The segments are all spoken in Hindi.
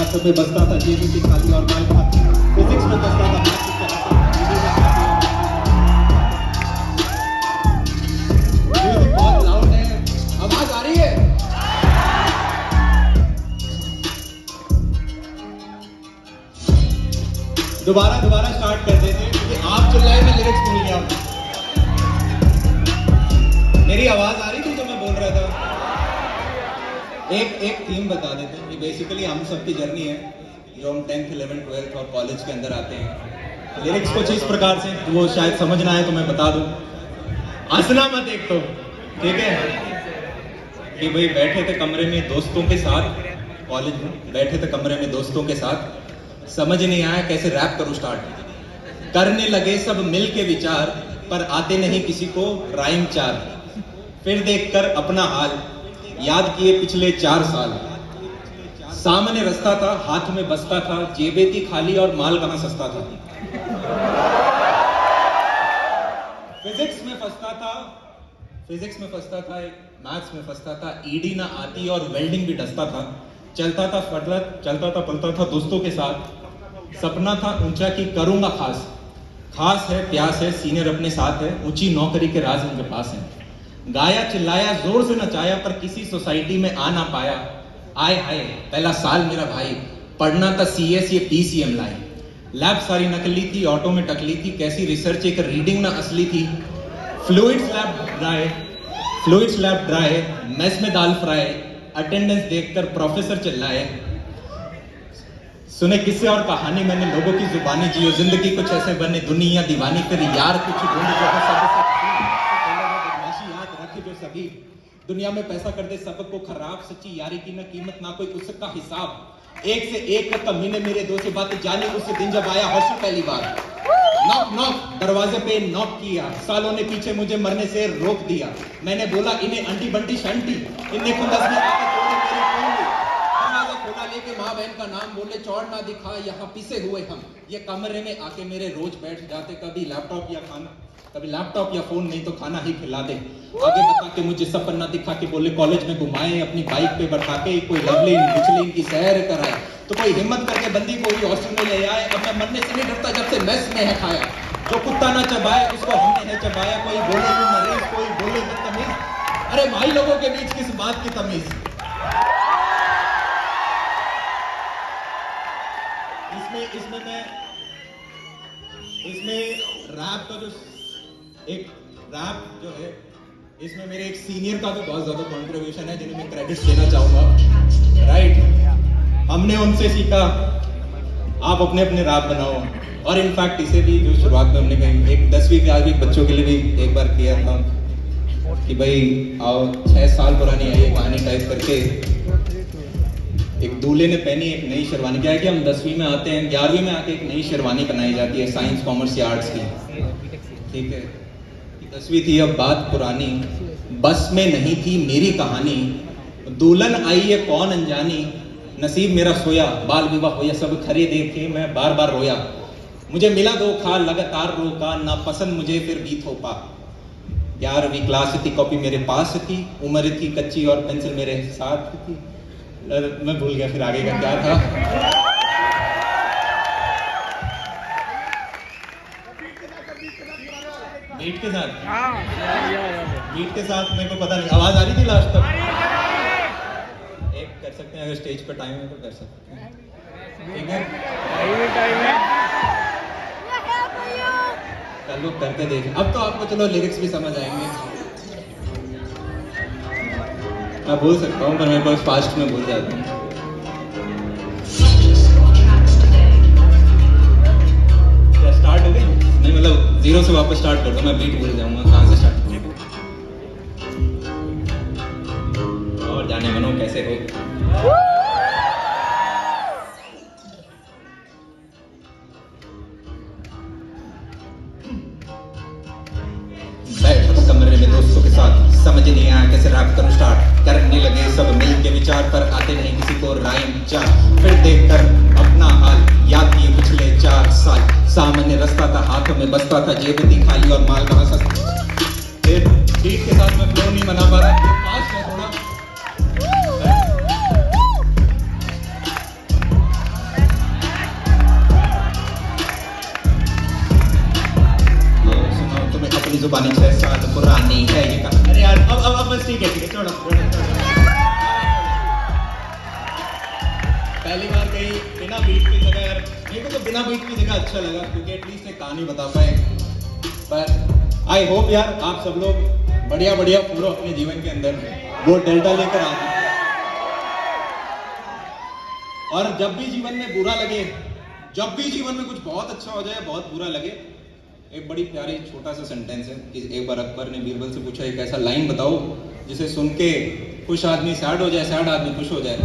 हाथ में बसता था जेबी की खाली और माल खाती, फिजिक्स में बसता था मैथ्स में कराता, म्यूजिक बहुत लाउड है, आवाज आ रही है? दोबारा स्टार्ट कर देते हैं क्योंकि आप चिल्लाए मैं लिरिक्स भूल गया हूं। मेरी आवाज आ रही थी जो मैं बोल रहा था? एक थीम बता देते हैं। ये बेसिकली हम सबकी जर्नी है जो हम 10th 11th 12th और कॉलेज के अंदर आते हैं। लिरिक्स कुछ इस प्रकार से, वो शायद समझ ना आए तो मैं बता दूं। हंसना मत एक तो, ठीक है? कि भाई बैठे थे कमरे में दोस्तों के साथ, कॉलेज में बैठे थे कमरे में दोस्तों के साथ, समझ नहीं आया कैसे रैप करूं स्टार्ट। करने लगे सब मिल के विचार, पर आते नहीं किसी को राइम चार। फिर देखकर अपना हाल, याद किए पिछले 4 साल। सामने रास्ता था, हाथ में बसता था, जेबें थी खाली और माल कहां सस्ता था। फिजिक्स में फंसता था, मैथ्स में फंसता था, ईडी ना आती और वेल्डिंग भी डसता था। चलता था पलता था दोस्तों के साथ, सपना था ऊंचा कि करूंगा खास है, प्यास है, सीनियर अपने साथ है, ऊंची नौकरी के राज उनके पास है। गाया चिल्लाया जोर से नचाया, पर किसी सोसाइटी में आ ना पाया। आय हाय पहला साल मेरा भाई, पढ़ना था CS ये PCM लाए। लैब सारी नकली थी, ऑटो में टकली थी, कैसी रिसर्च एक रीडिंग ना असली थी। फ्लूइड्स लैब ड्राई, मेस में दाल फ्राई, अटेंडेंस देखकर प्रोफेसर चिल्लाए। सुने किस्से और कहानी मैंने लोगों की जुबानी, जियो जिंदगी कुछ ऐसे बने दुनिया दीवानी, फिर यार कुछ ढूंढ जो है सब याद रखे जो सभी दुनिया में पैसा कर दे सबको खराब। सच्ची यारी की ना कीमत ना कोई उसका हिसाब, एक से एक कमीने मेरे दो से बात जानी उस दिन जब आया हौसला पहली बार। नॉक दरवाजे पे नॉक किया, सालों ने पीछे मुझे मरने से रोक दिया। मैंने बोला इन्हें अंटी बंटी शंटी, इन्हें खुंदस में आके तोड़े मेरी कुंडली। दरवाजा खोला लेके माँ बहन का नाम बोले, चौड़ ना दिखा यहाँ पिसे हुए हम। ये कमरे में आके मेरे रोज बैठ जाते, कभी लैपटॉप या फोन नहीं तो खाना ही खिला दे। आगे बता के मुझे सपना दिखा के बोले कॉलेज में घुमाए, अपनी बाइक पे बैठा के कोई लवली बिचलिन की सैर कराए, तो कोई हिम्मत करके बंदी को ही हॉस्टल में ले आए। अब मैं मरने से नहीं डरता जब से मेस में है खाया, जो कुत्ता ना चबाए उसको हमने है चबाया। कोई बोले यूं मरीज, कोई बोले बदतमीज, अरे भाई लोगों के बीच किस बात की तमीज। इसमें रैप का जो है इसमें मेरे एक सीनियर का भी बहुत ज्यादा कंट्रीब्यूशन है जिन्हें मैं क्रेडिट्स देना चाहूंगा। राइट, हमने उनसे सीखा, आप अपने अपने रैप बनाओ। और इनफैक्ट इसे भी जो शुरुआत में हमने कही, एक 10वीं के आगे बच्चों के लिए भी एक बार किया था कि भाई आओ 6 साल पुरानी है ये कहानी टाइप करके। एक दूल्हे ने पहनी एक नई शेरवानी, क्या है कि हम 10वीं में आते हैं, 11वीं में आके एक नई शेरवानी बनाई जाती है साइंस कॉमर्स या आर्ट्स की, ठीक है। 10वीं थी अब बात पुरानी, बस में नहीं थी मेरी कहानी, दुल्हन आई है कौन अनजानी, नसीब मेरा सोया, बाल विवाह होया, सब खरे देखे मैं बार बार रोया। मुझे मिला धोखा लगातार रोका, ना पसंद मुझे फिर भी थोपा। 11वीं क्लास थी, कॉपी मेरे पास थी, उम्र थी कच्ची और पेंसिल मेरे साथ थी। मैं भूल गया फिर आगे का क्या था। बीट के साथ मेरे को पता नहीं आवाज आ रही थी लास्ट तक। एक कर सकते हैं अगर स्टेज पर टाइम है तो कर सकते हैं, ठीक है? चलो करके देखें। अब तो आपको चलो लिरिक्स भी समझ आएंगे। मैं बोल सकता हूँ पर मैं बहुत फास्ट में बोल जाता हूँ। क्या स्टार्ट हो गया? नहीं मतलब 0 से वापस स्टार्ट कर दो, मैं बीट भूल जाऊंगा कहाँ से स्टार्ट करूँ। और जाने मनो कैसे हो। कमरे में दोस्तों के साथ, समझ नहीं आया कैसे रैप करूं स्टार्ट। करने लगे सब मिल के विचार, पर आते नहीं किसी को राइम चार। फिर देखकर अपना हाल, याद किए पिछले 4 साल। सामने रास्ता था, हाथों में बसता था, जेब थी खाली और माल कहां सस्ता। बीट के साथ मैं फ्लो नहीं बना पा रहा, फास्ट है थोड़ा। अपनी जुबानी 6 साल पुरानी है ये कहा। अरे यार अब बस ठीक है छोड़ो पहली बार कहीं बिना बीट की जगह यार, मेरे को तो बिना बीट की जगह अच्छा लगा क्योंकि एटलीस्ट एक कहानी बता पाए। पर आई होप यार आप सब लोग बढ़िया बढ़िया पूरा अपने जीवन के अंदर वो डेल्टा लेकर आ जाए। और जब भी जीवन में बुरा लगे, जब भी जीवन में कुछ बहुत अच्छा हो जाए, बहुत बुरा लगे, एक बड़ी प्यारी छोटा सा सेंटेंस है कि एक बार अकबर ने बीरबल से पूछा एक ऐसा लाइन बताओ जिसे सुन के खुश आदमी सैड हो जाए, सैड आदमी खुश हो जाए।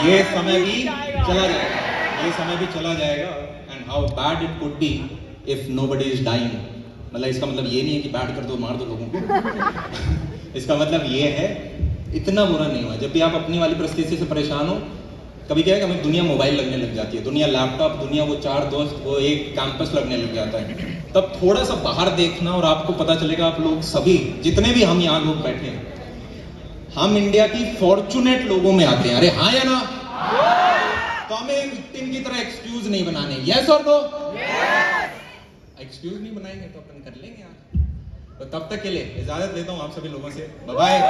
ये समय भी चला जाएगा, ये समय भी चला जाएगा। And how bad it could be if nobody is dying. मतलब इसका मतलब ये नहीं है कि बैड कर दो, मार दो लोगों को। इसका मतलब ये है इतना बुरा नहीं हुआ। जब भी आप अपनी वाली परिस्थिति से परेशान हो, कभी क्या है कि हमें दुनिया मोबाइल लगने लग जाती है, दुनिया लैपटॉप, दुनिया वो 4 दोस्त, वो एक कैंपस लगने लग जाता है। तब थोड़ा सा बाहर देखना और आपको पता चलेगा आप लोग सभी जितने भी हम यहाँ लोग बैठे हैं, हम इंडिया की फॉर्चुनेट लोगों में आते हैं। अरे हाँ या ना? तो हमें विक्टिम की तरह एक्सक्यूज नहीं बनाने। यस और नो? एक्सक्यूज नहीं बनाएंगे तो अपन कर लेंगे यार। तो तब तक के लिए इजाजत लेता हूँ आप सभी लोगों से। Bye bye.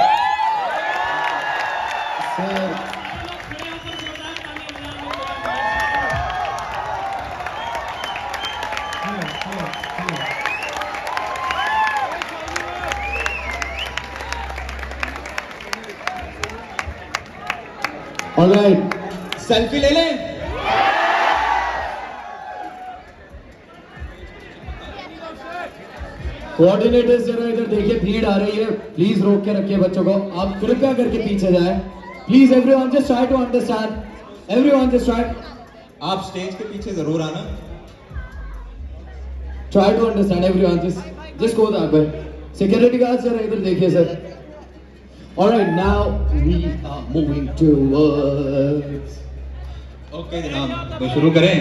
ऑलराइट, सेल्फी ले लें। कोऑर्डिनेटर्स जरा इधर देखिए, भीड़ आ रही है, प्लीज रोक के रखिए बच्चों को। आप कृपया करके पीछे जाएं। Please everyone just try to understand, everyone just try. आप स्टेज के पीछे जरूर आना। Try to understand everyone, just go that way. Security guard जरा इधर देखिए sir. Alright, now we are moving towards. Okay जनाब, तो शुरू करें।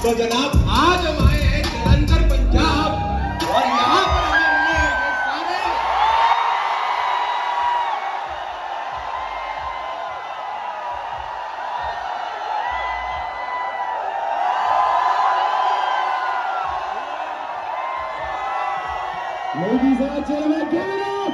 तो जनाब आज हम आए हैं जलंधर पंजाब और यहाँ पर हमें मिले हैं ये सारे Ladies and gentlemen, give it up!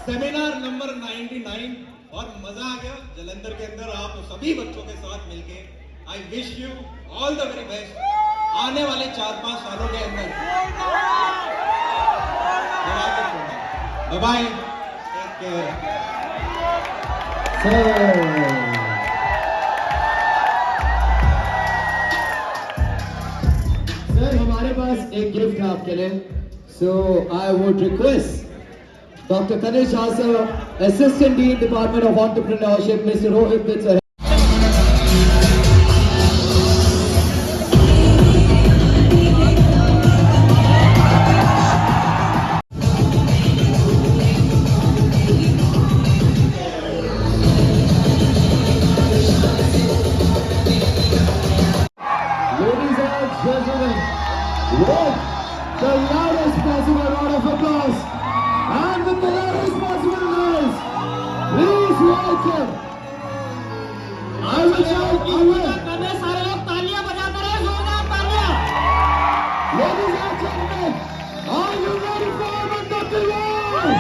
Seminar number 99 और मजा आ गया जलंधर के अंदर आप सभी बच्चों के साथ मिलके। I wish you all the very best आने वाले 4-5 सालों के अंदर। Bye bye, take care. Sir हमारे पास एक गिफ्ट है आपके लिए। So I would request Dr. Kanesh Asar, Assistant Dean, Department of Entrepreneurship, Mr. Rohit Bitzer. Ladies and gentlemen, with the loudest possible round of applause. And with the loudest possible noise, please welcome. I will shout. सारे लोग तालियां बजाते रहे, जोरदार तालियां। Ladies and gentlemen, are you ready for Dr. Lord?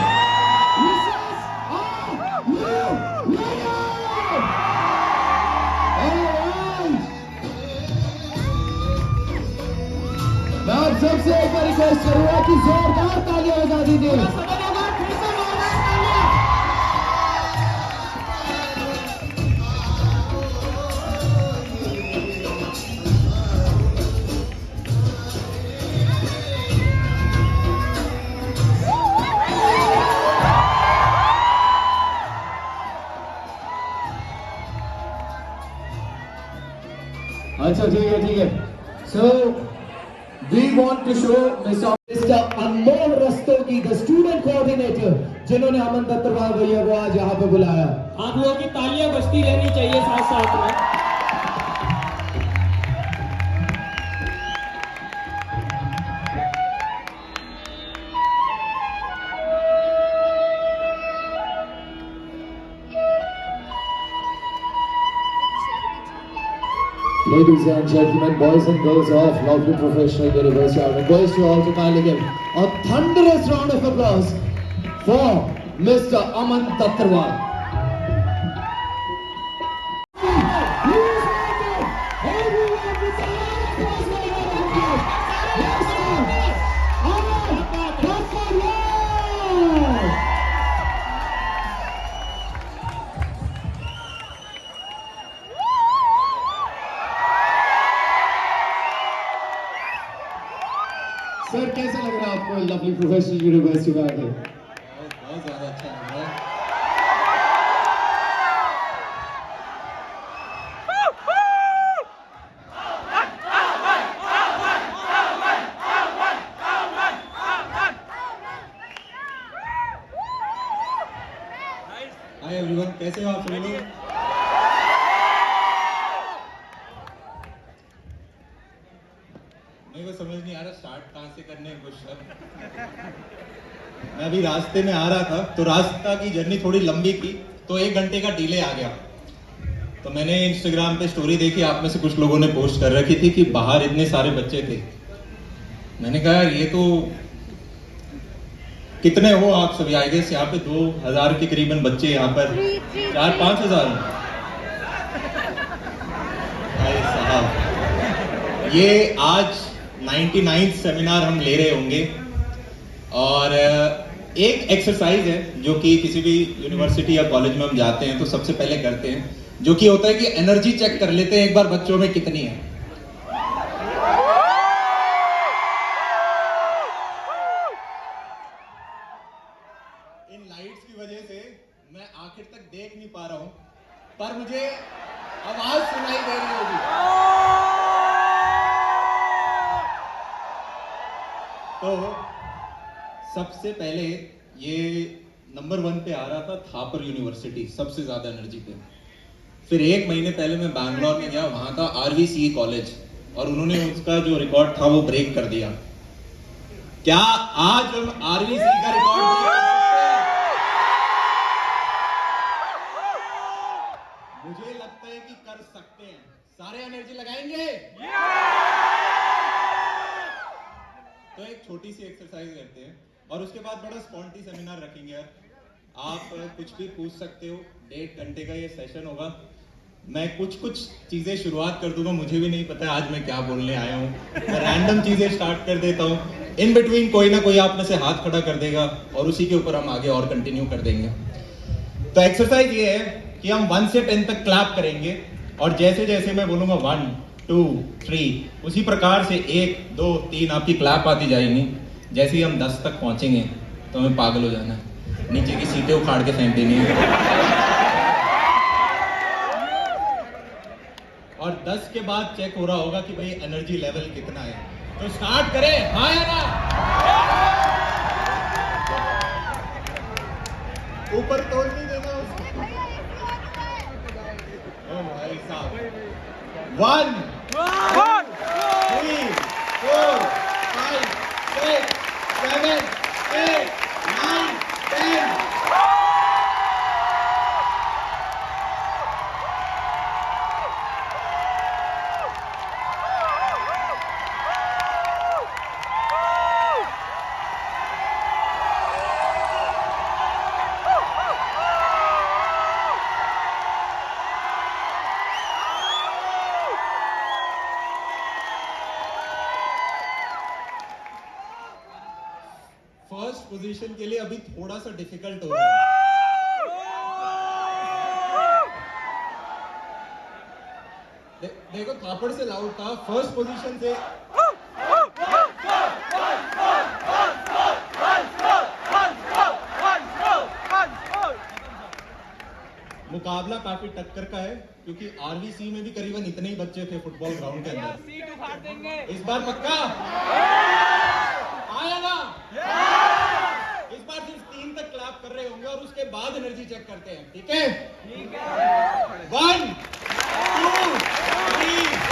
He says, are you ready? Alright. मैं आप सबसे एक बार रिक्वेस्ट करूंगा कि जोरदार तालियां बजा दीजिए। अच्छा ठीक है। So we want to show Mr. Anmol Rastogi, the student coordinator, जिन्होंने अमन दत्तरवाल भैया को आज यहाँ पे बुलाया। आप लोगों की तालियां बजती रहनी चाहिए साथ साथ में। Ladies and gentlemen, boys and girls of Lovely Professional University, I request you all to kindly give a thunderous round of applause for Mr. Aman Tattarwal. Sir कैसा लग रहा है आपको लवली प्रोफेशनल यूनिवर्सिटी में आके? बहुत ज्यादा अच्छा लग रहा है। हाय एवरीवन, कैसे हो आप सभी लोग? मेरे को समझ नहीं आ रहा स्टार्ट कहाँ से करने हैं कुछ। मैं अभी रास्ते में आ रहा था तो रास्ता की जर्नी थोड़ी लंबी थी तो 1 घंटे का डिले आ गया। तो मैंने इंस्टाग्राम पे स्टोरी देखी, आप में से कुछ लोगों ने पोस्ट कर रखी थी कि बाहर इतने सारे बच्चे थे। मैंने कहा यार ये तो कितने हो आप सभी? आई गेस यहाँ पे 2000 के करीबन बच्चे, यहाँ पर 4-5 हजार। भाई साहब, ये आज 99 सेमिनार हम ले रहे होंगे और एक एक्सरसाइज है जो कि किसी भी यूनिवर्सिटी या कॉलेज में हम जाते हैं तो सबसे पहले करते हैं, जो कि होता है कि एनर्जी चेक कर लेते हैं एक बार बच्चों में कितनी है। इन लाइट्स की वजह से मैं आखिर तक देख नहीं पा रहा हूं, पर मुझे आवाज सुनाई दे रही होगी। तो सबसे पहले ये नंबर 1 पे आ रहा था थापर यूनिवर्सिटी, सबसे ज्यादा एनर्जी पे। फिर 1 महीने पहले मैं बैंगलोर में गया, वहां था RVCE कॉलेज और उन्होंने उसका जो रिकॉर्ड था वो ब्रेक कर दिया। क्या आज हम RVCE का रिकॉर्ड ब्रेक कर सकते हैं? मुझे लगता है कि कर सकते हैं। सारे एनर्जी लगाएंगे? तो एक छोटी सी एक्सरसाइज करते हैं और उसके बाद बड़ा स्पॉन्टी सेमिनार रखेंगे यार। आप कुछ भी पूछ सकते हो, 1.5 घंटे का ये सेशन होगा। मैं कुछ चीजें शुरुआत कर दूंगा, मुझे भी नहीं पता आज मैं क्या बोलने आया हूँ। मैं रैंडम चीजें स्टार्ट कर देता हूँ, इन बिटवीन कोई ना कोई आप में से हाथ खड़ा कर देगा और उसी के ऊपर हम आगे और कंटिन्यू कर देंगे। तो एक्सरसाइज ये है कि हम 1 से 10 तक क्लैप करेंगे और जैसे जैसे मैं बोलूंगा 1 2 3 उसी प्रकार से 1 2 3 आपकी क्लैप आती जाएंगी। जैसे ही हम 10 तक पहुंचेंगे तो हमें पागल हो जाना है, नीचे की सीटें उखाड़ के फेंक देनी है। और 10 के बाद चेक हो रहा होगा कि भाई एनर्जी लेवल कितना है। तो स्टार्ट करें, हाँ या ना? ऊपर तोड़ नहीं देना उसको। ओ भाई साहब, 1 2 3 4 5 6 7 8 9 10। फर्स्ट पोजीशन के लिए अभी थोड़ा सा डिफिकल्ट हो रहा है। देखो थापड़ से लाउड था, फर्स्ट पोजीशन से मुकाबला काफी टक्कर का है क्योंकि RVCE में भी करीबन इतने ही बच्चे थे फुटबॉल ग्राउंड के अंदर। इस बार पक्का आया ना? इस बार सिर्फ 3 तक क्लैप कर रहे होंगे और उसके बाद एनर्जी चेक करते हैं, ठीक है? 1 2 3।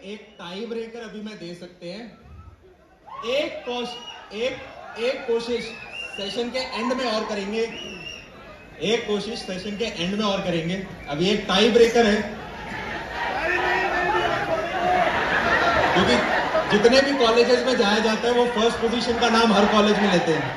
एक टाई ब्रेकर अभी मैं दे सकते हैं। एक कोशिश सेशन के एंड में और करेंगे। एक कोशिश सेशन के एंड में और करेंगे। अभी एक टाई ब्रेकर है, क्योंकि जितने भी कॉलेजेस में जाया जाता है वो फर्स्ट पोजीशन का नाम हर कॉलेज में लेते हैं।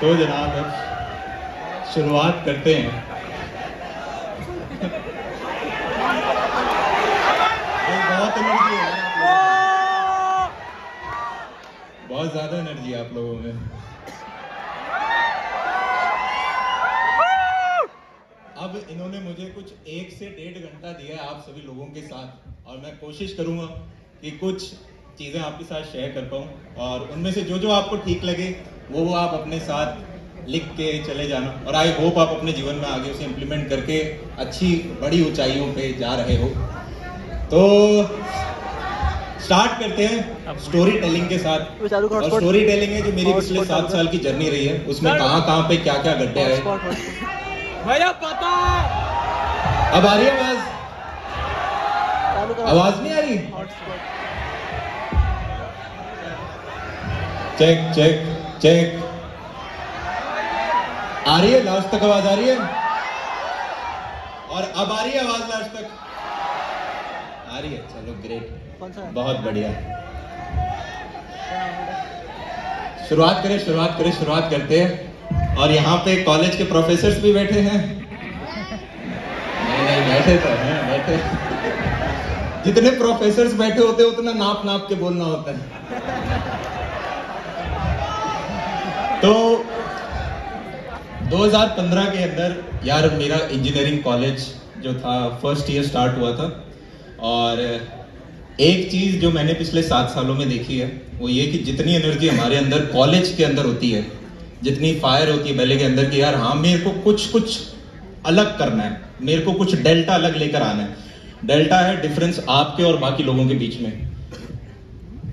तो जनाब अब शुरुआत करते हैं। बहुत एनर्जी है यार आप लोगों में, बहुत ज्यादा एनर्जी है आप लोगों में। अब इन्होंने मुझे कुछ 1 से 1.5 घंटा दिया है आप सभी लोगों के साथ, और मैं कोशिश करूंगा कि कुछ चीजें आपके साथ शेयर कर पाऊं, और उनमें से जो आपको ठीक लगे वो आप अपने साथ लिख के चले जाना। और आई होप आप अपने जीवन में आगे उसे इम्प्लीमेंट करके अच्छी बड़ी ऊंचाइयों पे जा रहे हो। तो स्टार्ट करते हैं स्टोरी टेलिंग के साथ। और स्टोरी टेलिंग है जो मेरी पिछले 7 साल की जर्नी रही है, उसमें कहाँ पे क्या क्या गड्ढे आए। भैया पता अब आ रही है आवाज? आवाज नहीं आ रही? Check check check. आ रही है लास्ट तक आवाज? आ रही है? और अब आ रही है आवाज लास्ट तक? आ रही है, चलो ग्रेट, बहुत बढ़िया। शुरुआत करते हैं। और यहाँ पे कॉलेज के प्रोफेसर्स भी बैठे हैं। नहीं बैठे तो हैं, बैठे। जितने प्रोफेसर्स बैठे होते हैं उतना नाप नाप के बोलना होता है। तो 2015 के अंदर यार मेरा इंजीनियरिंग कॉलेज जो था फर्स्ट ईयर स्टार्ट हुआ था। और एक चीज जो मैंने पिछले 7 सालों में देखी है वो ये कि जितनी एनर्जी हमारे अंदर कॉलेज के अंदर होती है, जितनी फायर होती है पहले के अंदर कि यार हाँ मेरे को कुछ अलग करना है, मेरे को कुछ डेल्टा अलग लेकर आना है। डेल्टा है डिफरेंस आपके और बाकी लोगों के बीच में।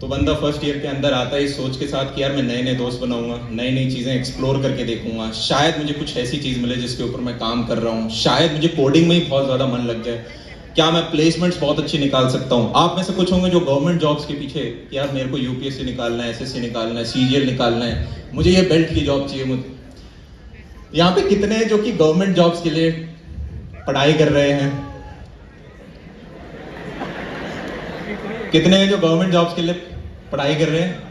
तो बंदा फर्स्ट ईयर के अंदर आता है इस सोच के साथ कि यार मैं नए नए दोस्त बनाऊंगा, नई नई चीजें एक्सप्लोर करके देखूंगा, शायद मुझे कुछ ऐसी चीज मिले जिसके ऊपर मैं काम कर रहा हूँ, शायद मुझे कोडिंग में ही बहुत ज्यादा मन लग जाए, क्या मैं प्लेसमेंट्स बहुत अच्छी निकाल सकता हूँ। आप में से कुछ होंगे जो गवर्नमेंट जॉब्स के पीछे कि यार मेरे को यूपीएससी निकालना है, एसएससी निकालना है, सीजीएल निकालना है, मुझे ये बेल्ट की जॉब चाहिए। मुझे यहाँ पे कितने हैं जो कि गवर्नमेंट जॉब्स के लिए पढ़ाई कर रहे हैं? कितने हैं जो गवर्नमेंट जॉब्स के लिए पढ़ाई कर रहे हैं?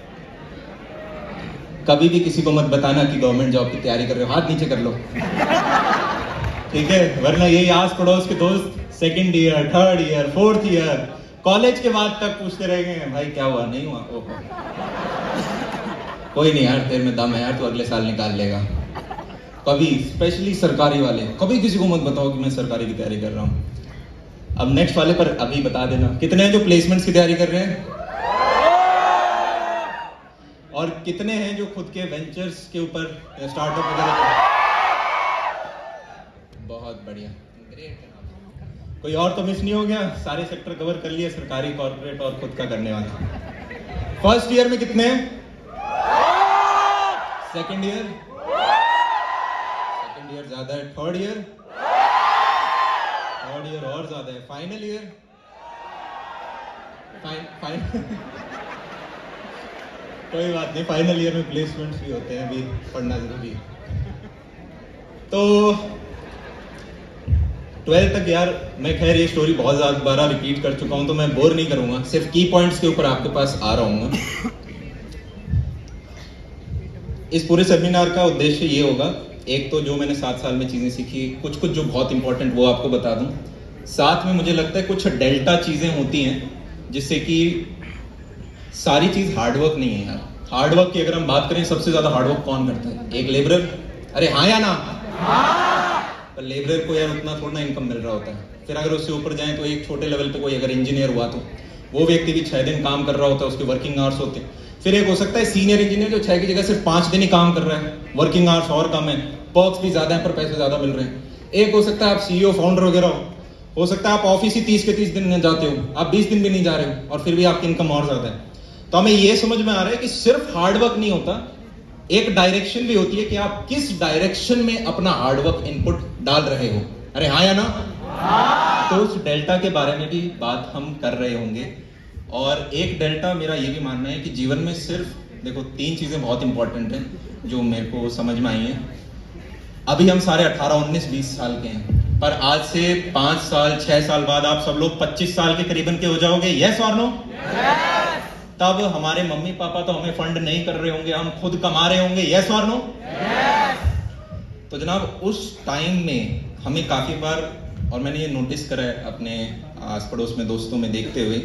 कभी भी किसी को मत बताना कि गवर्नमेंट जॉब की तैयारी कर रहे हो, हाथ नीचे कर लो, ठीक है? वरना यही आस पड़ोस के दोस्त second year, third year, fourth year, college के बाद तक पूछते रहेंगे भाई क्या हुआ, नहीं हुआ, ओहो कोई नहीं यार, तेरे में दम है यार, तू अगले साल निकाल लेगा। कभी स्पेशली सरकारी वाले, कभी किसी को मत बताओ कि मैं सरकारी की तैयारी कर रहा हूँ। अब नेक्स्ट वाले पर अभी बता देना कितने हैं जो प्लेसमेंट्स की तैयारी कर रहे हैं, और कितने हैं जो खुद के वेंचर्स के ऊपर स्टार्टअप वगैरह। बहुत बढ़िया, ग्रेट। कोई और तो मिस नहीं हो गया? सारे सेक्टर कवर कर लिए, सरकारी, कॉर्पोरेट और खुद का करने वाला। फर्स्ट ईयर में कितने हैं? सेकंड ईयर ज्यादा है, थर्ड ईयर और ज्यादा है, फाइनल ईयर कोई बात नहीं, फाइनल ईयर में प्लेसमेंट्स भी होते हैं, अभी पढ़ना जरूरी है। तो 12th तक यार मैं, खैर ये स्टोरी बहुत ज्यादा बार रिपीट कर चुका हूं तो मैं बोर नहीं करूंगा, सिर्फ की पॉइंट्स के ऊपर आपके पास आ रहा हूँ। इस पूरे सेमिनार का उद्देश्य ये होगा, एक तो जो मैंने 7 साल में चीजें सीखी, कुछ जो बहुत इंपॉर्टेंट वो आपको बता दूं, साथ में मुझे लगता है कुछ डेल्टा चीजें होती हैं जिससे कि सारी चीज हार्डवर्क नहीं है यार। हार्डवर्क की अगर हम बात करें, सबसे ज्यादा हार्डवर्क कौन करता है? एक लेबरर। अरे हाँ या ना? पर लेबरर को यार उतना थोड़ा इनकम मिल रहा होता है। फिर अगर उससे ऊपर जाएं तो एक छोटे लेवल पे कोई अगर इंजीनियर हुआ तो वो व्यक्ति भी 6 दिन काम कर रहा होता है, उसके वर्किंग आवर्स होते हैं। फिर एक हो सकता है सीनियर इंजीनियर जो 6 की जगह सिर्फ 5 दिन ही काम कर रहा है, वर्किंग आवर्स और कम है, पर्क्स भी ज्यादा है पर पैसे ज्यादा मिल रहे हैं। एक हो सकता है आप सीईओ फाउंडर वगैरह हो सकता है आप ऑफिस ही 30 के 30 दिन जाते हो, आप 20 दिन भी नहीं जा रहे हो और फिर भी आपकी इनकम और ज्यादा है। तो हमें ये समझ में आ रहा है कि सिर्फ हार्डवर्क नहीं होता, एक डायरेक्शन भी होती है कि आप किस डायरेक्शन में अपना हार्डवर्क इनपुट डाल रहे हो। अरे हाँ या ना? तो उस डेल्टा के बारे में भी बात हम कर रहे होंगे। और एक डेल्टा मेरा ये भी मानना है कि जीवन में सिर्फ देखो 3 चीजें बहुत इंपॉर्टेंट हैं जो मेरे को समझ में आई हैं। अभी हम सारे 18, 19, 20 साल के हैं, पर आज से 5 साल 6 साल बाद आप सब लोग 25 साल के करीबन के हो जाओगे, यस और नो? तब हमारे मम्मी पापा तो हमें फंड नहीं कर रहे होंगे, हम खुद कमा रहे होंगे, यस और नो? तो जनाब उस टाइम में हमें काफी बार, और मैंने ये नोटिस करा है अपने आस पड़ोस में दोस्तों में देखते हुए,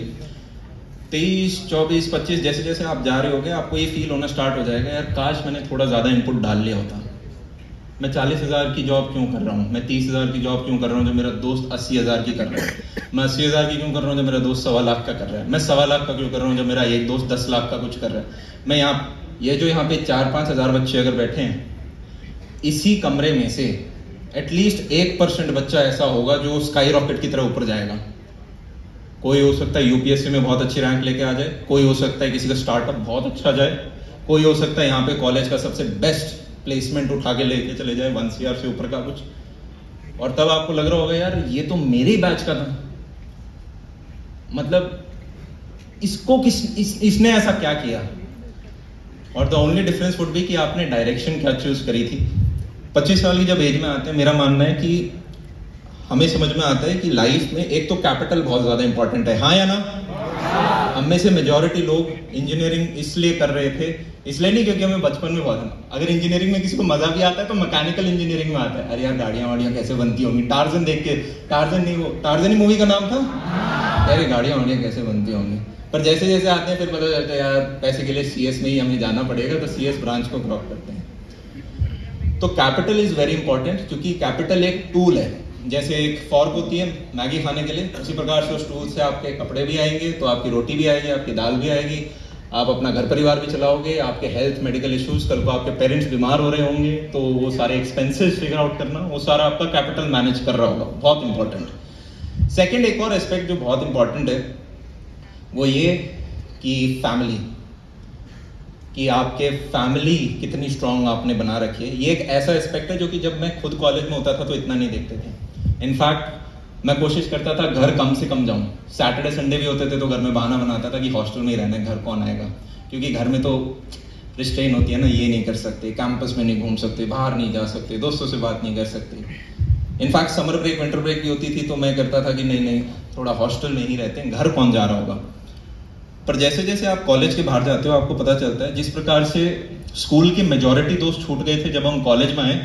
23, 24, 25 जैसे जैसे आप जा रहे होगे आपको ये फील होना स्टार्ट हो जाएगा, यार काश मैंने थोड़ा ज्यादा इनपुट डाल लिया होता। मैं 40,000 की जॉब क्यों कर रहा हूँ, मैं 30,000 की जॉब क्यों कर रहा हूँ जो मेरा दोस्त 80,000 की कर रहा है, मैं 80,000 की क्यों कर रहा हूँ जो मेरा दोस्त 1.25 लाख का कर रहा है, मैं 1.25 लाख का क्यों कर रहा हूँ जो मेरा एक दोस्त 10 लाख का कुछ कर रहा है। मैं ये जो यहाँ पे 4-5 हज़ार बच्चे अगर बैठे हैं, इसी कमरे में से एटलीस्ट 1% बच्चा ऐसा होगा जो स्काई रॉकेट की तरह ऊपर जाएगा। कोई हो सकता है यूपीएससी में बहुत अच्छी रैंक लेके आ जाए, कोई हो सकता है किसी का स्टार्टअप बहुत अच्छा जाए, कोई हो सकता है यहाँ पे कॉलेज का सबसे बेस्ट प्लेसमेंट उठा के लेके चले जाए 1 CR से ऊपर का कुछ, और तब आपको लग रहा होगा यार ये तो मेरे बैच का था, मतलब इसको इसने ऐसा क्या किया। और the only difference would be कि आपने डायरेक्शन क्या चूज करी थी। 25 साल की जब एज में आते हैं, मेरा मानना है कि हमें समझ में आता है कि लाइफ में एक तो कैपिटल बहुत ज्यादा इंपॉर्टेंट है, हाँ या ना? हम में से मेजॉरिटी लोग इंजीनियरिंग इसलिए कर रहे थे, इसलिए नहीं क्योंकि हमें बचपन में बहुत, अगर इंजीनियरिंग में किसी को मजा भी आता है तो मैकेनिकल इंजीनियरिंग में आता है, अरे यार गाड़ियां वाड़ियां कैसे बनती होंगी, टार्जन देख के, टार्जन ही मूवी का नाम था, अरे गाड़ियां वाड़ियां कैसे बनती होंगी। पर जैसे जैसे आते हैं फिर पता चलता है यार पैसे के लिए CS में ही हमें जाना पड़ेगा, तो CS ब्रांच को क्रॉप करते हैं। तो कैपिटल इज वेरी इंपॉर्टेंट, क्योंकि कैपिटल एक टूल है, जैसे एक फॉर्क होती है मैगी खाने के लिए, उसी प्रकार से उस टूल से आपके कपड़े भी आएंगे, तो आपकी रोटी भी आएगी, आपकी दाल भी आएगी, आप अपना घर परिवार भी चलाओगे, आपके हेल्थ मेडिकल इश्यूज, कल को आपके पेरेंट्स बीमार हो रहे होंगे तो वो सारे एक्सपेंसेस फिगर आउट करना, वो सारा आपका कैपिटल मैनेज कर रहा होगा, बहुत इंपॉर्टेंट। सेकेंड एक और एस्पेक्ट जो बहुत इंपॉर्टेंट है वो ये कि फैमिली, कि आपके फैमिली कितनी स्ट्रांग आपने बना रखी है। ये एक ऐसा एस्पेक्ट है जो कि जब मैं खुद कॉलेज में होता था तो इतना नहीं देखते थे। इनफैक्ट मैं कोशिश करता था घर कम से कम जाऊं, सैटरडे संडे भी होते थे तो घर में बहाना बनाता था कि हॉस्टल में ही रहना है, घर कौन आएगा, क्योंकि घर में तो रिस्ट्रेन होती है ना, ये नहीं कर सकते, कैंपस में नहीं घूम सकते, बाहर नहीं जा सकते, दोस्तों से बात नहीं कर सकते। In fact summer break winter break भी होती थी तो मैं करता था कि नहीं थोड़ा हॉस्टल में ही रहते हैं, घर कौन जा रहा होगा। पर जैसे जैसे आप कॉलेज के बाहर जाते हो आपको पता चलता है जिस प्रकार से स्कूल के मेजॉरिटी दोस्त छूट गए थे जब हम कॉलेज में आए,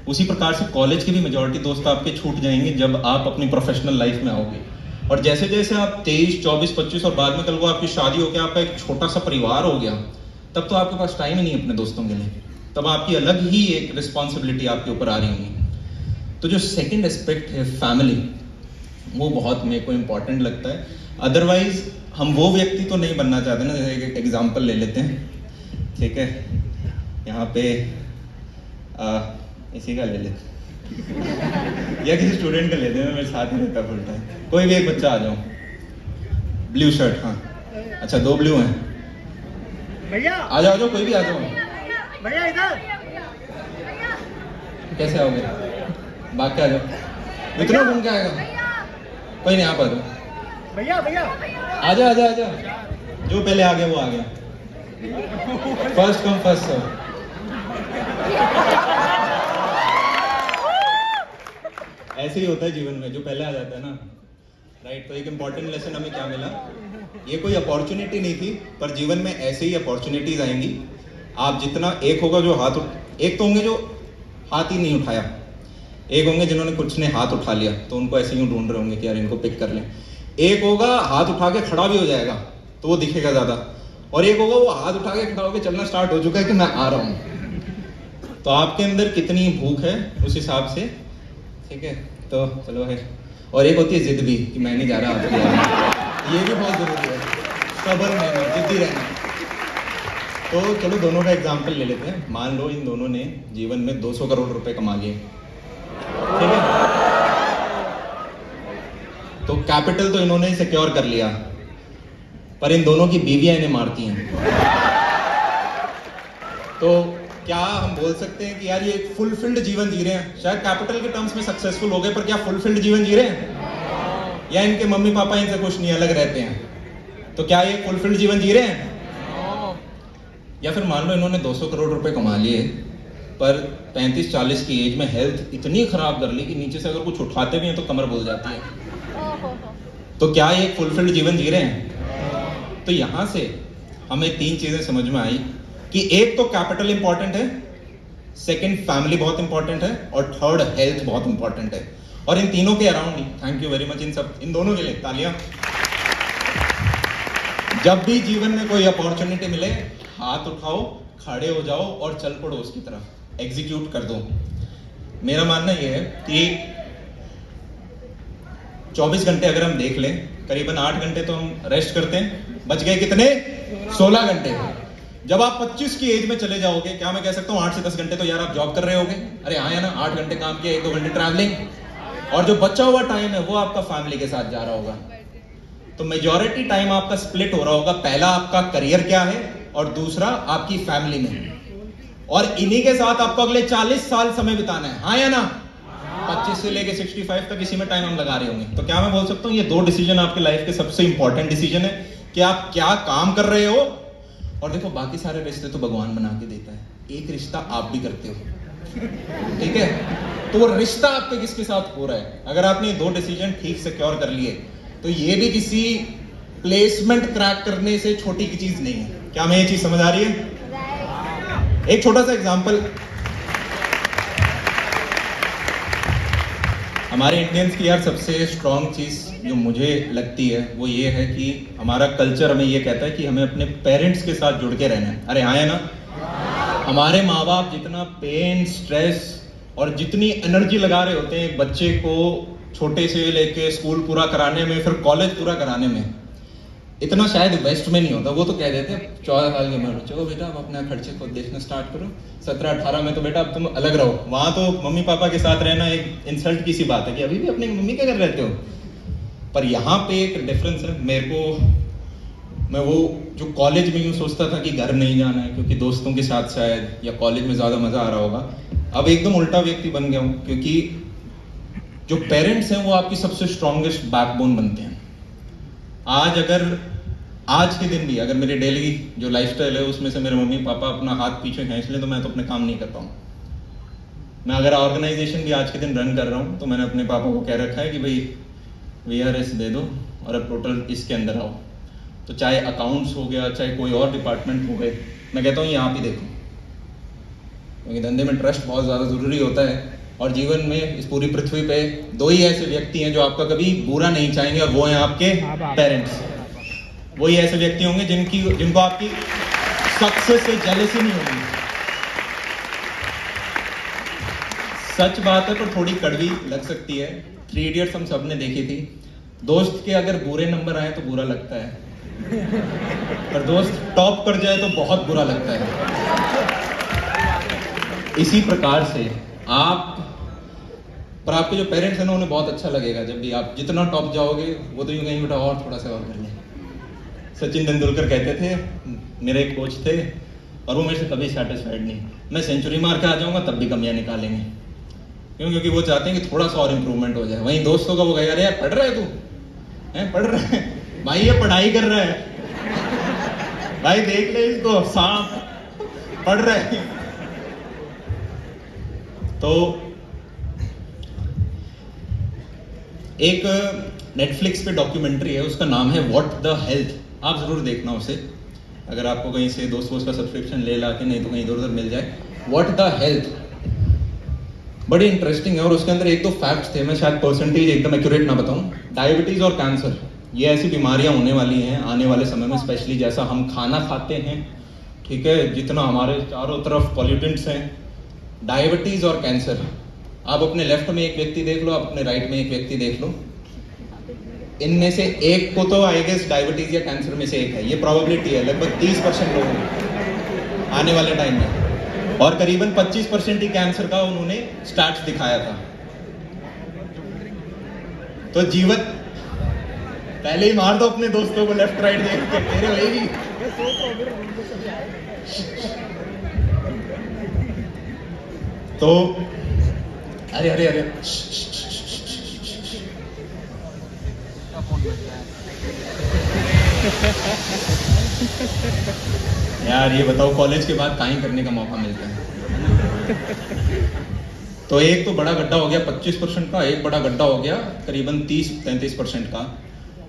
उसी प्रकार से कॉलेज के भी मेजॉरिटी दोस्त आपके छूट जाएंगे जब आप अपनी प्रोफेशनल लाइफ में आओगे। और जैसे जैसे आप 23, 24, 25 और बाद में कल को आपकी शादी हो गया, आपका एक छोटा सा परिवार हो गया, तब तो आपके पास टाइम ही नहीं अपने दोस्तों के लिए, तब आपकी अलग ही एक रिस्पॉन्सिबिलिटी आपके ऊपर आ रही होगी। तो जो सेकेंड एस्पेक्ट है फैमिली, वो बहुत मेरे को इम्पोर्टेंट लगता है। अदरवाइज हम वो व्यक्ति तो नहीं बनना चाहते ना, जैसे एक एग्जाम्पल ले लेते हैं, ठीक है, यहाँ पे इसी का ले लेते या किसी स्टूडेंट का लेते हैं, मेरे साथ ही रहता फुल टाइम, कोई भी एक बच्चा आ जाओ, ब्लू शर्ट, हाँ अच्छा 2 ब्लू हैं भैया, आ जाओ कोई भी आ जाओ, भैया इधर कैसे आओगे, भाग के आ जाओ, इतना घूम के आएगा, कोई नहीं आप आ जाओ, भैया भैया आजा, जो पहले आ गया वो आ गया, फर्स्ट कम फर्स्ट सर्व। ऐसे ही होता है जीवन में, जो पहले आ जाता है ना, राइट। तो एक इंपॉर्टेंट लेसन हमें क्या मिला, ये कोई अपॉर्चुनिटी नहीं थी, पर जीवन में ऐसे ही अपॉर्चुनिटीज आएंगी। आप जितना, एक होगा जो एक तो होंगे जो हाथ ही नहीं उठाया, एक होंगे जिन्होंने कुछ ने हाथ उठा लिया तो उनको ऐसे ही ढूंढ रहे होंगे कि यार इनको पिक कर लें, एक होगा हाथ उठा के खड़ा भी हो जाएगा तो वो दिखेगा ज्यादा, और एक होगा वो हाथ उठा के खड़ा होकर चलना स्टार्ट हो चुका है कि मैं आ रहा हूँ। तो आपके अंदर कितनी भूख है उस हिसाब से, ठीक है, तो चलो है। और एक होती है जिद भी कि मैं नहीं जा रहा, आप ये भी बहुत जरूरी है, स्टबर्न रहना, जिद्दी रहना। तो चलो दोनों का एग्जाम्पल ले लेते हैं। मान लो इन दोनों ने जीवन में 200 करोड़ रुपए कमा लिए, ठीक है। तो कैपिटल तो इन्होंने सिक्योर कर लिया, पर इन दोनों की बीवियां इन्हें मारती हैं। तो क्या हम बोल सकते हैं कि यार ये एक फुलफिल्ड जीवन जी रहे हैं? शायद कैपिटल के टर्म्स में सक्सेसफुल हो गए, पर क्या फुलफिल्ड जीवन जी रहे हैं? या इनके मम्मी पापा इनसे कुछ नहीं, अलग रहते हैं? तो क्या ये फुलफिल्ड जीवन जी रहे हैं? या फिर मान लो इन्होंने 200 करोड़ रुपए कमा लिए, पर 35-40 की एज में हेल्थ इतनी खराब कर ली कि नीचे से अगर कुछ उठाते भी हैं तो कमर बोल जाती है। तो क्या ये फुलफिल्ड जीवन जी रहे हैं? तो यहां से हमें 3 चीजें समझ में आई कि एक तो कैपिटल इंपॉर्टेंट है, सेकंड फैमिली बहुत इंपॉर्टेंट है, और थर्ड हेल्थ बहुत इंपॉर्टेंट है। और इन तीनों के around he, thank you very much in दोनों के लिए तालियां। जब भी जीवन में कोई अपॉर्चुनिटी मिले, हाथ उठाओ, खड़े हो जाओ और चल पड़ो उसकी तरफ, एग्जीक्यूट कर दो। मेरा मानना यह है कि 24 घंटे अगर हम देख लें, करीबन 8 घंटे तो हम रेस्ट करते हैं, बच गए कितने? 16 घंटे। जब आप 25 की एज में चले जाओगे, क्या मैं कह सकता हूँ 8 से 10 घंटे तो यार आप जॉब कर रहे होगे? अरे हाँ, या ना, 8 घंटे काम किया, 1-2 घंटे ट्रैवलिंग, और जो बचा हुआ टाइम है वो आपका फैमिली के साथ जा रहा होगा। तो मेजॉरिटी टाइम आपका स्प्लिट हो रहा होगा, पहला आपका करियर क्या है और दूसरा आपकी फैमिली में, और इन्हीं के साथ आपको अगले 40 साल समय बिताना है, हाँ या ना? 25 से लेके 65 तक इसी में टाइम हम लगा रहे होंगे। तो क्या मैं बोल सकता हूँ ये 2 डिसीजन आपके लाइफ के सबसे इंपॉर्टेंट डिसीजन है कि आप क्या काम कर रहे हो। और देखो, बाकी सारे रिश्ते तो भगवान बना के देता है, एक रिश्ता आप भी करते हो, ठीक है? तो वो रिश्ता आपके किसके साथ हो रहा है? अगर आपने 2 डिसीजन ठीक सिक्योर कर लिए तो ये भी किसी प्लेसमेंट क्रैक करने से छोटी की चीज नहीं है। क्या हमें ये चीज समझ आ रही है? एक छोटा सा एग्जांपल, हमारे इंडियंस की यार सबसे स्ट्रॉन्ग चीज जो मुझे लगती है वो ये है कि हमारा कल्चर हमें ये कहता है कि हमें अपने पेरेंट्स के साथ जुड़ के रहना है। अरे हाँ है ना? हमारे माँ बाप जितना पेन, स्ट्रेस और जितनी एनर्जी लगा रहे होते हैं एक बच्चे को छोटे से लेके स्कूल पूरा कराने में, फिर कॉलेज पूरा कराने में, इतना शायद वेस्ट में नहीं होता। वो तो कह देते हैं 14 साल की उम्र, चलो बेटा अब अपना खर्चे खुद देखना स्टार्ट करो, 17-18 में तो बेटा अब तुम अलग रहो। वहाँ तो मम्मी पापा के साथ रहना एक इंसल्ट की सी बात है कि अभी भी अपने मम्मी के घर रहते हो। पर यहाँ पे एक डिफरेंस है। मैं वो जो कॉलेज में यूँ सोचता था कि घर नहीं जाना है क्योंकि दोस्तों के साथ शायद, या कॉलेज में ज़्यादा मज़ा आ रहा होगा, अब एकदम उल्टा व्यक्ति बन गया हूँ। क्योंकि जो पेरेंट्स हैं वो आपकी सबसे स्ट्रॉन्गेस्ट बैकबोन बनते हैं। आज के दिन भी अगर मेरी डेली जो लाइफस्टाइल है उसमें से मेरे मम्मी पापा अपना हाथ पीछे खींच लें तो मैं तो अपने काम नहीं कर पाऊँ। मैं अगर ऑर्गेनाइजेशन भी आज के दिन रन कर रहा हूँ तो मैंने अपने पापा को कह रखा है कि भाई VRS दे दो और अब टोटल इसके अंदर आओ। तो चाहे अकाउंट्स हो गया, चाहे कोई और डिपार्टमेंट हो गए, मैं कहता हूँ ये आप ही देखो, क्योंकि धंधे में ट्रस्ट बहुत ज़्यादा ज़रूरी होता है। और जीवन में इस पूरी पृथ्वी पे 2 ही ऐसे व्यक्ति हैं जो आपका कभी बुरा नहीं चाहेंगे, और वो हैं आपके पेरेंट्स। वही ऐसे व्यक्ति होंगे जिनको आपकी सक्सेस से जेलसी नहीं होगी। सच बात है, पर थोड़ी कड़वी लग सकती है। 3 इडियट्स हम सब ने देखी थी। दोस्त के अगर बुरे नंबर आए तो बुरा लगता है, पर दोस्त टॉप कर जाए तो बहुत बुरा लगता है। इसी प्रकार से आपके जो पेरेंट्स हैं ना उन्हें बहुत अच्छा लगेगा जब भी आप जितना टॉप जाओगे, वो तो यूं कहीं बेटा और थोड़ा सा और कर ले। सचिन तेंदुलकर कहते थे, मेरे एक कोच थे, और वो मेरे से कभी सेटिस्फाइड नहीं, मैं सेंचुरी मार के आ जाऊंगा तब भी कमियां निकालेंगे। क्यों? क्योंकि वो चाहते हैं कि थोड़ा सा और इम्प्रूवमेंट हो जाए। वहीं दोस्तों का वो कहेगा, अरे यार पढ़ रहा है तू, हैं पढ़ रहा है भाई, ये पढ़ाई कर रहा है भाई, देख ले इसको, सांप पढ़ रहा है। तो एक नेटफ्लिक्स पे डॉक्यूमेंट्री है, उसका नाम है व्हाट द हेल्थ। आप जरूर देखना उसे, अगर आपको कहीं से दोस्त का सब्सक्रिप्शन ले ला के, नहीं तो कहीं इधर उधर मिल जाए। व्हाट द हेल्थ बड़ी इंटरेस्टिंग है, और उसके अंदर 1-2 फैक्ट्स थे, मैं शायद परसेंटेज एकदम एक्यूरेट ना बताऊं। डायबिटीज और कैंसर, ये ऐसी बीमारियां होने वाली हैं आने वाले समय में, स्पेशली जैसा हम खाना खाते हैं, ठीक है, जितना हमारे चारों तरफ पॉल्यूटेंट्स हैं। डायबिटीज और कैंसर, आप अपने लेफ्ट में एक व्यक्ति देख लो, आप अपने राइट में एक व्यक्ति देख लो, इनमें से एक को तो आई गेस डायबिटीज या कैंसर में से एक है, ये प्रोबेबिलिटी है लगभग 30% लोगों में। आने वाले टाइम में, और करीबन 25% ही कैंसर का उन्होंने स्टैट्स दिखाया था। तो जीवन पहले ही मार दो अपने दोस्तों को लेफ्ट राइट देख के, तेरे होएगी। तो अरे अरे अरे यार ये बताओ कॉलेज के बाद काहीं करने का मौका मिलता है? तो एक तो बड़ा गड्ढा हो गया 25% का, एक बड़ा गड्ढा हो गया करीबन 30-33% का।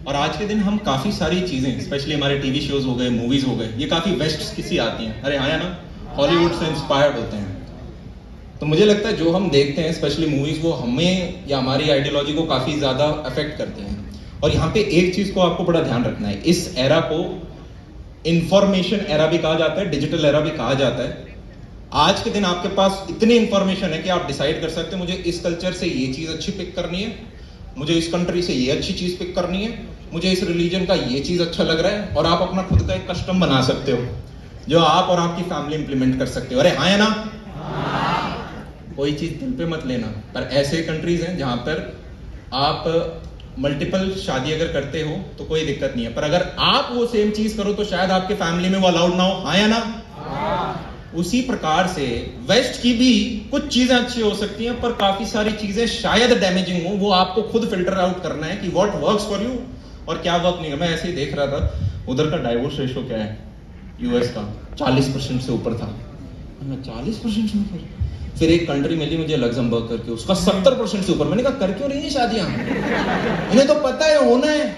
और आज के दिन हम काफ़ी सारी चीज़ें, स्पेशली हमारे टीवी शोज हो गए, मूवीज़ हो गए, ये काफ़ी वेस्ट किसी आती हैं, अरे हाँ ना, हॉलीवुड से इंस्पायर्ड होते हैं। तो मुझे लगता है जो हम देखते हैं स्पेशली मूवीज़, वो हमें या हमारी आइडियोलॉजी को काफ़ी ज़्यादा अफेक्ट करते हैं। और यहाँ पे एक चीज़ को आपको बड़ा ध्यान रखना है, इस एरा को इंफॉर्मेशन एरा भी कहा जाता है, डिजिटल एरा भी कहा जाता है। आज के दिन आपके पास इतनी इंफॉर्मेशन है कि आप डिसाइड कर सकते हैं मुझे इस कल्चर से ये चीज़ अच्छी पिक करनी है, मुझे इस कंट्री से ये अच्छी चीज़ पिक करनी है, मुझे इस रिलीजन का ये चीज़ अच्छा लग रहा है, और आप अपना खुद का एक कस्टम बना सकते हो जो आप और आपकी फैमिली इंप्लीमेंट कर सकते हो। अरे हाँ या ना? कोई चीज़ दिल पे मत लेना, पर ऐसे कंट्रीज हैं जहाँ पर आप मल्टीपल शादी अगर करते हो तो कोई दिक्कत नहीं है, पर अगर आप वो सेम चीज़ करो तो शायद आपके फैमिली में वो अलाउड ना हो। हाँ या ना? उसी प्रकार से वेस्ट की भी कुछ चीजें अच्छी हो सकती हैं, पर काफी सारी चीजें शायद डैमेजिंग हो। वो आपको खुद फिल्टर आउट करना है कि व्हाट वर्क्स फॉर यू और क्या वर्क नहीं। मैं ऐसे ही देख रहा था, उधर का डाइवोर्स रेशो क्या है यूएस का, 40% से ऊपर था। 40% से ऊपर? फिर एक कंट्री मिली मुझे लग्जमबर्ग करके, उसका 70% से ऊपर। मैंने कहा कर क्यों रही है शादियां, इन्हें तो पता है होना है।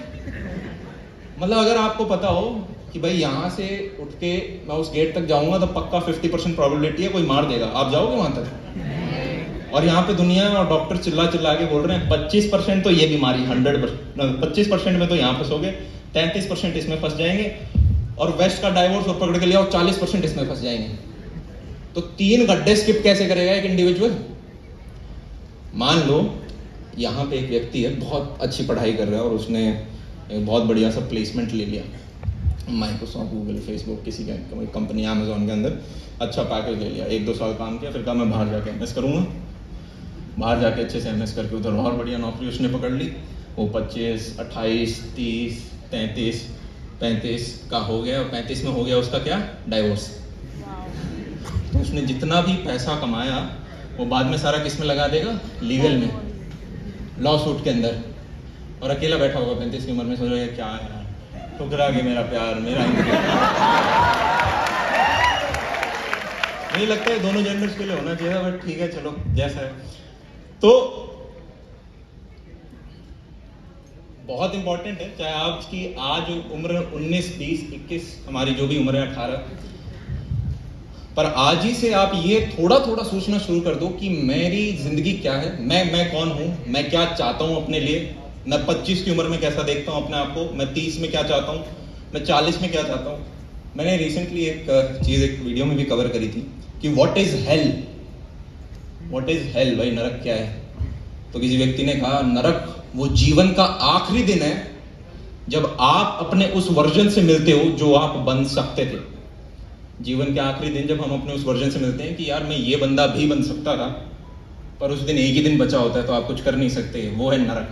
मतलब अगर आपको पता हो कि भाई यहाँ से उठ के मैं उस गेट तक जाऊंगा तो पक्का 50% प्रोबेबिलिटी है कोई मार देगा, आप जाओगे वहां तक? और यहाँ पे दुनिया और डॉक्टर चिल्ला चिल्ला के बोल रहे हैं 25% तो ये बीमारी 25% में तो यहाँ फंसोगे, 33% इसमें फंस जाएंगे, और वेस्ट का डाइवोर्स और पकड़ के लिया और 40% इसमें फंस जाएंगे। तो 3 गड्ढे स्किप कैसे करेगा एक इंडिविजुअल? मान लो यहाँ पे एक व्यक्ति है, बहुत अच्छी पढ़ाई कर रहा है और उसने एक बहुत बढ़िया सा प्लेसमेंट ले लिया, माइक्रोसॉफ्ट, गूगल, फेसबुक, किसी कंपनी, अमेजोन के अंदर अच्छा पैकेज ले लिया, 1-2 साल काम किया, फिर कहा मैं बाहर जाके एमएस करूँगा। बाहर जाके अच्छे से एमएस करके उधर और बढ़िया नौकरी उसने पकड़ ली। वो 25, 28, 30, 33, 35 का हो गया, और 35 में हो गया उसका क्या, डाइवोर्स। तो उसने जितना भी पैसा कमाया वो बाद में सारा किस में लगा देगा, लीगल में, लॉ सूट के अंदर, और अकेला बैठा होगा 35 की उम्र में, सोच रहा है क्या है, ठुकरा के मेरा प्यार, मेरा नहीं लगता है दोनों जेंडर्स के लिए होना चाहिए, बट ठीक है चलो जैसा है। तो बहुत इंपॉर्टेंट है, चाहे आपकी आज उम्र 19, 20, 21, हमारी जो भी उम्र है 18, पर आज ही से आप ये थोड़ा थोड़ा सोचना शुरू कर दो कि मेरी जिंदगी क्या है, मैं कौन हूं, मैं क्या चाहता हूं अपने लिए। मैं 25 की उम्र में कैसा देखता हूं अपने आप को, मैं 30 में क्या चाहता हूं, मैं 40 में क्या चाहता हूं। मैंने रिसेंटली एक चीज एक वीडियो में भी कवर करी थी कि व्हाट इज हेल, भाई नरक क्या है। तो किसी व्यक्ति ने कहा नरक वो जीवन का आखिरी दिन है जब आप अपने उस वर्जन से मिलते हो जो आप बन सकते थे। जीवन के आखिरी दिन जब हम अपने उस वर्जन से मिलते हैं कि यार मैं ये बंदा भी बन सकता था, पर उस दिन एक ही दिन बचा होता है तो आप कुछ कर नहीं सकते, वो है नरक।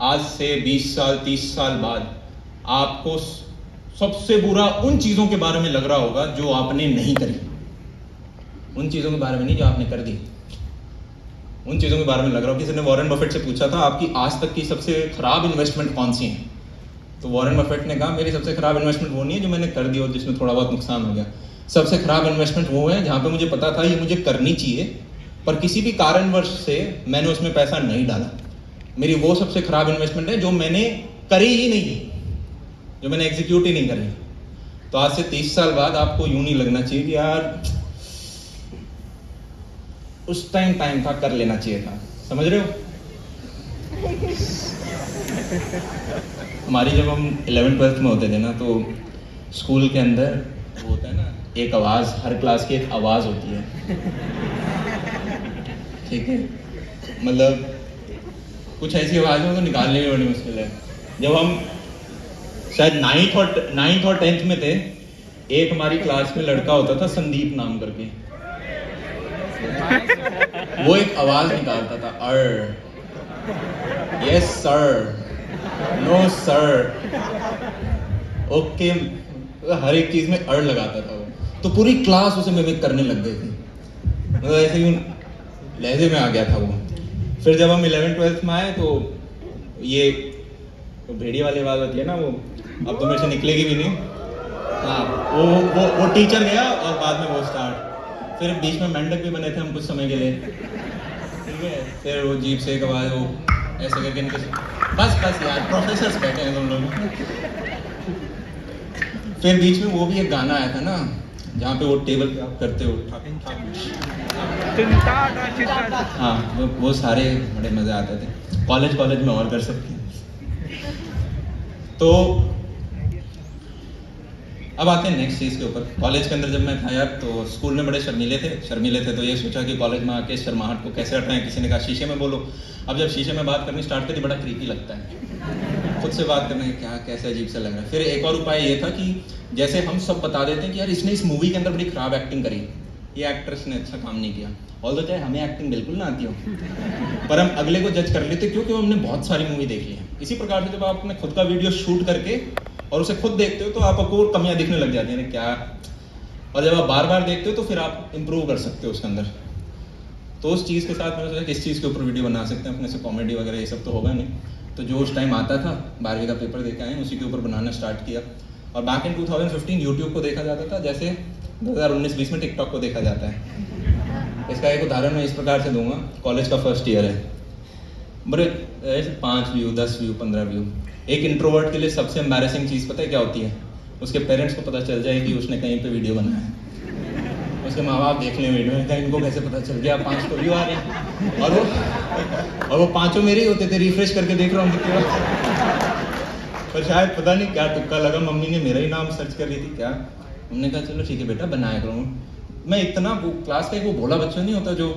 आज से 20 साल 30 साल बाद आपको सबसे बुरा उन चीजों के बारे में लग रहा होगा जो आपने नहीं करी, उन चीजों के बारे में नहीं जो आपने कर दी, उन चीजों के बारे में लग रहा हो। किसी ने वॉरेन बफेट से पूछा था आपकी आज तक की सबसे खराब इन्वेस्टमेंट कौन सी है, तो वॉरेन बफेट ने कहा मेरी सबसे खराब इन्वेस्टमेंट वो नहीं है जो मैंने कर दी और जिसमें थोड़ा बहुत नुकसान हो गया। सबसे खराब इन्वेस्टमेंट वो है जहां पे मुझे पता था ये मुझे करनी चाहिए, पर किसी भी कारणवश से मैंने उसमें पैसा नहीं डाला। मेरी वो सबसे खराब इन्वेस्टमेंट है जो मैंने करी ही नहीं, जो मैंने एग्जीक्यूट ही नहीं करी। तो आज से 30 साल बाद आपको यूं नहीं लगना चाहिए कि यार उस टाइम था, कर लेना चाहिए था। समझ रहे हो? हमारी जब हम 11th-12th में होते थे ना, तो स्कूल के अंदर वो होता है ना, एक आवाज़, हर क्लास की एक आवाज़ होती है, ठीक है। मतलब कुछ ऐसी आवाज़ हो तो निकालने में बड़ी मुश्किल है। जब हम शायद 9th और 10th में थे एक हमारी क्लास में लड़का होता था संदीप नाम करके, वो एक आवाज निकालता था uh, yes sir, no sir, okay, हर एक चीज में अर लगाता था वो। तो पूरी क्लास उसे मिमिक करने लग गई थी, मतलब ऐसे ही लहजे में आ गया था वो। फिर जब हम 11th-12th में आए तो ये तो भेड़िए वाली आवाज होती है ना, वो अब तो मेरे से निकलेगी भी नहीं। हाँ, वो टीचर गया और बाद में वो स्टार्ट। फिर बीच में मेंढक भी बने थे हम कुछ समय के लिए, ठीक है। फिर वो जीप से एक आवाज, वो ऐसे करके इनके बस यार प्रोफेसर्स बैठे हैं तुम लोग। फिर बीच में वो भी एक गाना आया था ना, जहाँ पे वो टेबल पे आप करते हो हाँ, वो सारे बड़े मजे आते थे। कॉलेज में और कर सकते हैं। तो अब आते हैं नेक्स्ट चीज़ के ऊपर। कॉलेज के अंदर जब मैं था यार, तो स्कूल में बड़े शर्मीले थे, तो ये सोचा कि कॉलेज में आके शर्माहट को कैसे हटाएं। किसी ने कहा शीशे में बोलो। अब जब शीशे में बात करनी स्टार्ट करी, बड़ा क्रीपी लगता है खुद से बात करने, क्या कैसे अजीब सा लग रहा है। फिर एक और उपाय ये था कि जैसे हम सब बता देते हैं कि यार इसने इस मूवी के अंदर बड़ी खराब एक्टिंग करी, ये एक्ट्रेस ने अच्छा काम नहीं किया, ऑल्दो चाहे हमें एक्टिंग बिल्कुल ना आती हो, पर हम अगले को जज कर लेते क्योंकि हमने बहुत सारी मूवी देख ली है। इसी प्रकार से जब आप अपने खुद का वीडियो शूट करके और उसे खुद देखते हो तो आपको और कमियां दिखने लग जाती हैं क्या, और जब आप बार बार देखते हो तो फिर आप इंप्रूव कर सकते हो उसके अंदर। तो उस चीज़ के साथ मैंने सोचा कि इस चीज़ के ऊपर वीडियो बना सकते हैं अपने से, कॉमेडी वगैरह ये सब तो होगा नहीं। तो जो उस टाइम आता था 12वीं का पेपर देके आए, उसी के ऊपर बनाना स्टार्ट किया। और बैक इन 2015 यूट्यूब को देखा जाता था जैसे 2019-20 में टिकटॉक को देखा जाता है। इसका एक उदाहरण मैं इस प्रकार से दूंगा। कॉलेज का फर्स्ट ईयर है, बड़े 5 व्यू, 10 व्यू, 15 व्यू। एक इंट्रोवर्ट के लिए सबसे एम्बैरेसिंग चीज़ पता है क्या होती है? उसके पेरेंट्स को पता चल जाए कि उसने कहीं पे वीडियो बनाया है। उसके माँ बाप देख लें वीडियो में, इनको कैसे पता चल गया 5 तो व्यू आ रहे हैं, और वो 5 मेरे ही होते थे। रिफ्रेश करके देख रहा हूँ कितने बार, पर शायद पता नहीं क्या तुक्का लगा, मम्मी ने मेरा ही नाम सर्च कर रही थी क्या। हमने कहा चलो ठीक है बेटा बनाया करूँगा। मैं इतना क्लास का एक वो भोला बच्चा नहीं होता जो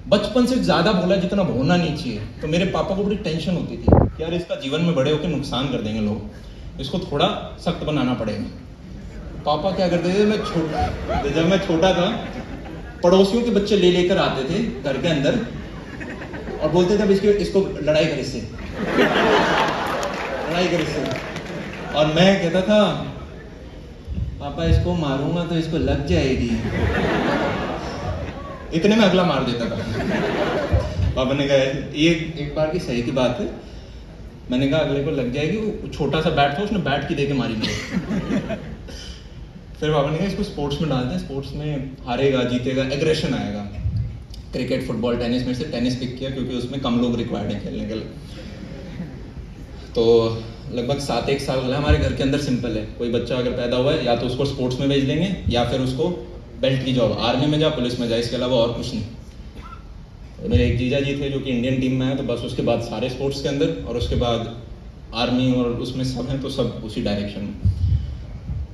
बचपन से ज़्यादा भोला जितना होना नहीं चाहिए। तो मेरे पापा को बड़ी टेंशन होती थी कि यार इसका जीवन में बड़े होकर नुकसान कर देंगे लोग, इसको थोड़ा सख्त बनाना पड़ेगा। पापा क्या करते थे, जब मैं छोटा था पड़ोसियों के बच्चे लेकर आते थे घर के अंदर और बोलते थे अब इसको लड़ाई कर इससे, लड़ाई कर इससे। और मैं कहता था पापा इसको मारूंगा तो इसको लग जाएगी, इतने में अगला मार देता था। पापा ने कहा ये एक बार की सही की बात है। मैंने कहा अगले को लग जाएगी, वो छोटा सा बैट था उसने बैट की दे के मारी मुझे। फिर पापा ने कहा इसको स्पोर्ट्स में डालते हैं, स्पोर्ट्स में हारेगा जीतेगा, एग्रेशन आएगा। क्रिकेट, फुटबॉल, टेनिस में से टेनिस पिक किया क्योंकि उसमें कम लोग रिक्वायर्ड है खेलने के लिए। तो लगभग 7-1 साल गया हमारे घर के अंदर। सिंपल है, कोई बच्चा अगर पैदा हुआ है या तो उसको स्पोर्ट्स में भेज देंगे या फिर उसको बेल्ट की जॉब, आर्मी में जा, पुलिस में जा, इसके अलावा और कुछ नहीं। मेरे एक जीजा जी थे जो कि इंडियन टीम में आए, तो बस उसके बाद सारे स्पोर्ट्स के अंदर, और उसके बाद आर्मी, और उसमें सब हैं तो सब उसी डायरेक्शन में।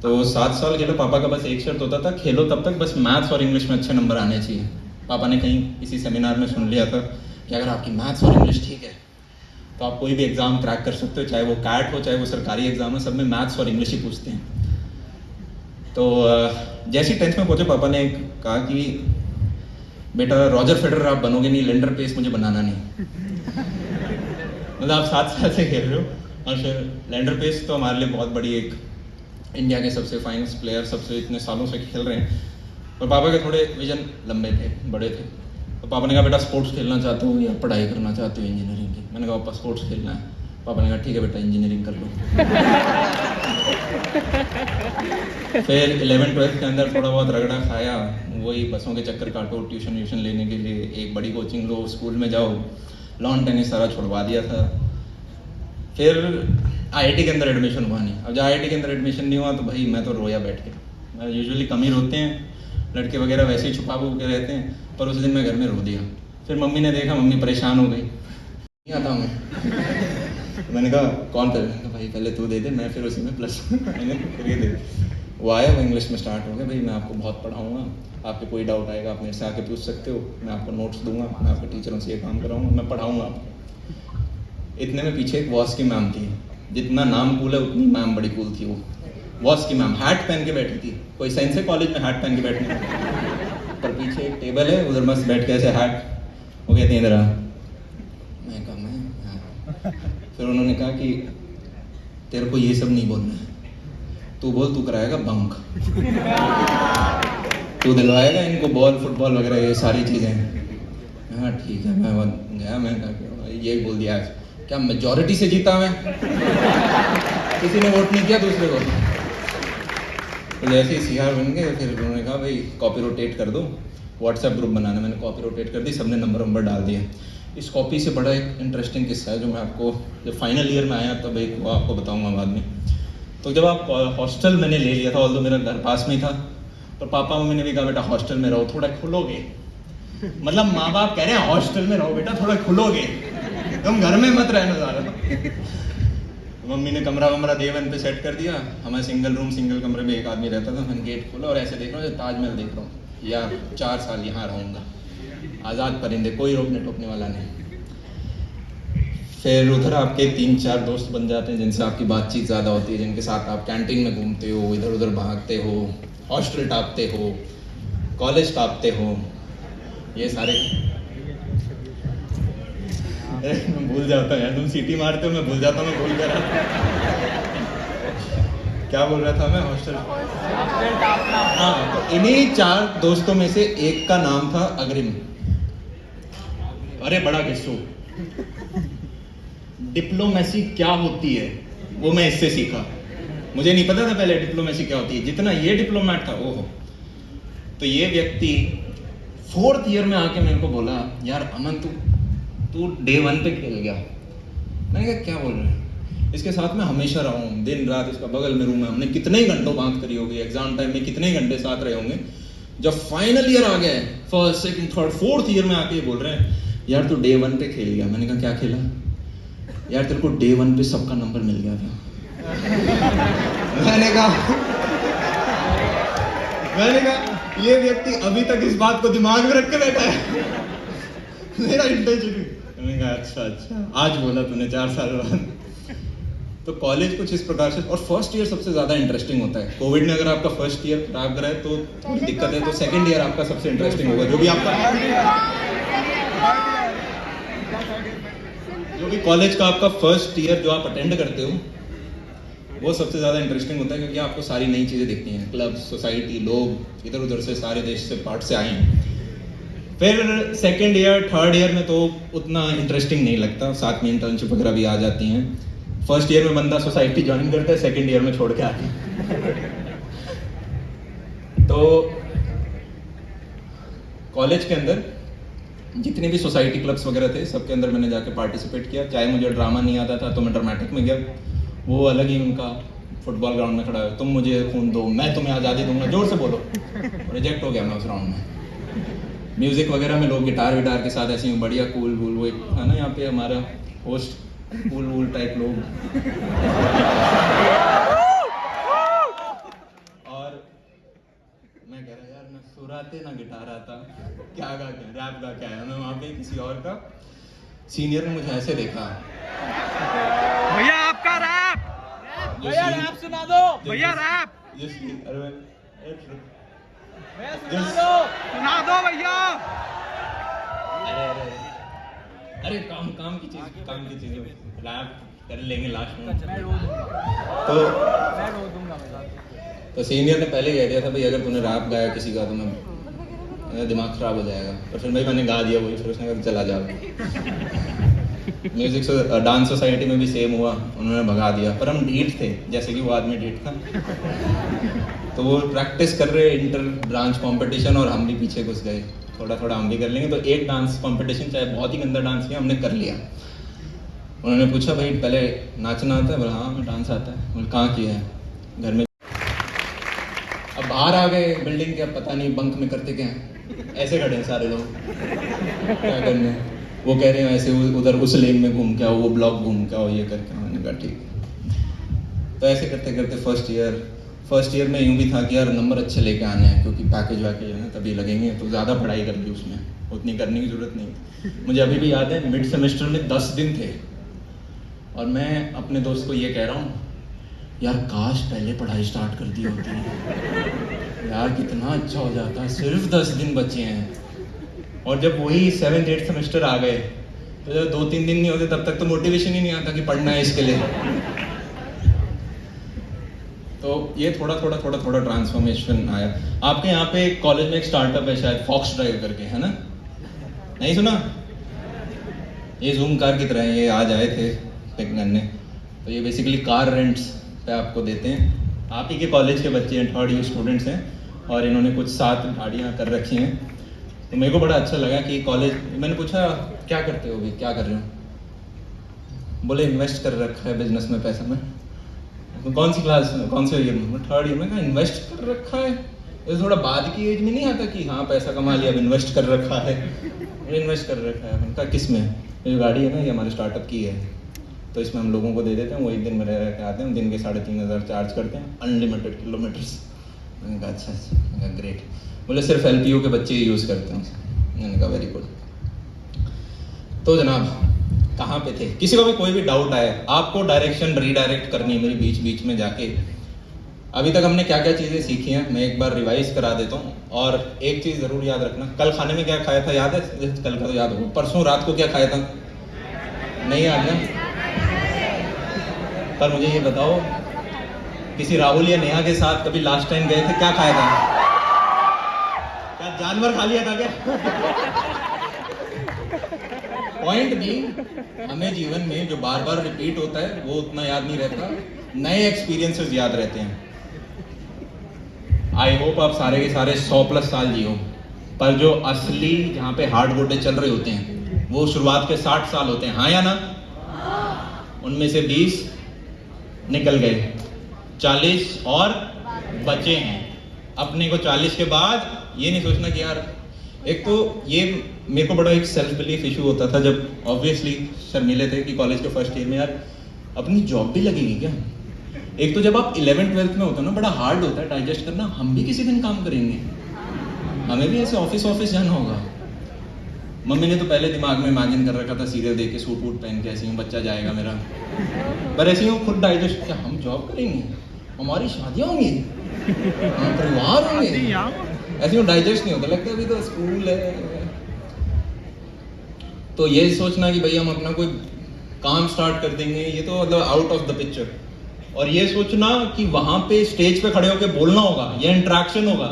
तो 7 साल खेलो। पापा का बस एक शर्त होता था, खेलो तब तक बस मैथ्स और इंग्लिश में अच्छे नंबर आने चाहिए। पापा ने कहीं किसी सेमिनार में सुन लिया था कि अगर आपकी मैथ्स और इंग्लिश ठीक है तो आप कोई भी एग्जाम क्रैक कर सकते हो, चाहे वो कैट हो चाहे वो सरकारी एग्जाम हो, सब में मैथ्स और इंग्लिश ही पूछते हैं। तो जैसे 10th में पहुंचे पापा ने कहा कि बेटा रॉजर फेडरर आप बनोगे नहीं, लेंडर पेस मुझे बनाना नहीं। मतलब आप 7 साल से खेल रहे हो, और फिर लेंडर पेस तो हमारे लिए बहुत बड़ी एक इंडिया के सबसे फाइनेस्ट प्लेयर, सबसे इतने सालों से खेल रहे हैं। और पापा के थोड़े विजन लंबे थे, बड़े थे। तो पापा ने कहा बेटा स्पोर्ट्स खेलना चाहते हो या पढ़ाई करना चाहते हो इंजीनियरिंग की? मैंने कहा पापा स्पोर्ट्स खेलना है। पापा ने कहा ठीक है बेटा इंजीनियरिंग कर लो। फिर 11th-12th के अंदर थोड़ा बहुत रगड़ा खाया, वही बसों के चक्कर काटो, ट्यूशन व्यूशन लेने के लिए एक बड़ी कोचिंग लो, स्कूल में जाओ, लॉन टेनिस सारा छुड़वा दिया था। फिर आईआईटी के अंदर एडमिशन हुआ नहीं। अब जब आईआईटी के अंदर एडमिशन नहीं हुआ तो भाई मैं तो रोया बैठ के। यूजुअली कम ही रोते हैं लड़के वगैरह, वैसे ही छुपा के रहते हैं, पर उस दिन मैं घर में रो दिया। फिर मम्मी ने देखा, मम्मी परेशान हो गई, नहीं आता हूँ। मैंने कहा कौन कर? भाई पहले तू दे दे, मैं फिर उसी में प्लस मैंने फिर ये दे। वो आया, वो इंग्लिश में स्टार्ट हो गया, भाई मैं आपको बहुत पढ़ाऊँगा, आपके कोई डाउट आएगा आप मेरे से आके पूछ सकते हो, मैं आपको नोट्स दूंगा, मैं आपके टीचरों से ये काम कराऊंगा, मैं पढ़ाऊँगा आपको। इतने में पीछे एक वॉस की मैम थी, जितना नाम कूल है उतनी मैम बड़ी कूल थी वो। बॉस की मैम हैट पहन के बैठी थी, कोई सेंस है कॉलेज में हैट पहन के बैठने का? पर पीछे एक टेबल है, उधर मस्त बैठ के ऐसे हैट, वो कहती है इधर आ। मैं कहा मैं हाँ। फिर उन्होंने कहा कि तेरे को ये सब नहीं बोलना है, तू बोल तू कराएगा बंक, तू दिलवाएगा इनको बॉल फुटबॉल वगैरह ये सारी चीज़ें। हाँ ठीक है, मैं गया, मैं कहा ये बोल दिया आज क्या मेजॉरिटी से जीता मैं, किसी ने वोट नहीं किया दूसरे को। तो जैसे ही सीआर बन गए फिर उन्होंने कहा भाई कॉपी रोटेट कर दो, व्हाट्सएप ग्रुप बनाना, मैंने कॉपी रोटेट कर दी, सबने नंबर डाल दिया। इस कॉपी से बड़ा एक इंटरेस्टिंग किस्सा है जो मैं आपको जब फाइनल ईयर में आया तब एक वो आपको बताऊंगा बाद में। तो जब आप हॉस्टल मैंने ले लिया था, ऑल्दो मेरा घर पास में ही था, पर पापा मम्मी ने भी कहा बेटा हॉस्टल में रहो, थोड़ा खुलोगे, मतलब माँ बाप कह रहे हैं हॉस्टल में रहो बेटा थोड़ा खुलोगे, तुम घर में मत रहना ज़्यादा। मम्मी ने कमरा वमरा देवन पे सेट कर दिया, हमारे सिंगल रूम सिंगल कमरे में एक आदमी रहता था। मैंने गेट खोला और ऐसे देख रहा हूँ ताजमहल देख रहा हूँ, या 4 साल यहाँ रहूँगा, आज़ाद परिंदे, कोई रोकने टोकने वाला नहीं। फिर उधर आपके 3-4 दोस्त बन जाते हैं जिनसे आपकी बातचीत ज़्यादा होती है, जिनके साथ आप कैंटीन में घूमते हो, इधर उधर भागते हो, हॉस्टल टापते हो, कॉलेज टापते हो, ये सारे। मैं भूल जाता हूँ यार, तुम सीटी मारते हो मैं भूल जाता हूँ, मैं भूल कर क्या बोल रहा था मैं, हॉस्टल। हाँ, तो इन्हीं 4 दोस्तों में से एक का नाम था अग्रिम। अरे बड़ा किस्सू, डिप्लोमेसी क्या होती है वो मैं इससे सीखा। मुझे नहीं पता था पहले डिप्लोमेसी क्या होती है, जितना ये डिप्लोमेट था ओहो। तो ये व्यक्ति 4th ईयर में आके मेरे को बोला यार अमन तू डे 1 पे खेल गया। मैंने कहा क्या बोल रहे हैं, इसके साथ में हमेशा रहा हूँ, दिन रात इसका बगल में रूम है, हमने कितने ही घंटों बात करी होगी, एग्जाम टाइम में कितने ही घंटे साथ रहे होंगे। जब फाइनल ईयर आ गया, 1st, 2nd, 3rd, 4th year में आके ये बोल रहे हैं यार तू डे 1 पे खेल गया। मैंने कहा क्या खेला यार, तेरे को डे 1 पे सबका नंबर मिल गया था। मैंने कहा ये व्यक्ति अभी तक इस बात को दिमाग में रख के बैठा है। मेरा इंटरव्यू, मैंने कहा अच्छा आज बोला तूने 4 साल बाद। तो कॉलेज कुछ इस प्रकार से, और फर्स्ट ईयर सबसे ज्यादा इंटरेस्टिंग होता है। कोविड ने अगर आपका फर्स्ट ईयर खराब करा है तो थोड़ी दिक्कत है, तो सेकंड ईयर आपका सबसे इंटरेस्टिंग होगा। जो भी कॉलेज का आपका फर्स्ट ईयर जो आप अटेंड करते हो वो सबसे ज़्यादा इंटरेस्टिंग होता है, क्योंकि आपको सारी नई चीज़ें दिखती हैं, क्लब, सोसाइटी, लोग इधर उधर से सारे देश से पार्ट से आए हैं। फिर सेकेंड ईयर 3rd ईयर में तो उतना इंटरेस्टिंग नहीं लगता, साथ में इंटर्नशिप वगैरह भी आ जाती हैं। फर्स्ट ईयर में बंदा सोसाइटी ज्वाइन करता है, सेकेंड ईयर में छोड़ के आते हैं। तो कॉलेज के अंदर जितने भी सोसाइटी क्लब्स वगैरह थे सबके अंदर मैंने जाके पार्टिसिपेट किया। चाहे मुझे ड्रामा नहीं आता था तो मैं ड्रामेटिक में गया, वो अलग ही उनका फुटबॉल ग्राउंड में खड़ा है, तुम मुझे खून दो मैं तुम्हें आज़ादी दूंगा, जोर से बोलो। रिजेक्ट हो गया मैं उस राउंड में। म्यूजिक वगैरह में लोग गिटार विटार के साथ ऐसे बढ़िया कूल वूल, वो एक है ना यहाँ पे हमारा होस्ट, कूल वूल टाइप लोग। और मैं कह रहा यार ना सुर आते ना गिटार आता, क्या गा क्या रैप गा क्या है। मैं वहाँ पे किसी और का सीनियर ने मुझे ऐसे देखा, भैया आपका रैप, भैया रैप सुना दो, भैया रैप, सुना दो भैया। अरे काम की चीज रैप कर लेंगे लास्ट में। तो सीनियर ने पहले कह दिया था भाई अगर तूने रैप गाया किसी का तो मेरा दिमाग खराब हो जाएगा। और फिर भाई मैंने गा दिया वही, फिर उसने कहा चला जाओ। म्यूजिक डांस सोसाइटी में भी सेम हुआ, उन्होंने भगा दिया। पर हम ढीठ थे, जैसे कि वो आदमी ढीठ था। तो वो प्रैक्टिस कर रहे इंटर ब्रांच कंपटीशन और हम भी पीछे घुस गए, थोड़ा थोड़ा हम भी कर लेंगे। तो एक डांस कंपटीशन, चाहे बहुत ही गंदा डांस किया, हमने कर लिया। उन्होंने पूछा भाई पहले नाचना आता है? बोला हाँ मैं डांस आता है। बोले कहाँ किया है? घर में। अब बाहर आ गए बिल्डिंग के, अब पता नहीं बंक में करते क्या हैं, ऐसे खड़े हैं सारे लोग, क्या करने। वो कह रहे हैं ऐसे उधर उस लेन में घूम के आओ, वो ब्लॉक घूम के आओ, ये करके। मैंने कहा ठीक। तो ऐसे करते करते फर्स्ट ईयर में यूँ भी था कि यार नंबर अच्छे लेके आने हैं, क्योंकि पैकेज वैकेज है ना तभी लगेंगे, तो ज़्यादा पढ़ाई कर ली उसमें, उतनी करने की ज़रूरत नहीं। मुझे अभी भी याद है मिड सेमेस्टर में 10 दिन थे और मैं अपने दोस्त को ये कह रहा हूँ यार काश पहले पढ़ाई स्टार्ट कर दी होती यार, कितना अच्छा हो जाता। सिर्फ 10 दिन बचे हैं, और जब वही 7th 8th सेमेस्टर आ गए तो जब 2-3 दिन नहीं होते तब तक तो मोटिवेशन ही नहीं आता कि पढ़ना है इसके लिए। तो ये थोड़ा थोड़ा ट्रांसफॉर्मेशन आया। आपके यहाँ पे कॉलेज में एक स्टार्टअप है शायद, फॉक्स ड्राइव करके, है ना? नहीं सुना? ये जूम कार की तरह है, ये आज आए थे पिक करने। तो ये बेसिकली कार रेंट्स पे आपको देते हैं। आप ही के कॉलेज के बच्चे हैं, 3rd ईयर स्टूडेंट्स हैं, और इन्होंने कुछ 7 गाड़ियाँ कर रखी हैं। तो मेरे को बड़ा अच्छा लगा कि कॉलेज, मैंने पूछा क्या करते हो अभी, क्या कर रहे हो? बोले इन्वेस्ट कर रखा है बिजनेस में पैसा में। तो कौन सी क्लास में, कौन से ईयर में? 3rd ईयर में। कहा इन्वेस्ट कर रखा है, ये थोड़ा बाद की एज में नहीं आता कि हाँ पैसा कमा लिया अब इन्वेस्ट कर रखा है। इन्वेस्ट कर रखा है। मैंने कहा किस में? ये गाड़ी है ना, ये हमारे स्टार्टअप की है, तो इसमें हम लोगों को दे देते हैं, वो एक दिन में रह के आते हैं, दिन के 3,500 चार्ज करते हैं, अनलिमिटेड किलोमीटर्स। मैंने कहा अच्छा, ग्रेट। बोले सिर्फ LPU के बच्चे ही यूज़ करते हैं। मैंने कहा वेरी गुड। तो जनाब कहाँ पे थे? किसी को भी कोई भी डाउट आए, आपको डायरेक्शन रीडायरेक्ट करनी है मेरी बीच बीच में जाके। अभी तक हमने क्या क्या चीज़ें सीखी हैं मैं एक बार रिवाइज करा देता हूँ। और एक चीज़ ज़रूर याद रखना, कल खाने में क्या खाया था याद है? कल का तो याद हो, परसों रात को क्या खाया था? नहीं याद ना? पर मुझे ये बताओ, किसी राहुल या नेहा के साथ कभी लास्ट टाइम गए थे, क्या खाया था? क्या जानवर खा लिया था क्या? पॉइंट भी, हमें जीवन में जो बार बार रिपीट होता है वो उतना याद नहीं रहता, नए एक्सपीरियंसेस याद रहते हैं। आई होप आप सारे के सारे 100+ साल जियो, पर जो असली जहाँ पे हार्ड गोटे चल रहे होते हैं वो शुरुआत के 60 साल होते हैं, हाँ या ना? उनमें से 20 निकल गए, 40 और बचे हैं। अपने को 40 के बाद ये नहीं सोचना कि यार, एक तो ये मेरे को बड़ा एक सेल्फ बिलीफ इशू होता था जब ऑब्वियसली शर्मीले थे कि कॉलेज के फर्स्ट ईयर में यार अपनी जॉब भी लगेगी क्या? एक तो जब आप 11th 12th में होते हो ना, बड़ा हार्ड होता है डाइजेस्ट करना, हम भी किसी दिन काम करेंगे, हमें भी ऐसे ऑफिस जाना होगा। मम्मी ने तो पहले दिमाग में इमेजिन कर रखा था सीरियल देख के, सूट वूट पहन के ऐसे ही बच्चा जाएगा मेरा, पर ऐसे ही खुद डाइजेस्ट, क्या हम जॉब करेंगे, हमारी शादियाँ होंगी, हम परिवार होंगे, ऐसे ही डाइजेस्ट नहीं होता, लगता है अभी तो स्कूल है। तो ये सोचना कि भाई हम अपना कोई काम स्टार्ट कर देंगे, ये तो मतलब आउट ऑफ द पिक्चर। और ये सोचना कि वहां पे स्टेज पे खड़े होकर बोलना होगा, ये इंटरेक्शन होगा,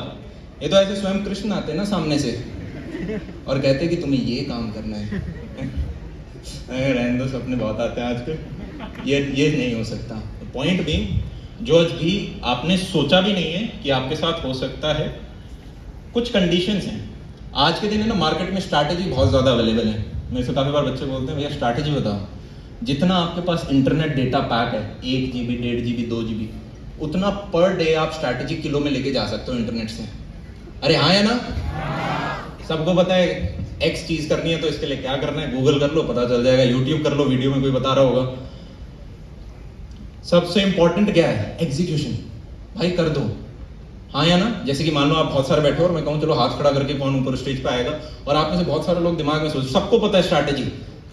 ये तो ऐसे स्वयं कृष्ण आते ना सामने से और कहते कि तुम्हें ये काम करना है। रहने दो, सपने बहुत आते हैं आजकल, ये नहीं हो सकता। पॉइंट भी, जो आज भी आपने सोचा भी नहीं है कि आपके साथ हो सकता है, कुछ कंडीशंस हैं। आज के दिन है ना, मार्केट में स्ट्रैटेजी बहुत ज़्यादा अवेलेबल है। मेरे से काफ़ी बार बच्चे बोलते हैं भैया स्ट्रैटेजी बताओ। जितना आपके पास इंटरनेट डेटा पैक है, 1 GB 1.5 GB 2 GB, उतना पर डे आप स्ट्रैटेजी किलो में लेके जा सकते हो इंटरनेट से। अरे हाँ या ना? सबको पता है एक्स चीज़ करनी है तो इसके लिए क्या करना है, गूगल कर लो पता चल जाएगा, यूट्यूब कर लो वीडियो में कोई बता रहा होगा। सबसे इंपॉर्टेंट क्या है? एग्जीक्यूशन। भाई कर दो, हाँ या ना? जैसे कि मान लो आप बहुत सारे बैठे हो और मैं कहूँ चलो हाथ खड़ा करके कौन ऊपर स्टेज पे आएगा, और आप में से बहुत सारे लोग दिमाग में सोच, सबको पता है स्ट्रैटेजी,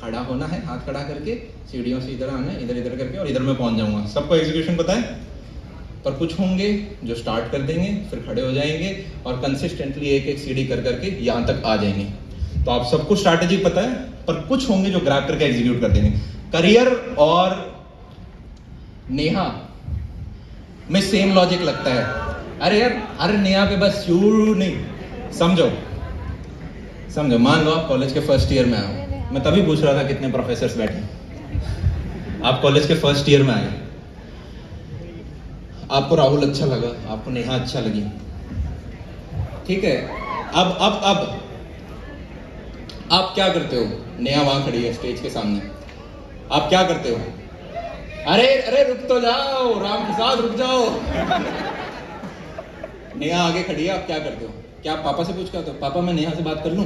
खड़ा होना है, हाथ खड़ा करके, सीढ़ियों से इधर आना है, इधर इधर करके, और इधर मैं पहुंच जाऊंगा। सबको एग्जीक्यूशन पता है, पर कुछ होंगे जो स्टार्ट कर देंगे, फिर खड़े हो जाएंगे और कंसिस्टेंटली एक एक सीढ़ी कर करके यहाँ तक आ जाएंगे। तो आप सबको स्ट्रैटेजी पता है, पर कुछ होंगे जो ग्रैब करके एग्जीक्यूट कर देंगे। करियर और नेहा में सेम लॉजिक लगता है। अरे यार, अरे नेहा पे बस शुरू नहीं, समझो मान लो आप कॉलेज के फर्स्ट ईयर में आए, मैं तभी पूछ रहा था कितने प्रोफेसर्स बैठे। आप कॉलेज के फर्स्ट ईयर में आए, आपको राहुल अच्छा लगा, आपको नेहा अच्छा लगी, ठीक है। अब आप क्या करते हो? नेहा वहां खड़ी है स्टेज के सामने, आप क्या करते हो? अरे रुक तो जाओ, राम प्रसाद रुक जाओ। नेहा आगे खड़ी है, आप क्या करते हो? क्या आप पापा से पूछ के आते हो, पापा मैं नेहा से बात कर लूं,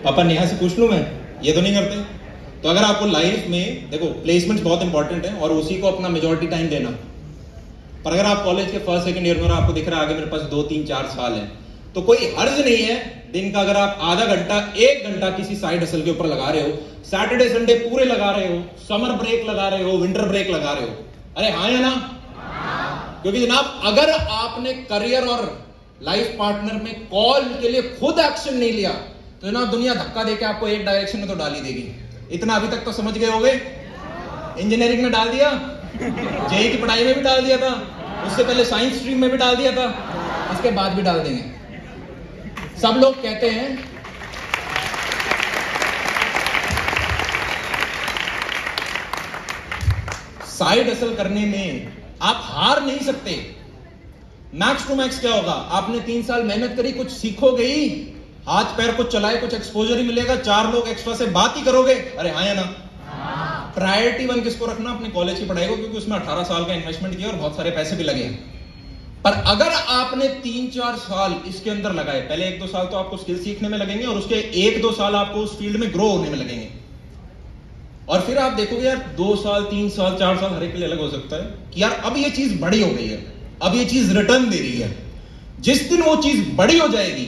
पापा नेहा से पूछ लूं मैं? ये तो नहीं करते। तो अगर आपको लाइफ में देखो, प्लेसमेंट्स बहुत इंपॉर्टेंट है और उसी को अपना मेजॉरिटी टाइम देना, पर अगर आप कॉलेज के फर्स्ट सेकंड ईयर में आपको दिख रहा है आगे मेरे पास 2 3 4 साल है, तो कोई हर्ज नहीं है दिन का अगर आप आधा घंटा 1 घंटा किसी साइड हसल के ऊपर लगा रहे हो, सैटरडे संडे पूरे लगा रहे हो, समर ब्रेक लगा रहे हो, विंटर ब्रेक लगा रहे हो, अरे हाँ या ना? क्योंकि जनाब अगर आपने करियर और लाइफ पार्टनर में कॉल के लिए खुद एक्शन नहीं लिया तो जनाब दुनिया धक्का देके आपको एक डायरेक्शन में तो डाल ही देगी। इतना अभी तक तो समझ गए होगे। इंजीनियरिंग में डाल दिया, जेई की पढ़ाई में भी डाल दिया था, उससे पहले साइंस स्ट्रीम में भी डाल दिया था, इसके बाद भी डाल देंगे। सब लोग कहते हैं साइड हसल करने में आप हार नहीं सकते। मैक्स टू मैक्स क्या होगा, आपने 3 साल मेहनत करी, कुछ सीखोगे ही, हाथ पैर कुछ चलाए, कुछ एक्सपोजर ही मिलेगा, 4 लोग एक्स्ट्रा से बात ही करोगे। अरे हाँ या ना? प्रायोरिटी 1 किसको रखना? अपने कॉलेज की पढ़ाई को, क्योंकि उसमें 18 साल का इन्वेस्टमेंट किया और बहुत सारे पैसे भी लगे। पर अगर आपने 3-4 साल इसके अंदर लगाए, पहले 1-2 साल तो आपको स्किल सीखने में लगेंगे और उसके 1-2 साल आपको उस फील्ड में ग्रो होने में लगेंगे, और फिर आप देखोगे यार 2 साल 3 साल 4 साल हर एक के लिए अलग हो सकता है कि यार अब ये चीज बड़ी हो गई है, अब ये चीज रिटर्न दे रही है। जिस दिन वो चीज बड़ी हो जाएगी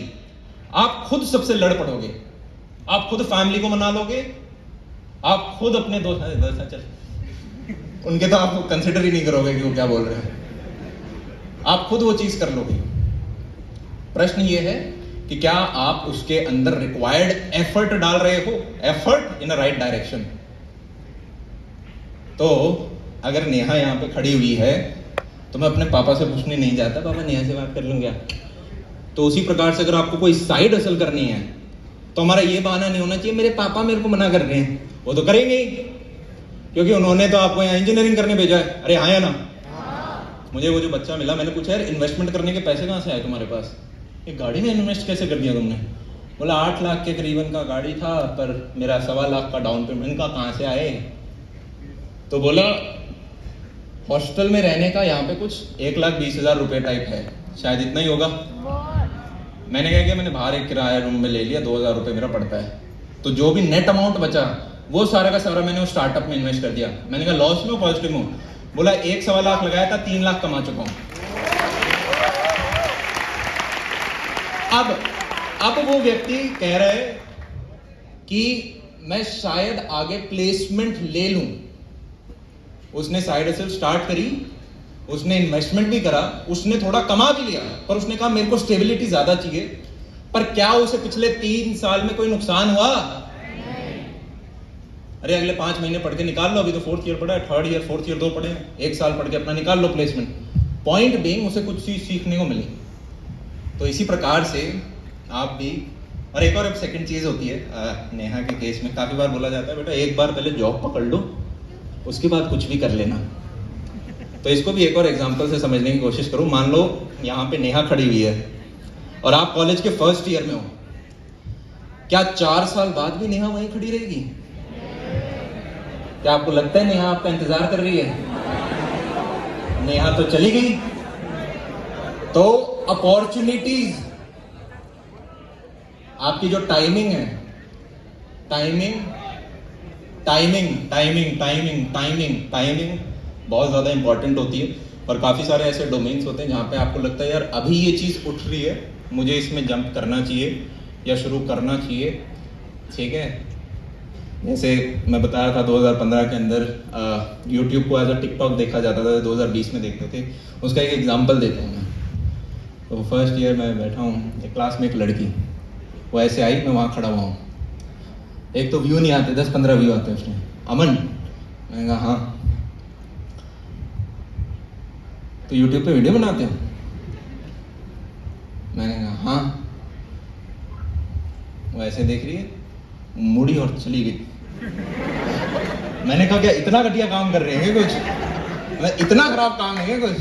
आप खुद सबसे लड़ पड़ोगे, आप खुद फैमिली को मना लोगे, आप खुद अपने दोस्त उनके तो आप कंसिडर ही नहीं करोगे कि वो क्या बोल रहे हैं, आप खुद वो चीज कर लोगे। प्रश्न ये है कि क्या आप उसके अंदर रिक्वायर्ड एफर्ट डाल रहे हो, effort in a right direction. तो अगर नेहा यहां पे खड़ी हुई है तो मैं अपने पापा से पूछने नहीं जाता पापा नेहा से बात कर लूं क्या। तो उसी प्रकार से अगर आपको कोई साइड हसल करनी है तो हमारा ये बहाना नहीं होना चाहिए मेरे पापा मेरे को मना कर रहे हैं, वो तो करेंगे ही क्योंकि उन्होंने तो आपको यहाँ इंजीनियरिंग करने भेजा है। अरे हाँ या ना? मुझे वो जो बच्चा मिला, मैंने पूछा यार इन्वेस्टमेंट करने के पैसे कहाँ से आए तुम्हारे पास, एक गाड़ी में इन्वेस्ट कैसे कर दिया तुमने? बोला 8 लाख के करीबन का गाड़ी था पर मेरा 1.25 लाख का डाउन पेमेंट का कहाँ से आए। तो बोला हॉस्टल में रहने का यहाँ पे कुछ 1,20,000 रुपए टाइप है, शायद इतना ही होगा। मैंने कहा कि मैंने बाहर एक किराया रूम में ले लिया, 2,000 रुपए मेरा पड़ता है। तो जो भी नेट अमाउंट बचा वो सारा का सारा मैंने उस स्टार्टअप में इन्वेस्ट कर दिया। मैंने कहा लॉस में पॉजिटिव हूँ? बोला 1.25 लाख लगाया था, 3 लाख कमा चुका हूँ। अब वो व्यक्ति कह रहा है कि मैं शायद आगे प्लेसमेंट ले लूं। उसने साइड हसल स्टार्ट करी, उसने इन्वेस्टमेंट भी करा, उसने थोड़ा कमा भी लिया, पर उसने कहा मेरे को स्टेबिलिटी ज्यादा चाहिए। पर क्या उसे पिछले 3 साल में कोई नुकसान हुआ? अरे अगले 5 महीने पढ़ के निकाल लो, अभी तो 4th ईयर पढ़ा है, 3rd ईयर 4th ईयर 2 पढ़े हैं, 1 साल पढ़ के अपना निकाल लो प्लेसमेंट। पॉइंट बीइंग उसे कुछ चीज सीखने को मिली। तो इसी प्रकार से आप भी, और एक और सेकंड चीज होती है, नेहा के केस में काफी बार बोला जाता है बेटा एक बार पहले जॉब पकड़ लो उसके बाद कुछ भी कर लेना। तो इसको भी एक और एग्जांपल से समझने की कोशिश करूं। मान लो यहाँ पे नेहा खड़ी हुई है और आप कॉलेज के 1st ईयर में हो, क्या 4 साल बाद भी नेहा वहीं खड़ी रहेगी? क्या आपको लगता है नेहा आपका इंतजार कर रही है? नेहा तो चली गई। तो अपॉर्चुनिटीज, आपकी जो टाइमिंग है, टाइमिंग बहुत ज्यादा इंपॉर्टेंट होती है। और काफी सारे ऐसे डोमेन्स होते हैं जहां पे आपको लगता है यार अभी ये चीज उठ रही है, मुझे इसमें जंप करना चाहिए या शुरू करना चाहिए। ठीक है, जैसे मैं बता रहा था 2015 के अंदर YouTube को एज अ टिकटॉक देखा जाता था, 2020 में देखते थे। उसका एक एग्जांपल देता हूँ मैं। तो 1st ईयर में बैठा हूँ, एक क्लास में एक लड़की, वो ऐसे आई, मैं वहाँ खड़ा हुआ हूँ। एक तो व्यू नहीं आते, 10-15 व्यू आते हैं उसमें। अमन, मैंने कहा हाँ। तो YouTube पे वीडियो बनाते हो? मैंने कहा हाँ। वो ऐसे देख रही है, मुड़ी और चली गई। मैंने कहा क्या इतना घटिया काम कर रहे हैं कुछ, मतलब इतना खराब काम है कुछ?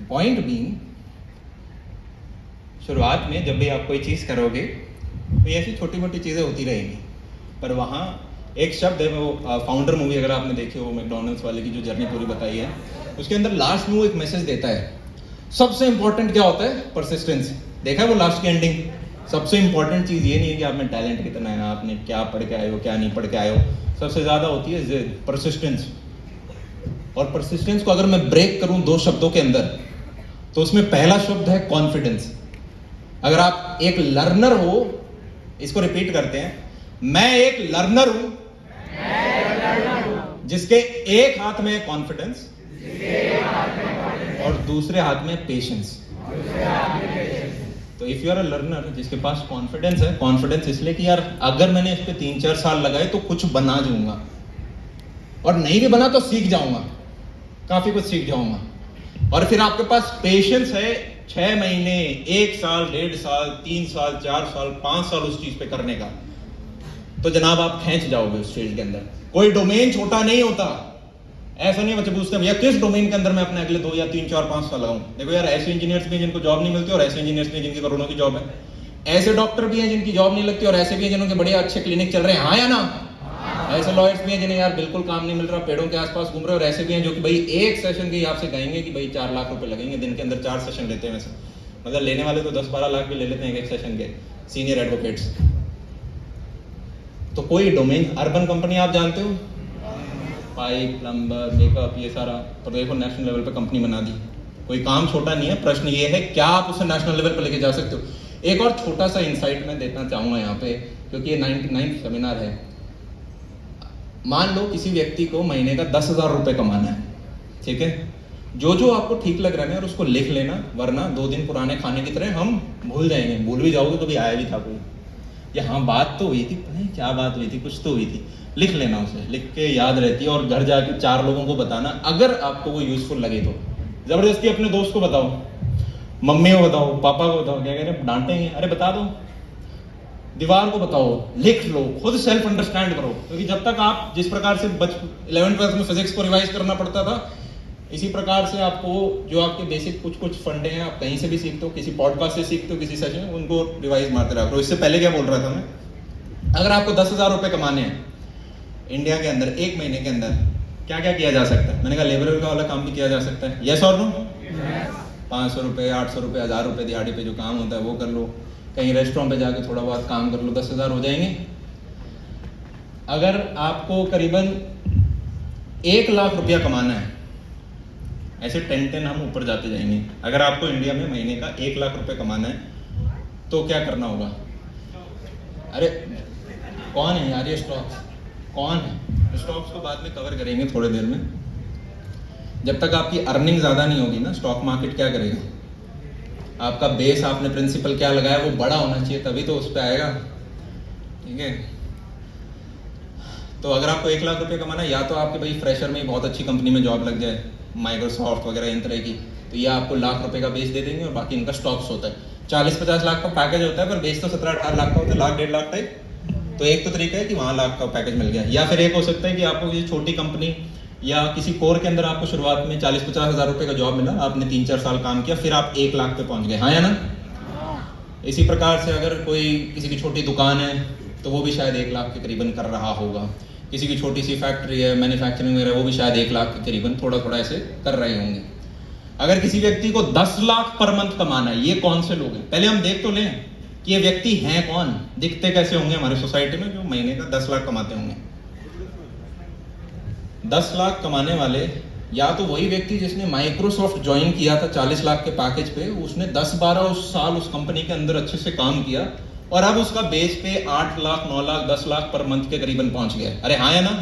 पॉइंट बीइंग, शुरुआत में जब भी आप कोई चीज करोगे तो ऐसी छोटी मोटी चीजें होती रहेंगी, पर वहाँ एक शब्द है, वो फाउंडर मूवी अगर आपने देखी हो, मैकडॉनल्ड्स वाले की जो जर्नी पूरी बताई है, उसके अंदर लास्ट में वो एक मैसेज देता है। सबसे इंपॉर्टेंट क्या होता है? परसिस्टेंस। देखा है वो लास्ट की एंडिंग? सबसे इंपॉर्टेंट चीज ये नहीं है कि आप में टैलेंट कितना है, आपने क्या पढ़ के आए हो क्या नहीं पढ़ के आए हो, सबसे ज्यादा होती है परसिस्टेंस। और परसिस्टेंस को अगर मैं ब्रेक करूं 2 शब्दों के अंदर, तो उसमें पहला शब्द है कॉन्फिडेंस। अगर आप एक लर्नर हो, इसको रिपीट करते हैं, मैं एक लर्नर हूं जिसके एक हाथ में है कॉन्फिडेंस और दूसरे हाथ में पेशेंस। तो if you are a learner जिसके पास कॉन्फिडेंस है, कॉन्फिडेंस इसलिए कि यार अगर मैंने इस पे 3-4 साल लगाए तो कुछ बना जाऊंगा, और नहीं भी बना तो सीख जाऊंगा, काफी कुछ सीख जाऊंगा। और फिर आपके पास पेशेंस है 6 महीने, 1 साल, 1.5 साल, 3 साल, 4 साल, 5 साल उस चीज पे करने का, तो जनाब आप खींच जाओगे उस चीज के अंदर। कोई डोमेन छोटा नहीं होता। ऐसा नहीं बच्चे पूछते भैया किस डोमेन के अंदर मैं अपने अगले 2 या 3, 4, 5 साल लगाऊं। देखो यार, ऐसे इंजीनियर्स भी हैं जिनको जॉब नहीं मिलती, और ऐसे इंजीनियर्स भी हैं जिनकी करोड़ों की जॉब है। ऐसे डॉक्टर भी हैं जिनकी जॉब नहीं लगती, और ऐसे भी हैं जिनके बड़े अच्छे क्लिनिक चल रहे हैं, हाँ या ना। ऐसे लॉयर्स भी हैं जिन्हें यार बिल्कुल काम नहीं मिल रहा, पेड़ों के आसपास घूम रहे, और ऐसे भी हैं जो कि भाई एक सेशन के आपसे कहेंगे कि भाई 4 लाख रुपए लगेंगे, दिन के अंदर 4 सेशन लेते हैं वैसे, मतलब लेने वाले तो 10-12 लाख भी ले लेते हैं एक सेशन के, सीनियर एडवोकेट्स। तो कोई डोमेन, अर्बन कंपनी आप जानते हो, पाइप, प्लम्बर, मेकअप, ये सारा, तो देखो नेशनल लेवल पे कंपनी बना दी। कोई काम छोटा नहीं है, प्रश्न ये है क्या आप उसे नेशनल लेवल पे लेके जा सकते हो। एक और छोटा सा इंसाइट मैं देना चाहूंगा यहाँ पे, क्योंकि ये 99th सेमिनार है। मान लो किसी व्यक्ति को महीने का 10,000 रुपए कमाना है, ठीक है, जो जो आपको ठीक लग रहा है और उसको लिख लेना, वरना 2 दिन पुराने खाने की तरह हम भूल जाएंगे। भूल भी जाओगे तो भी आया भी था कोई, या हाँ बात तो हुई थी, पता नहीं क्या बात हुई थी, कुछ तो हुई थी, लिख लेना उसे, लिख के याद रहती है। और घर जाके 4 लोगों को बताना, अगर आपको वो यूजफुल लगे तो। जबरदस्ती अपने दोस्त को बताओ, मम्मी को बताओ, पापा को बताओ, क्या कह रहे हैं, डांटेंगे, अरे बता दो। दीवार को बताओ, लिख लो, खुद सेल्फ अंडरस्टैंड करो। क्योंकि जब तक आप जिस प्रकार से 11th क्लास में फिजिक्स को रिवाइज करना पड़ता था, इसी प्रकार से आपको जो आपके बेसिक कुछ फंडे हैं, आप कहीं से भी सीखते हो, किसी पॉडकास्ट से सीखते हो, किसी सेशन, उनको रिवाइज मारते रहा करो। इससे पहले क्या बोल रहा था मैं, अगर आपको 10,000 रुपए कमाने हैं इंडिया के अंदर 1 महीने के अंदर, क्या क्या किया जा सकता है। मैंने कहा लेबर का वाला काम भी किया जा सकता है, यस और नो। 500 रुपए, 800 रुपए, 1000 रुपए दिहाड़ी पे जो काम होता है वो कर लो, कहीं रेस्टोरेंट पे जाके थोड़ा बहुत काम कर लो, 10,000 हो जाएंगे। अगर आपको करीबन 1 लाख रुपया कमाना है, ऐसे 10 हम ऊपर जाते जाएंगे। अगर आपको इंडिया में महीने का 1 लाख रुपए कमाना है तो क्या करना होगा। अरे कौन है यार ये स्टॉक्स, कौन है, स्टॉक्स को बाद में कवर करेंगे थोड़ी देर में। जब तक आपकी अर्निंग ज्यादा नहीं होगी ना, स्टॉक मार्केट क्या करेगा। आपका बेस, आपने प्रिंसिपल क्या लगाया वो बड़ा होना चाहिए, तभी तो उस पर आएगा, ठीक है। तो अगर आपको 1 लाख रुपए कमाना है, या तो आपके भाई फ्रेशर में बहुत अच्छी कंपनी में जॉब लग जाए, माइक्रोसॉफ्ट वगैरह इन तरह की, तो ये आपको 1 लाख रुपए का बेच दे देंगे, और बाकी इनका स्टॉक्स होता है। 40-50 लाख का पैकेज होता है, पर बेच तो 17-18 लाख का होता है, 1-1.5 लाख टाइप। तो एक तो तरीका है कि वहाँ 1 लाख का पैकेज मिल गया, या फिर एक हो सकता है कि आपको किसी छोटी कंपनी या किसी कोर के अंदर आपको शुरुआत में 40-50 हज़ार रुपए का जॉब मिला, आपने 3-4 साल काम किया, फिर आप 1 लाख पे पहुंच गए, हाँ या ना। इसी प्रकार से अगर कोई किसी की छोटी दुकान है तो वो भी शायद 1 लाख के करीबन कर रहा होगा। किसी की छोटी सी फैक्ट्री है, मैन्युफैक्चरिंग वगैरह, वो भी शायद 1 लाख के करीबन थोड़ा थोड़ा ऐसे कर रहे होंगे। अगर किसी व्यक्ति को 10 लाख पर मंथ कमाना है, ये कौन से लोग हैं, पहले हम देख तो लें कि ये व्यक्ति हैं कौन, दिखते कैसे होंगे हमारी सोसाइटी में जो महीने का 10 लाख कमाते होंगे। 10 लाख कमाने वाले या तो वही व्यक्ति जिसने माइक्रोसॉफ्ट ज्वाइन किया था 40 लाख के पैकेज पे, उसने 10-12 साल उस कंपनी के अंदर अच्छे से काम किया, और अब उसका बेस पे 8 लाख, 9 लाख, 10 लाख पर मंथ के करीबन पहुंच गया। अरे हाँ या ना।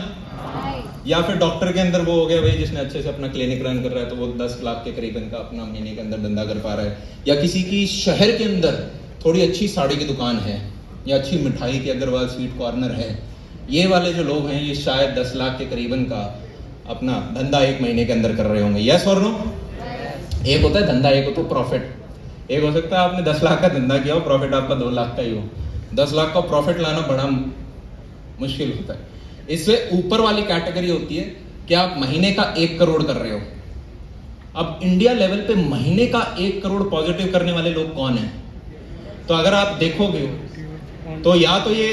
या फिर डॉक्टर के अंदर वो हो गया भाई जिसने अच्छे से अपना क्लिनिक रन कर रहा है, तो वो 10 लाख के करीबन का अपना महीने के अंदर धंधा कर पा रहा है। या किसी की शहर के अंदर थोड़ी अच्छी साड़ी की दुकान है, या अच्छी मिठाई की अग्रवाल स्वीट कॉर्नर है, ये वाले जो लोग हैं ये शायद 10 लाख के करीबन का अपना धंधा 1 महीने के अंदर कर रहे होंगे, यस और नो। एक होता है धंधा, एक होता है प्रॉफिट। एक हो सकता है आपने 10 लाख का धंधा किया हो, प्रॉफिट आपका 2 लाख का ही हो। 10 लाख का प्रॉफिट लाना बड़ा मुश्किल होता है। इससे ऊपर वाली कैटेगरी होती है कि आप महीने का 1 करोड़ कर रहे हो। अब इंडिया लेवल पे महीने का 1 करोड़ पॉजिटिव करने वाले लोग कौन हैं, तो अगर आप देखोगे तो या तो ये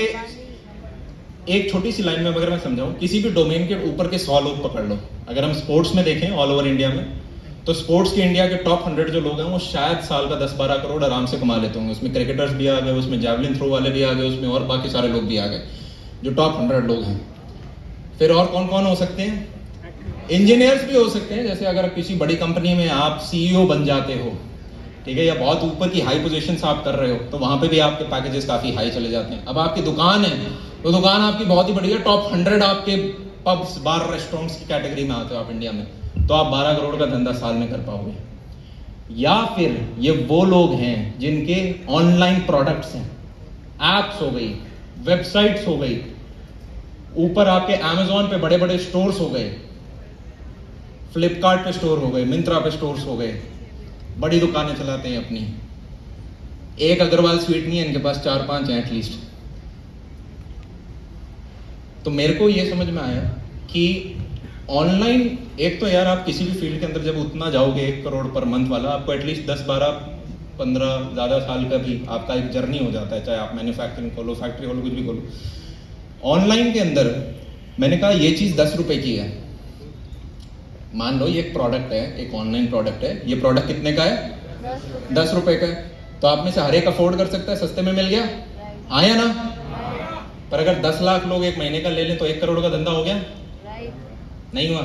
एक छोटी सी लाइन में अगर मैं समझाऊं, किसी भी डोमेन के ऊपर के 100 लोग पकड़ लो। अगर हम स्पोर्ट्स में देखें ऑल ओवर इंडिया में, तो स्पोर्ट्स के इंडिया के टॉप 100 जो लोग हैं वो शायद साल का 10-12 करोड़ आराम से कमा लेते होंगे। उसमें क्रिकेटर्स भी आ गए, उसमें जैवलिन थ्रो वाले भी आ गए, उसमें और बाकी सारे लोग भी आ गए जो टॉप 100 लोग हैं। फिर और कौन कौन हो सकते हैं, इंजीनियर्स भी हो सकते हैं। जैसे अगर किसी बड़ी कंपनी में आप CEO बन जाते हो, ठीक है, या बहुत ऊपर की हाई पोजीशन आप कर रहे हो, तो वहां पे भी आपके पैकेजेस काफी हाई चले जाते हैं। अब आपकी दुकान है तो दुकान आपकी बहुत ही बड़ी है, टॉप 100 आपके पब्स, बार, रेस्टोरेंट्स की कैटेगरी में आते हो आप इंडिया में, तो आप 12 करोड़ का धंधा साल में कर पाओगे। या फिर ये वो लोग हैं जिनके ऑनलाइन प्रोडक्ट्स हैं, एप्स हो गई, वेबसाइट्स हो गई, ऊपर आपके अमेजोन पे बड़े बड़े स्टोर्स हो गए, फ्लिपकार्ट पे स्टोर हो गए, मिंत्रा पे स्टोर्स हो गए, बड़ी दुकानें चलाते हैं अपनी। एक अग्रवाल स्वीट नहीं है इनके पास, 4-5 हैं एटलीस्ट। तो मेरे को ये समझ में आया कि ऑनलाइन, एक तो यार आप किसी भी फील्ड के अंदर जब उतना जाओगे 1 करोड़ पर मंथ वाला, आपको एटलीस्ट 10-12-15 ज़्यादा साल का भी आपका एक जर्नी हो जाता है, चाहे आप मैन्युफैक्चरिंग खोलो, फैक्ट्री खोलो, कुछ भी खोलो। ऑनलाइन के अंदर मैंने कहा ये चीज़ 10 रुपए की है, मान लो ये एक प्रोडक्ट है, एक ऑनलाइन प्रोडक्ट है, ये प्रोडक्ट कितने का है? 10 रुपए का है। तो आप में से हर एक अफोर्ड कर सकता है, सस्ते में मिल गया, हाँ या ना? पर अगर 10 लाख लोग एक महीने का ले लें तो 1 करोड़ का धंधा हो गया? नहीं हुआ?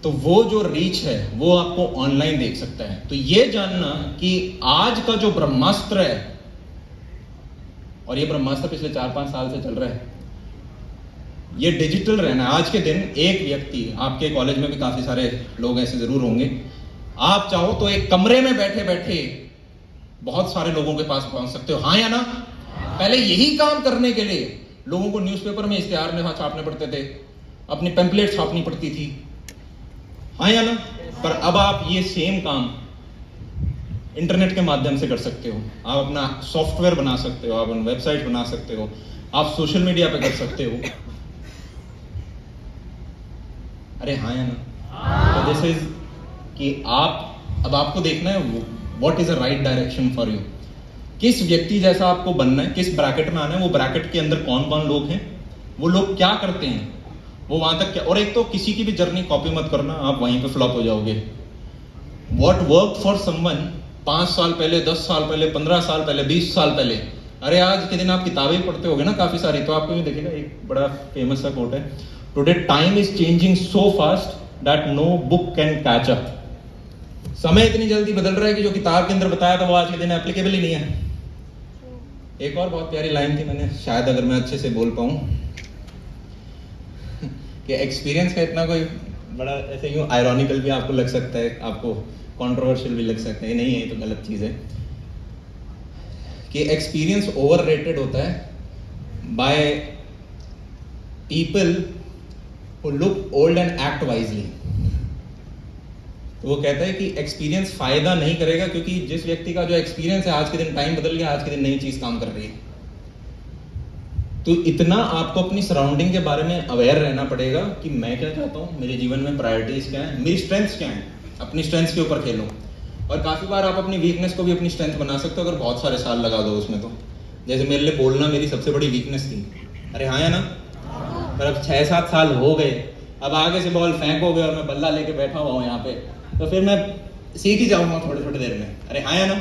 तो वो जो रीच है वो आपको ऑनलाइन देख सकता है। तो ये जानना कि आज का जो ब्रह्मास्त्र है, और ये ब्रह्मास्त्र पिछले 4-5 साल से चल रहा है, ये डिजिटल रहना है। आज के दिन एक व्यक्ति, आपके कॉलेज में भी काफी सारे लोग ऐसे जरूर होंगे, आप चाहो तो एक कमरे में बैठे बैठे बहुत सारे लोगों के पास पहुंच सकते हो, हाँ या ना? पहले यही काम करने के लिए लोगों को न्यूज़पेपर में इश्तिहार में छापने पड़ते थे, अपनी पैम्पलेट छापनी पड़ती थी, हाँ या ना? पर अब आप ये सेम काम इंटरनेट के माध्यम से कर सकते हो। आप अपना सॉफ्टवेयर बना सकते हो, आप अपना वेबसाइट बना सकते हो, आप सोशल मीडिया पे कर सकते हो। अरे हाँ या ना? तो दिस इज कि आप, अब आपको देखना है what is a right direction for you. किस व्यक्ति जैसा आपको बनना है, किस ब्रैकेट में आना है, वो ब्रैकेट के अंदर कौन कौन लोग हैं, वो लोग क्या करते हैं, वो वहां तक क्या। और एक तो किसी की भी जर्नी कॉपी मत करना, आप वहीं पे फ्लॉप हो जाओगे। व्हाट वर्क फॉर समवन 5 साल पहले, 10 साल पहले, 15 साल पहले, 20 साल पहले, अरे आज के दिन आप किताबें पढ़ते होगे ना काफी सारी, तो आपको भी देखेगा एक बड़ा फेमस सा कोट है, today time is changing so fast that no book can catch up. समय इतनी जल्दी बदल रहा है कि जो किताब के अंदर बताया था वो आज के दिन एप्लीकेबल ही नहीं है। एक और बहुत प्यारी लाइन थी, मैंने शायद अगर मैं अच्छे से बोल पाऊं कि एक्सपीरियंस का इतना कोई बड़ा ऐसे यूं आयरॉनिकल भी आपको लग सकता है, आपको कंट्रोवर्शियल भी लग सकता है, नहीं है ये तो गलत चीज़ है, कि एक्सपीरियंस ओवररेटेड होता है by people who look old and act wisely. तो वो कहता है कि एक्सपीरियंस फायदा नहीं करेगा, क्योंकि जिस व्यक्ति का जो एक्सपीरियंस है, आज के दिन टाइम बदल गया, आज के दिन नई चीज काम कर रही है। तो इतना आपको अपनी सराउंडिंग के बारे में अवेयर रहना पड़ेगा कि मैं क्या चाहता हूँ, मेरे जीवन में प्रायोरिटीज क्या है, मेरी स्ट्रेंथ्स क्या है, अपनी स्ट्रेंथ्स के ऊपर खेलो। और काफी बार आप अपनी वीकनेस को भी अपनी स्ट्रेंथ बना सकते हो अगर बहुत सारे साल लगा दो उसमें। तो जैसे मेरे लिए बोलना मेरी सबसे बड़ी वीकनेस थी, अरे हाँ या ना? पर अब 6-7 साल हो गए, अब आगे से बॉल फेंकोगे और मैं बल्ला लेके बैठा हुआ हूँ यहाँ पे, तो फिर मैं सीख ही जाऊंगा थोड़े थोड़ी देर में। अरे हाँ या ना?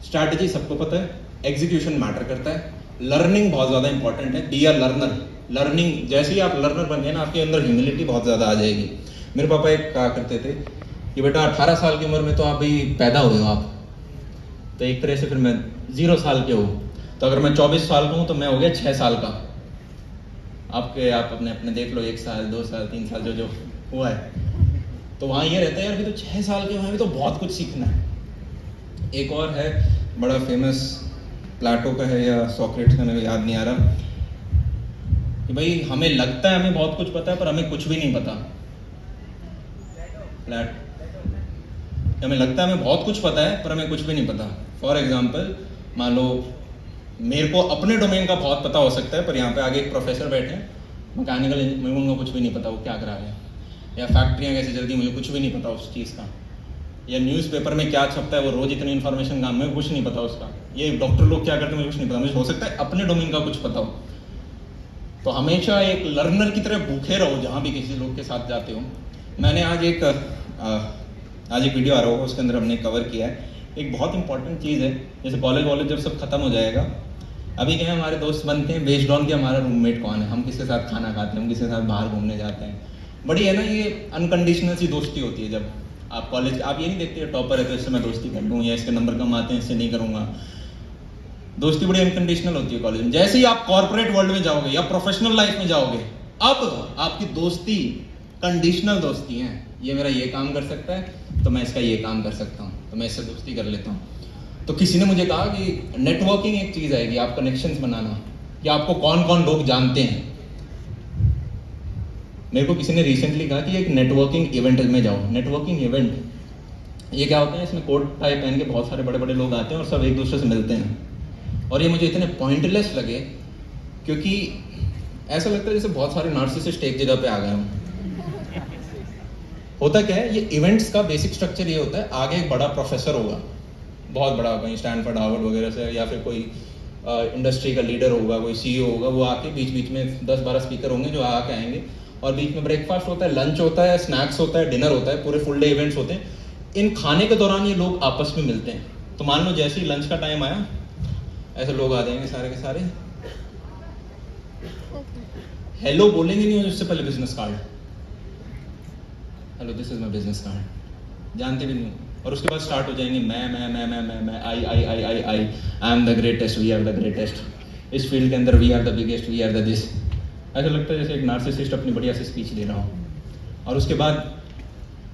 स्ट्रैटेजी सबको पता है, एग्जीक्यूशन मैटर करता है, लर्निंग बहुत ज्यादा इंपॉर्टेंट है। Be a learner. लर्निंग, जैसे ही आप लर्नर बन गए ना, आपके अंदर ह्यूमिलिटी बहुत ज्यादा आ जाएगी। मेरे पापा एक कहा करते थे कि बेटा 18 साल की उम्र में तो आप भी पैदा हुए हो आप, तो एक तरह से फिर मैं 0 साल के हूँ, तो अगर मैं 24 साल का हूँ तो मैं हो गया 6 साल का। आप अपने अपने देख लो, 1 साल 2 साल 3 साल जो जो हुआ है, तो वहाँ ये रहता है यार, अभी तो 6 साल के हुए, अभी तो बहुत कुछ सीखना है। एक और है बड़ा फेमस, प्लेटो का है या सोक्रेटिस का, मेरे याद नहीं आ रहा, कि भाई हमें लगता है हमें बहुत कुछ पता है पर हमें कुछ भी नहीं पता। हमें लगता है हमें बहुत कुछ पता है पर हमें कुछ भी नहीं पता। फॉर एग्जाम्पल, मान लो मेरे को अपने डोमेन का बहुत पता हो सकता है, पर यहाँ पे आगे एक प्रोफेसर बैठे हैं मैकेनिकल इंजीनियरिंग, उनको कुछ भी नहीं पता वो क्या करा रहे हैं, या फैक्ट्रियाँ कैसे चलती मुझे कुछ भी नहीं पता उस चीज़ का, या न्यूज़पेपर में क्या छपता है वो रोज इतनी इन्फॉर्मेशन काम में कुछ नहीं पता उसका, ये डॉक्टर लोग क्या करते हैं मुझे कुछ नहीं पता। मुझे हो सकता है अपने डोमेन का कुछ पता हो। तो हमेशा एक लर्नर की तरह भूखे रहो जहाँ भी किसी लोग के साथ जाते हो। मैंने आज एक वीडियो आ रहा होगा, उसके अंदर हमने कवर किया है एक बहुत इंपॉर्टेंट चीज़ है। जैसे कॉलेज जब सब खत्म हो जाएगा, अभी क्या है, हमारे दोस्त बनते हैं बेस्ड ऑन कि हमारा रूममेट कौन है, हम किसके साथ खाना खाते हैं, हम किसके साथ बाहर घूमने जाते हैं। बड़ी है ना ये अनकंडीशनल सी दोस्ती होती है। जब आप कॉलेज, आप ये नहीं देखते टॉपर है तो इससे मैं दोस्ती कर लूँ, या इसके नंबर कम आते हैं इससे नहीं करूँगा। दोस्ती बड़ी अनकंडीशनल होती है कॉलेज में। जैसे ही आप कॉर्पोरेट वर्ल्ड में जाओगे या प्रोफेशनल लाइफ में जाओगे, अब आपकी दोस्ती कंडीशनल दोस्ती है, ये मेरा ये काम कर सकता है तो मैं इसका ये काम कर सकता हूँ, तो मैं इससे दोस्ती कर लेता हूँ। तो किसी ने मुझे कहा कि नेटवर्किंग एक चीज़ आएगी, आप कनेक्शंस बनाना, कि आपको कौन कौन लोग जानते हैं। मेरे को किसी ने रिसेंटली कहा कि एक नेटवर्किंग इवेंट में जाओ। नेटवर्किंग इवेंट ये क्या होता है, इसमें कोट टाई पहन के बहुत सारे बड़े बड़े लोग आते हैं और सब एक दूसरे से मिलते हैं। और ये मुझे इतने पॉइंटलेस लगे क्योंकि ऐसा लगता है जैसे बहुत सारे नार्सिसिस्ट एक जगह पे आ गए हों। होता क्या है, ये इवेंट्स का बेसिक स्ट्रक्चर ये होता है, आगे एक बड़ा प्रोफेसर होगा, बहुत बड़ा, कहीं स्टैनफोर्ड हार्वर्ड वगैरह से, या फिर कोई इंडस्ट्री का लीडर होगा, कोई CEO होगा, वो आके बीच बीच में 10-12 स्पीकर होंगे जो आके आएंगे, और बीच में ब्रेकफास्ट होता है, लंच होता है, स्नैक्स होता है, डिनर होता है, पूरे फुल डे इवेंट्स होते हैं। इन खाने के दौरान ये लोग आपस में मिलते हैं। तो मान लो जैसे ही लंच का टाइम आया, ऐसे लोग आ जाएंगे सारे के सारे, हेलो बोलेंगे नहीं, उससे पहले business card, hello this is my business card, जानते भी नहीं, और उसके बाद स्टार्ट हो जाएंगे मैं I am the greatest, we are the greatest, इस फील्ड के अंदर we are the biggest, we are the this. ऐसा लगता है जैसे एक नार्सिसिस्ट अपनी बढ़िया सी स्पीच दे रहा हो, और उसके बाद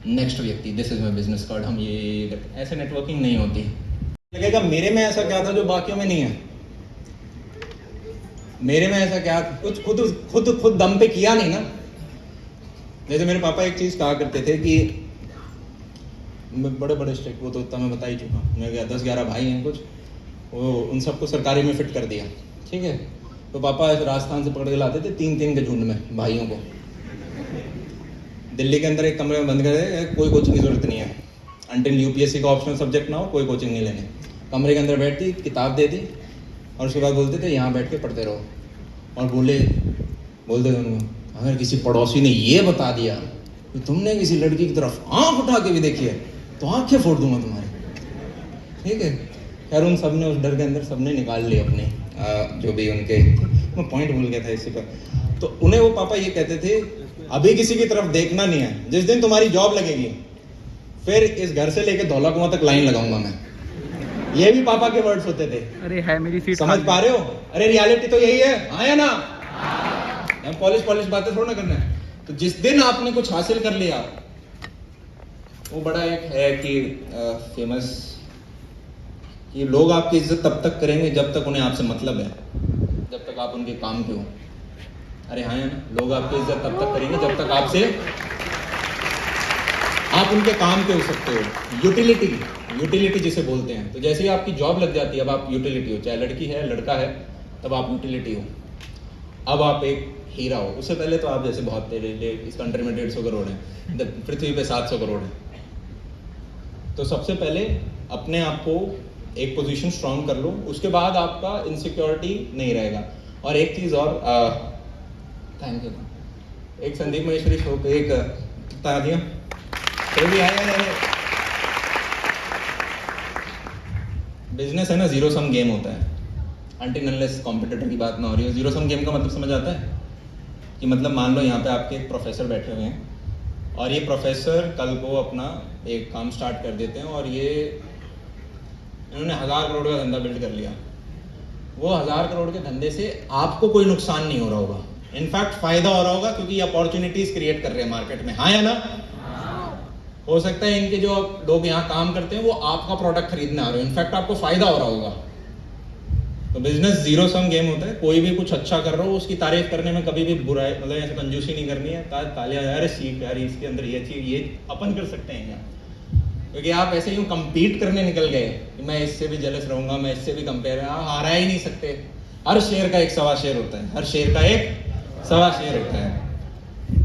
नेक्स्ट व्यक्ति, this is my business card, हम ये, ऐसे नेटवर्किंग नहीं होती। लगेगा मेरे में ऐसा क्या था जो बाकियों में नहीं है, मेरे में ऐसा क्या, कुछ खुद दम पे किया नहीं ना। जैसे मेरे पापा एक चीज़ कहा करते थे कि बड़े बड़े स्टेट, वो तो इतना मैं बता ही चुका, मैं क्या 10-11 भाई हैं कुछ, वो उन सबको सरकारी में फिट कर दिया, ठीक है। तो पापा राजस्थान से पकड़ के लाते थे 3-3 के झुंड में भाइयों को, दिल्ली के अंदर एक कमरे में बंद कर दे, कोई कोचिंग की जरूरत नहीं है, अनटिल UPSC का ऑप्शनल सब्जेक्ट ना हो कोई कोचिंग नहीं लेने। कमरे के अंदर बैठती, किताब दे दी, और उसके बाद बोलते थे यहाँ बैठ के पढ़ते रहो, और बोलते थे उनको, अगर किसी पड़ोसी ने ये बता दिया कि तुमने किसी लड़की की तरफ आँख उठा के भी देखी है तो आँखें फोड़ दूंगा तुम्हारी, ठीक है। खैर उन सब ने उस डर के अंदर सबने निकाल लिए अपने जो भी उनके, मैं पॉइंट भूल गया था इसी पर। तो उन्हें वो पापा ये कहते थे, अभी किसी की तरफ देखना नहीं है, जिस दिन तुम्हारी जॉब लगेगी फिर इस घर से लेके धौला कुआं तक लाइन लगाऊंगा मैं। ये भी पापा के वर्ड्स होते थे। अरे है मेरी सीट, समझ पा रहे हो? अरे रियलिटी तो यही है, हाँ या ना? हम पॉलिश बातें थोड़ा ना करना है। तो जिस दिन आपने कुछ हासिल कर लिया, वो बड़ा एक है कि फेमस, कि लोग आपकी इज्जत तब तक करेंगे जब तक उन्हें आपसे मतलब है, जब तक आप उनके काम के हो। अरे हाँ या ना? लोग आपकी इज्जत तब तक करेंगे जब तक आप उनके काम के हो सकते हो। यूटिलिटी जिसे बोलते हैं। तो जैसे ही आपकी जॉब लग जाती है, अब आप यूटिलिटी हो, चाहे लड़की है लड़का है, तब आप यूटिलिटी हो। अब आप एक हीरा हो। उससे पहले तो आप जैसे बहुत तेरे, इस कंट्री में 150 करोड़ है, पृथ्वी पे 700 करोड़ है। तो सबसे पहले अपने आप को एक पोजीशन स्ट्रांग कर लो, उसके बाद आपका इनसिक्योरिटी नहीं रहेगा। और एक चीज़ और, थैंक यू, एक संदीप महेश्वरी शो पे एक बता दिया, तो भी आया, बिजनेस है ना, जीरो सम गेम होता है, अनटिल अनलेस कॉम्पिटिटर की बात ना हो रही हो। जीरो सम गेम का मतलब समझ आता है कि मतलब मान लो यहाँ पे आपके एक प्रोफेसर बैठे हुए हैं, और ये प्रोफेसर कल को अपना एक काम स्टार्ट कर देते हैं, और ये इन्होंने 1000 करोड़ का धंधा बिल्ड कर लिया। वो 1000 करोड़ के धंधे से आपको कोई नुकसान नहीं हो रहा होगा, इनफैक्ट फायदा हो रहा होगा, क्योंकि अपॉर्चुनिटीज क्रिएट कर रहे हैं मार्केट में, हाँ या ना? हो सकता है इनके जो लोग यहाँ काम करते हैं वो आपका प्रोडक्ट खरीदने आ रहे हो, इनफैक्ट आपको फायदा हो रहा होगा। तो बिजनेस जीरो सम गेम होता है। कोई भी कुछ अच्छा कर रहा हो उसकी तारीफ करने में कभी भी बुराई, मतलब ऐसे कंजूसी नहीं करनी है। तालियां, यार सीख यार, इसके अंदर ये चीज, ये अपन कर सकते हैं यहाँ, क्योंकि आप ऐसे यूँ compete करने निकल गए कि मैं इससे भी जेलस रहूंगा, मैं इससे भी कंपेयर, हारा ही नहीं सकते। हर शेर का एक सवा शेर होता है, हर शेर का एक सवा शेर होता है।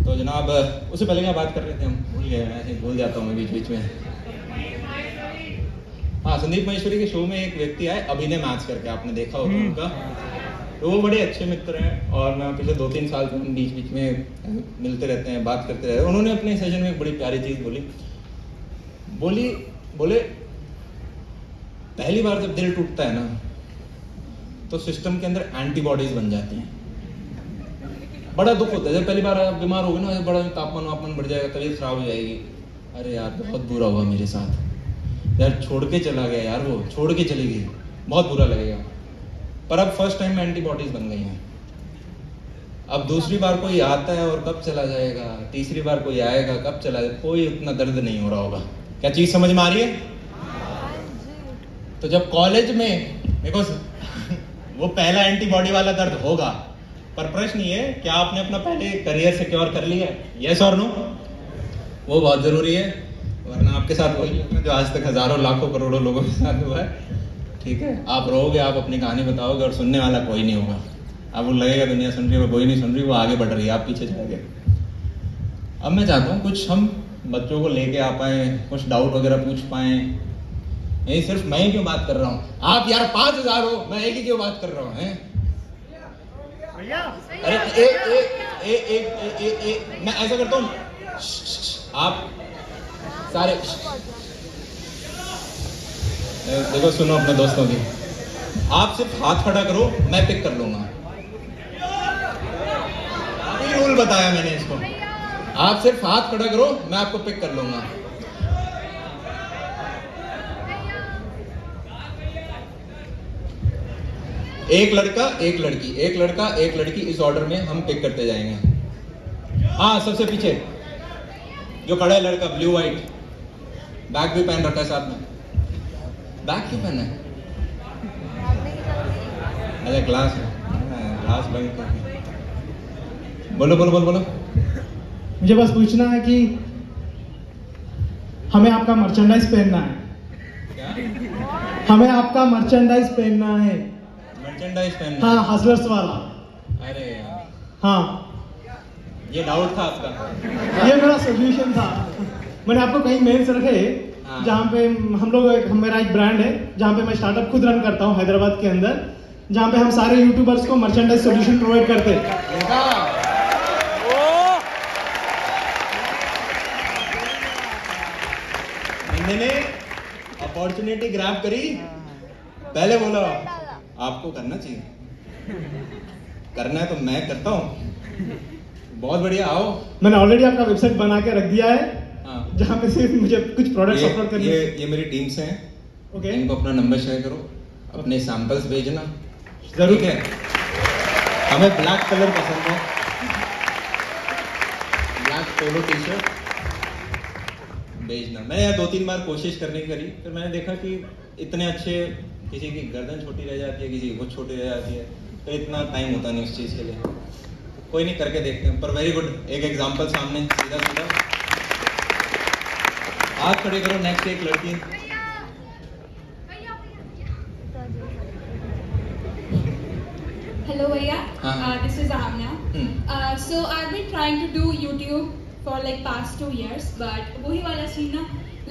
तो जनाब, उससे पहले क्या बात कर रहे थे हम, भूल गए, ऐसे भूल जाता हूँ मैं बीच बीच में। हाँ, संदीप महेश्वरी के शो में एक व्यक्ति आए, अभिनय मैच करके, आपने देखा होगा उनका। तो वो बड़े अच्छे मित्र हैं, और मैं पिछले 2-3 साल से हम बीच बीच में मिलते रहते हैं, बात करते रहते हैं। उन्होंने अपने सेशन में एक बड़ी प्यारी चीज़ बोले पहली बार जब दिल टूटता है ना, तो सिस्टम के अंदर एंटीबॉडीज बन जाती हैं। बड़ा दुख होता है जब पहली बार आप बीमार हो गए ना, बड़ा तापमान बढ़ जाएगा, तबीयत खराब हो जाएगी, अरे यार बहुत बुरा हुआ मेरे साथ, यार छोड़ के चला गया, यार वो छोड़ के चली गई, बहुत बुरा लगेगा। पर अब फर्स्ट टाइम में एंटीबॉडीज बन गई हैं। अब दूसरी बार कोई आता है और कब चला जाएगा, तीसरी बार कोई आएगा कब चला जाएगा, कोई उतना दर्द नहीं हो रहा होगा। क्या चीज़ समझ में आ रही है? तो जब कॉलेज में देखो वो पहला एंटीबॉडी वाला दर्द होगा, पर प्रश्न ये क्या आपने अपना पहले करियर सिक्योर कर लिया है? यस और नो? वो बहुत ज़रूरी है, वरना आपके साथ वही होगा जो आज तक हज़ारों लाखों करोड़ों लोगों के साथ हुआ है। ठीक है, आप रहोगे, आप अपनी कहानी बताओगे और सुनने वाला कोई नहीं होगा। अब वो लगेगा दुनिया सुन रही है, कोई नहीं सुन रही, वो आगे बढ़ रही है, आप पीछे जाओगे। अब मैं चाहता हूँ कुछ हम बच्चों को लेके आ पाए, कुछ डाउट वगैरह पूछ पाए। यही सिर्फ मैं ही क्यों बात कर रहा हूँ? आप यार 5000 हो, मैं एक ही क्यों बात कर रहा हूँ? हैं? अरे मैं ऐसा करता हूँ, आप सारे देखो, सुनो अपने दोस्तों की, आप सिर्फ हाथ खड़ा करो, मैं पिक कर लूंगा। अभी रूल बताया मैंने इसको, आप सिर्फ हाथ खड़ा करो, मैं आपको पिक कर लूंगा। एक लड़का एक लड़की, एक लड़का एक लड़की, इस ऑर्डर में हम पिक करते जाएंगे। हाँ, सबसे पीछे जो खड़ा है लड़का, ब्लू व्हाइट, बैग भी पहन रखा है साथ में। बैग क्यों पहना है? अरे क्लास बंक कर। बोलो बोलो बोलो बोलो। मुझे बस पूछना है कि हमें आपका मर्चेंडाइज पहनना है। क्या? हमें आपका मर्चेंडाइज पहनना है। मर्चेंडाइज पहनना? हाँ, हसलर्स वाला। अरे यार, हाँ, ये डाउट था आपका? ये मेरा सोल्यूशन था। मैंने आपको कई मेल्स रखे हाँ। जहाँ पे मेरा एक ब्रांड है जहाँ पे मैं स्टार्टअप खुद रन करता हूँ हैदराबाद के अंदर, जहाँ पे हम सारे यूट्यूबर्स को मर्चेंडाइज सोल्यूशन प्रोवाइड करते हैं। मैंने अपॉर्चुनिटी ग्रैब करी, पहले बोला आपको करना चाहिए, करना है तो मैं करता हूँ। बहुत बढ़िया, आओ। मैंने ऑलरेडी आपका वेबसाइट बना के रख दिया है, हाँ। जहाँ पे सिर्फ मुझे कुछ प्रोडक्ट्स अपलोड करने हैं। ये मेरी टीम से हैं। ओके, इनको अपना नंबर शेयर करो, अपने सैंपल्स भेजना। जरूर है। हमें ब्लैक कलर पसंद है, ब्लैक पोलो टी शर्ट भेजना। मैंने यार 2-3 बार कोशिश करने की करी, फिर मैंने देखा कि इतने अच्छे, किसी की गर्दन छोटी रह जाती है, किसी की कुछ छोटी रह जाती है, तो इतना टाइम होता नहीं उस चीज़ के लिए। कोई नहीं, करके देखते हैं। पर वेरी गुड, एक एग्जांपल सामने, सीधा सीधा हाथ खड़े करो। नेक्स्ट एक लड़की, Hello, Bhaiya. हाँ. This is Amna. So I've been trying to do YouTube for like past 2 years, but वही वाला सीन ना,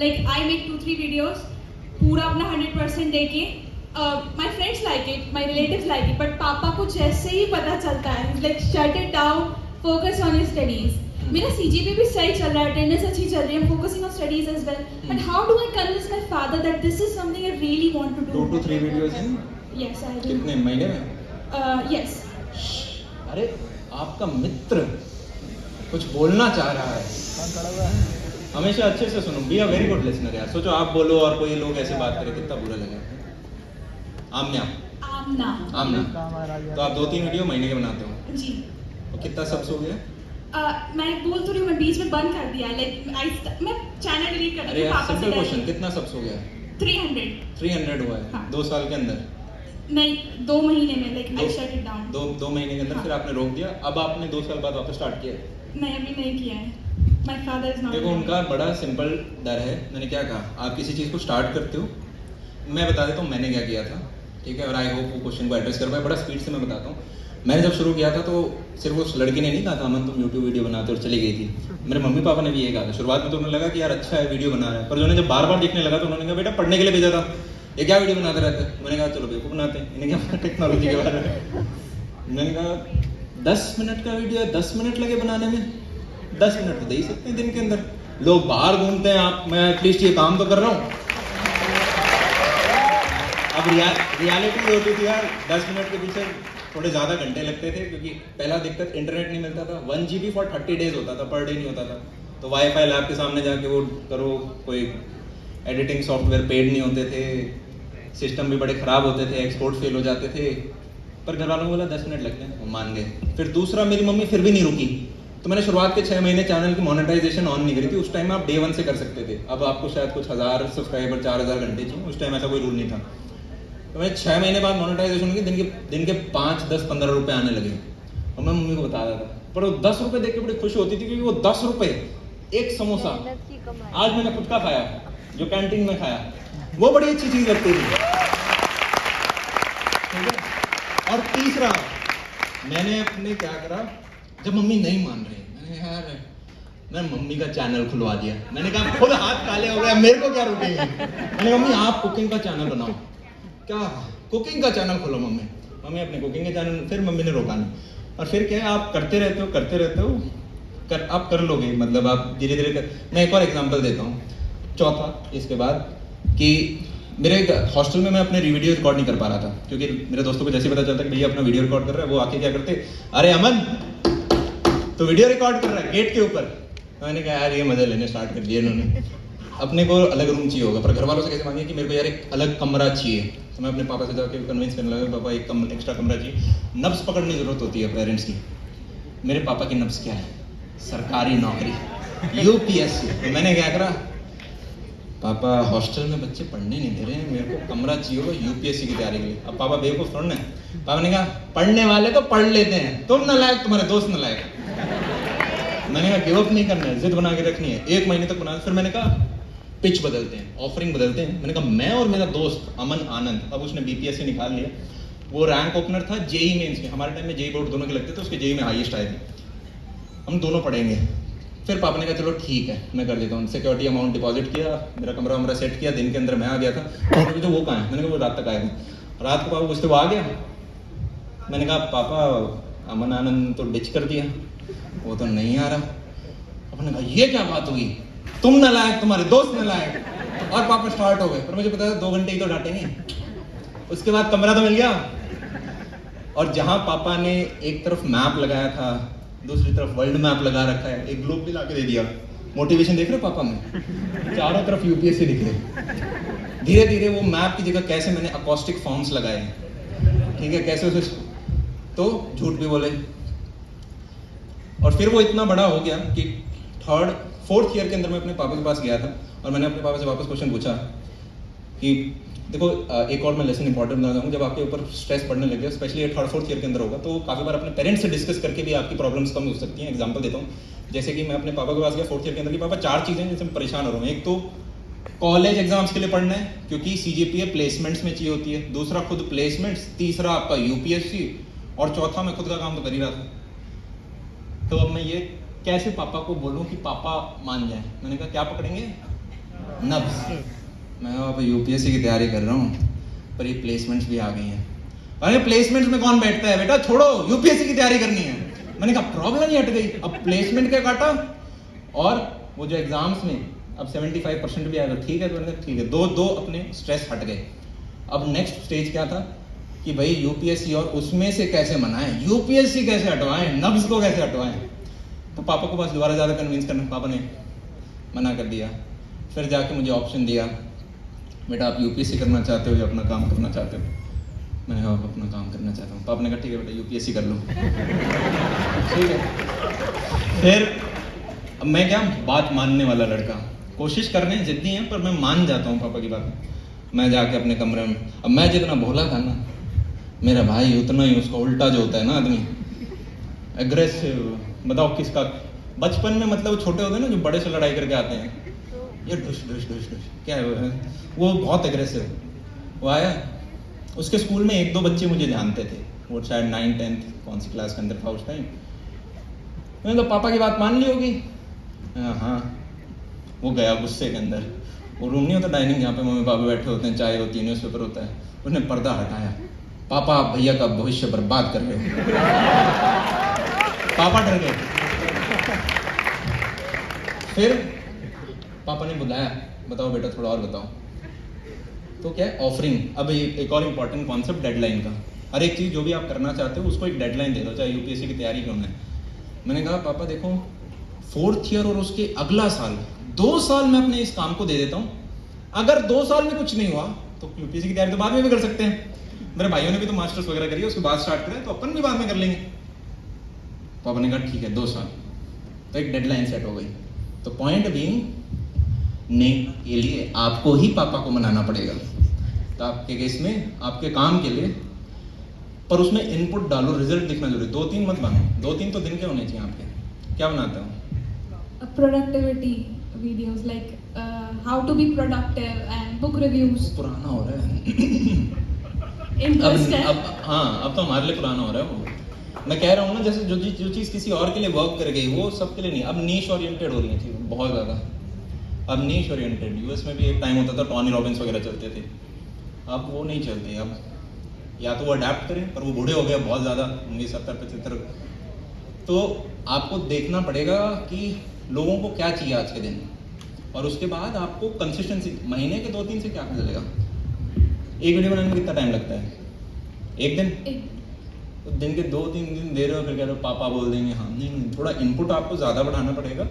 like I make 2-3 videos, पूरा अपना 100% देके, my friends like it, my relatives like it, but पापा को जैसे ही पता चलता है, like shut it down, focus on your studies. मेरा CGPA भी सही चल रहा है, attendance अच्छी चल रही है, I'm focusing on studies as well. But how do I convince my father that this is something I really want to do? 2 to 3 videos हैं। Yes, I do. कितने महीने में? Yes. अरे आपका मित्र कुछ बोलना चाह रहा है, हमेशा अच्छे से सुनो। Be a very good listener यार। सोचो आप बोलो और कोई लोग ऐसे बात करे, कितना बुरा लगेगा। आमना आमना। आमना, तो आप 2-3 वीडियो महीने के बनाते हो? जी। तो कितना सब्स हो गया? मैं बोल तो रही हूँ, मैं बीच में बंद कर दिया, लाइक मैं चैनल डिलीट कर अरे दी यार पापा सिंपल से क्वेश्चन, कितना सब्स हो गया? 300। 300 हुआ है? हाँ। 2 साल के अंदर? नहीं, 2 महीने में, like I shut it down. 2 महीने के अंदर? हाँ। फिर आपने रोक दिया, अब आपने 2 साल बाद वापस स्टार्ट किया? नहीं, अभी नहीं किया है। My father is not. देखो उनका बड़ा सिंपल डर है। मैंने क्या कहा, आप किसी चीज़ को स्टार्ट करते हो, मैं बता देता हूँ मैंने क्या किया था, ठीक है? और आई होप वो क्वेश्चन को एड्रेस कर पाए। बड़ा स्पीड से मैं बताता हूँ। मैंने जब शुरू किया था तो सिर्फ उस लड़की ने नहीं कहा था अमन तुम यूट्यूब वीडियो बनाते, और चली गई थी। मेरे मम्मी पापा ने भी ये कहा था। शुरुआत में तो उन्हें लगा कि यार अच्छा है वीडियो बना रहा है, पर जो जब बार बार देखने लगा तो उन्होंने कहा बेटा पढ़ने के लिए भेजा था, ये क्या वीडियो बनाते रहते हैं? मैंने कहा चलो बेवकूफ़ बनाते हैं, इन्हें क्या टेक्नोलॉजी के बारे में। मैंने कहा 10 मिनट का वीडियो है, 10 मिनट लगे बनाने में? 10 मिनट तो दे ही सकते हैं दिन के अंदर। लोग बाहर घूमते हैं, आप मैं एटलीस्ट ये काम तो कर रहा हूँ। अब रियलिटी ये होती थी यार, 10 मिनट के पीछे थोड़े ज़्यादा घंटे लगते थे, क्योंकि पहला दिक्कत इंटरनेट नहीं मिलता था। 1 GB फॉर 30 डेज होता था, पर डे नहीं होता था। तो वाईफाई लैब के सामने जाके वो करो, कोई एडिटिंग सॉफ्टवेयर पेड नहीं होते थे, सिस्टम भी बड़े ख़राब होते थे, एक्सपोर्ट फेल हो जाते थे। पर घर वालों को बोला 10 मिनट लगते हैं, वो मान गए। फिर दूसरा, मेरी मम्मी फिर भी नहीं रुकी, तो मैंने शुरुआत के 6 महीने चैनल की मोनेटाइजेशन ऑन नहीं करी थी। उस टाइम आप डे 1 से कर सकते थे, अब आपको शायद कुछ 1000 सब्सक्राइबर 4000 घंटे चाहिए, उस टाइम ऐसा कोई रूल नहीं था। तो मैं 6 महीने बाद मोनेटाइजेशन की दिन के 5, 10, 15 रुपए आने लगे, और मैं मम्मी को बता रहा था। पर वो 10 रुपए देख के बड़ी खुश होती थी, क्योंकि वो 10 रुपए एक समोसा आज मैंने खुद का खाया, जो कैंटीन में खाया, वो बड़ी अच्छी चीज लगती थी। ठीक है। और तीसरा, मैंने अपने क्या करा, जब मम्मी नहीं मान रही, मैं मम्मी का चैनल खुलवा दिया। मैंने कहा खुद हाथ काले हो गए, मेरे को क्या रोकेंगे। मैंने मम्मी आप कुकिंग का चैनल बनाओ। क्या कुकिंग का चैनल खोलो मम्मी। मम्मी अपने कुकिंग के चैनल, फिर मम्मी ने रोका नहीं। और फिर क्या है, आप करते रहते हो, आप कर लोगे, मतलब आप धीरे धीरे कर। मैं एक और एग्जांपल देता हूँ। चौथा इसके बाद कि मेरे हॉस्टल में मैं अपने वीडियो रिकॉर्ड नहीं कर पा रहा था, क्योंकि मेरे दोस्तों को जैसे पता चलता कि भैया अपना वीडियो रिकॉर्ड कर रहा है, वो आके क्या करते, अरे अमन तो वीडियो रिकॉर्ड कर रहा है गेट के ऊपर। मैंने कहा यार ये मजे लेने स्टार्ट कर दिए इन्होंने। अपने को अलग रूम चाहिए होगा, पर घर वालों से कैसे मांगे कि मेरे को यार एक अलग कमरा चाहिए। तो मैं अपने पापा से जाकर कन्विंस करने लगा, पापा एक एक्स्ट्रा कमरा चाहिए। नब्स पकड़ने की जरूरत होती है पेरेंट्स की। मेरे पापा की नब्स क्या है, सरकारी नौकरी, यूपीएससी। तो मैंने क्या करा, पापा हॉस्टल में बच्चे पढ़ने नहीं दे रहे हैं, मेरे को कमरा चाहिए होगा यूपीएससी की तैयारी के लिए। अब पापा बेवकूफ थोड़ा है। पापा ने कहा पढ़ने वाले तो पढ़ लेते हैं, तुम नालायक, तुम्हारे दोस्त नालायक। मैंने कहा गिव अप नहीं करना है, जिद बना के रखनी है। 1 महीने तक बना। फिर मैंने कहा पिच बदलते हैं, ऑफरिंग बदलते हैं। मैंने कहा मैं और मेरा दोस्त अमन आनंद, अब उसने बीपीएससी निकाल लिया, वो रैंक ओपनर था जेई मेंस के। हमारे टाइम में जेई बोर्ड दोनों के लगते थे, उसके जेई में हाईएस्ट आए थे। हम दोनों पढ़ेंगे। फिर पापा ने कहा चलो ठीक है मैं कर देता हूँ। सिक्योरिटी अमाउंट डिपॉजिट किया, मेरा कमरा वमरा सेट किया। दिन के अंदर मैं आ गया था। तो वो कहाँ है, मैंने कहा वो रात तक आएगा। रात को पापा पूछते वो आ गया। मैंने कहा पापा अमन आनंद तो डिच कर दिया, वो तो नहीं आ रहा। पापा ने कहा ये क्या बात हुई, तुम नालायक, तुम्हारे दोस्त नालायक। और पापा स्टार्ट हो गए। पर मुझे पता था 2 घंटे ही तो डांटेंगे। उसके बाद कमरा तो मिल गया। और जहां पापा ने एक तरफ मैप लगाया था, दूसरी तरफ वर्ल्ड मैप लगा रखा है, एक ग्लोब भी लाके दे दिया। मोटिवेशन देख रहे हो पापा में, चारों तरफ यूपीएससी दिख रहे। धीरे धीरे वो मैप की जगह कैसे मैंने अकॉस्टिक फॉर्म्स लगाए, ठीक है, कैसे उसे, तो झूठ भी बोले। और फिर वो इतना बड़ा हो गया कि 4th ईयर के अंदर मैं अपने पापा के पास गया था, और मैंने अपने पापा से वापस क्वेश्चन पूछा कि देखो एक और मैं लेसन इंपॉर्टेंट बता दूँ, जब आपके ऊपर स्ट्रेस पड़ने लगे, स्पेशली 3rd 4th ईयर के अंदर होगा, तो काफ़ी बार अपने पेरेंट्स से डिस्कस करके भी आपकी प्रॉब्लम्स कम हो सकती हैं। एग्जांपल देता हूँ, जैसे कि मैं अपने पापा के पास गया 4th ईयर के अंदर कि पापा 4 चीज़ें जिनसे मैं परेशान हो रहा हूँ। एक तो कॉलेज एग्जाम्स के लिए पढ़ना है, क्योंकि सीजीपीए प्लेसमेंट्स में चाहिए होती है। दूसरा खुद प्लेसमेंट्स, तीसरा आपका यूपीएससी, और चौथा मैं खुद का काम तो कर ही रहा था। तो अब मैं ये कैसे पापा को बोलूँ कि पापा मान जाए। मैंने कहा क्या पकड़ेंगे, नब्स। मैं अब यूपीएससी की तैयारी कर रहा हूँ, पर ये प्लेसमेंट्स भी आ गई हैं। अरे प्लेसमेंट्स में कौन बैठता है बेटा, छोड़ो, यूपीएससी की तैयारी करनी है। मैंने कहा प्रॉब्लम ही हट गई। अब प्लेसमेंट का काटा, और वो जो एग्जाम्स में अब 75% भी आएगा, ठीक है। तो मैंने कहा ठीक है, दो अपने स्ट्रेस हट गए। अब नेक्स्ट स्टेज क्या था कि भाई यूपीएससी, और उसमें से कैसे मनाएं, यूपीएससी कैसे हटवाएं, नब्स को कैसे हटवाएं। तो पापा को बस दोबारा ज़्यादा कन्विंस करना, पापा ने मना कर दिया। फिर जाके मुझे ऑप्शन दिया, बेटा आप यूपीएससी करना चाहते हो या अपना काम करना चाहते हो। मैंने कहा अपना काम करना चाहता हूँ। पापा ने कहा ठीक है बेटा यूपीएससी कर लो। ठीक है। फिर अब मैं क्या, बात मानने वाला लड़का, कोशिश करने जिद्दी है, पर मैं मान जाता हूँ पापा की बात। मैं जाके अपने कमरे में, अब मैं जितना भोला था ना, मेरा भाई उतना ही उसका उल्टा जो होता है ना आदमी, एग्रेसिव। बताओ किसका, बचपन में मतलब छोटे होते हैं ना जो बड़े से लड़ाई करके आते हैं, ये ढुस ढुस ढुस ढुस क्या है वो बहुत एग्रेसिव। वो आया, उसके स्कूल में 1-2 बच्चे मुझे जानते थे, वो शायद 9th 10th कौन सी क्लास के अंदर था उस टाइम। मैंने तो पापा की बात मान ली होगी। हाँ, वो गया गुस्से के अंदर। वो रूम नहीं होता डाइनिंग जहाँ पे मम्मी पापा बैठे होते हैं, चाय होती है, न्यूज़पेपर होता है, उसने पर्दा हटाया। पापा आप भैया का भविष्य बर्बाद कर रहे हो। पापा डर गए। फिर पापा ने बुलाया, बताओ बेटा थोड़ा और बताओ। तो क्या है, ऑफरिंग। अब एक और इम्पॉर्टेंट कॉन्सेप्ट, डेडलाइन का। हर एक चीज़ जो भी आप करना चाहते हो उसको एक डेडलाइन दे दो, चाहे यूपीएससी की तैयारी क्यों ना है। मैंने कहा पापा देखो 4th ईयर और उसके अगला साल, 2 साल मैं अपने इस काम को दे देता हूँ। अगर 2 साल में कुछ नहीं हुआ तो यूपीएससी की तैयारी तो बाद में भी कर सकते हैं। मेरे भाइयों ने भी तो मास्टर्स वगैरह करी है, उसके बाद स्टार्ट करें तो अपन भी बाद में कर लेंगे। पापा ने कहा ठीक है 2 साल, तो एक डेडलाइन सेट हो गई। तो पॉइंट बीइंग ने के लिए आपको ही पापा को मनाना पड़ेगा। तो आपके केस में आपके काम के लिए, पर उसमें इनपुट डालो, रिजल्ट दिखना जरूरी। 2-3 मत बनाओ, 2-3 तो दिन के होने चाहिए आपके। क्या बनाते हो? Productivity videos like how to be productive and book reviews. पुराना हो रहा है Interest है। अब हाँ, अब तो हमारे लिए पुराना हो रहा है वो। मैं कह रहा हूँ ना, जैसे जो चीज़ किसी और के लिए वर्क कर गई वो सबके लिए नहीं। अब नीश ओरिएंटेड हो रही है चीज़ें बहुत ज़्यादा। अब नीश ओरिएंटेड, यूएस में भी एक टाइम होता था टॉनी रॉबिन्स वगैरह चलते थे, अब वो नहीं चलते। अब या तो वो अडेप्ट करें, पर वो बूढ़े हो गए बहुत ज़्यादा, होंगे 70-75। तो आपको देखना पड़ेगा कि लोगों को क्या चाहिए आज के दिन, और उसके बाद आपको कंसिस्टेंसी, महीने के 2-3 से क्या चलेगा। एक वीडियो बनाने में कितना टाइम लगता है? एक दिन? तो दिन के 2-3 दिन दे रहे हो, फिर कह रहे हो पापा बोल देंगे हाँ। नहीं, थोड़ा इनपुट आपको ज़्यादा बढ़ाना पड़ेगा।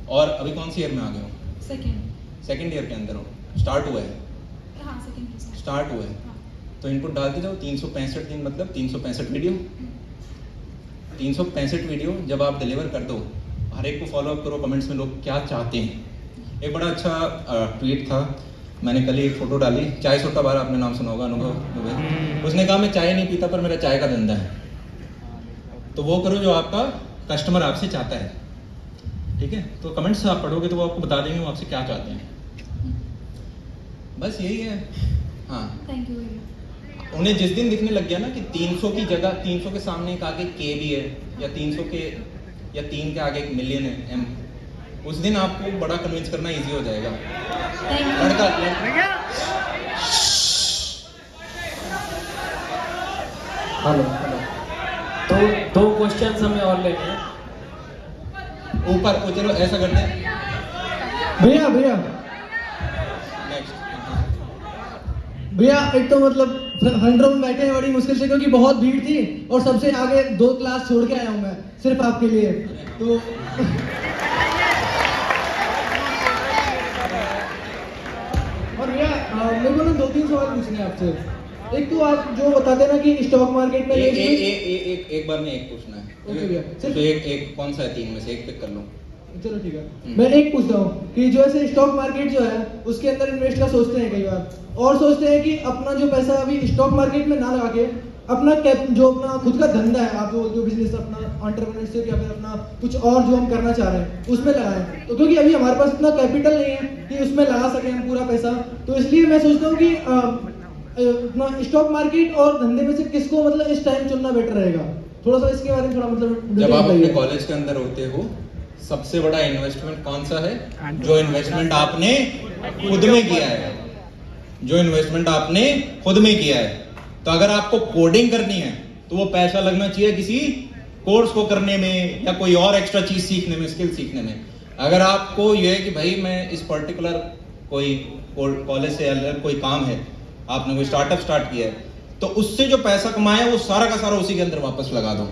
और अभी कौन सी ईयर में आ गए हो? सेकेंड ईयर के अंदर हो, स्टार्ट हुआ है? हाँ, सेकेंड स्टार्ट हुआ है। तो इनपुट डालते जाओ। 365 दिन मतलब 365 वीडियो। 365 वीडियो जब आप डिलीवर कर दो, हर एक को फॉलो अप करो, कमेंट्स में लोग क्या चाहते हैं। एक बड़ा अच्छा ट्वीट था, मैंने कल ही एक फोटो डाली, चाय सोटा बार, आपने नाम सुना होगा, अनुभव दुबे। उसने कहा मैं चाय नहीं पीता पर मेरा चाय का धंधा है। तो वो करो जो आपका कस्टमर आपसे चाहता है, ठीक है? तो कमेंट्स आप पढ़ोगे तो वो आपको बता देंगे वो आपसे क्या चाहते हैं। बस यही है। हाँ, थैंक यू वेरी मच। उन्हें जिस दिन दिखने लग गया ना कि 300 की जगह 300 के सामने एक आगे के भी है, या 300 के या 3 के आगे 1 मिलियन है एम, उस दिन आपको बड़ा कन्विंस करना इजी हो जाएगा। लड़का हेलो तो 2 क्वेश्चन हमें और लेने हैं। ऊपर चलो ऐसा करते हैं। भैया नेक्स्ट भैया, एक तो मतलब फ्रंट रो में बैठे हैं बड़ी मुश्किल से, क्योंकि बहुत भीड़ थी और सबसे आगे 2 क्लास छोड़ के आया हूँ मैं सिर्फ आपके लिए। तो और भैया मेरे को ना 2-3 सवाल पूछने हैं आपसे। एक तो आप जो बताते हैं ना कि स्टॉक मार्केट में एक बार में एक पूछना है। ओके भैया, सिर्फ एक कौन सा है? 3 में से एक पिक कर लो। चलो ठीक है। मैं एक पूछता हूँ कि जो ऐसे स्टॉक मार्केट जो है उसके अंदर इन्वेस्ट का सोचते हैं कई बार, और सोचते हैं कि अपना जो पैसा अभी स्टॉक मार्केट में ना लगा के अपना जो अपना खुद का धंधा है, आप जो बिजनेस अपना एंटरप्रेन्योरशिप या फिर अपना कुछ और जो हम करना चाह रहे हैं उसमें लगाएं। तो क्योंकि अभी हमारे पास इतना कैपिटल नहीं है कि उसमें लगा सकें हम पूरा पैसा, तो इसलिए मैं सोचता हूँ कि अपना स्टॉक मार्केट और धंधे में से किसको मतलब इस टाइम चुनना बेटर रहेगा। थोड़ा सा इसके बारे में थोड़ा मतलब जब आप अपने कॉलेज के अंदर होते हो, सबसे बड़ा इन्वेस्टमेंट कौन सा है? जो इन्वेस्टमेंट आपने खुद में किया है, जो इन्वेस्टमेंट आपने खुद में किया है। तो अगर आपको कोडिंग करनी है तो वो पैसा लगना चाहिए किसी कोर्स को करने में या कोई और एक्स्ट्रा चीज सीखने में, स्किल सीखने में। अगर आपको ये है कि भाई मैं इस पर्टिकुलर कोई कॉलेज से अलग कोई काम है, आपने कोई स्टार्टअप स्टार्ट किया है, तो उससे जो पैसा कमाया वो सारा का सारा उसी के अंदर वापस लगा दो।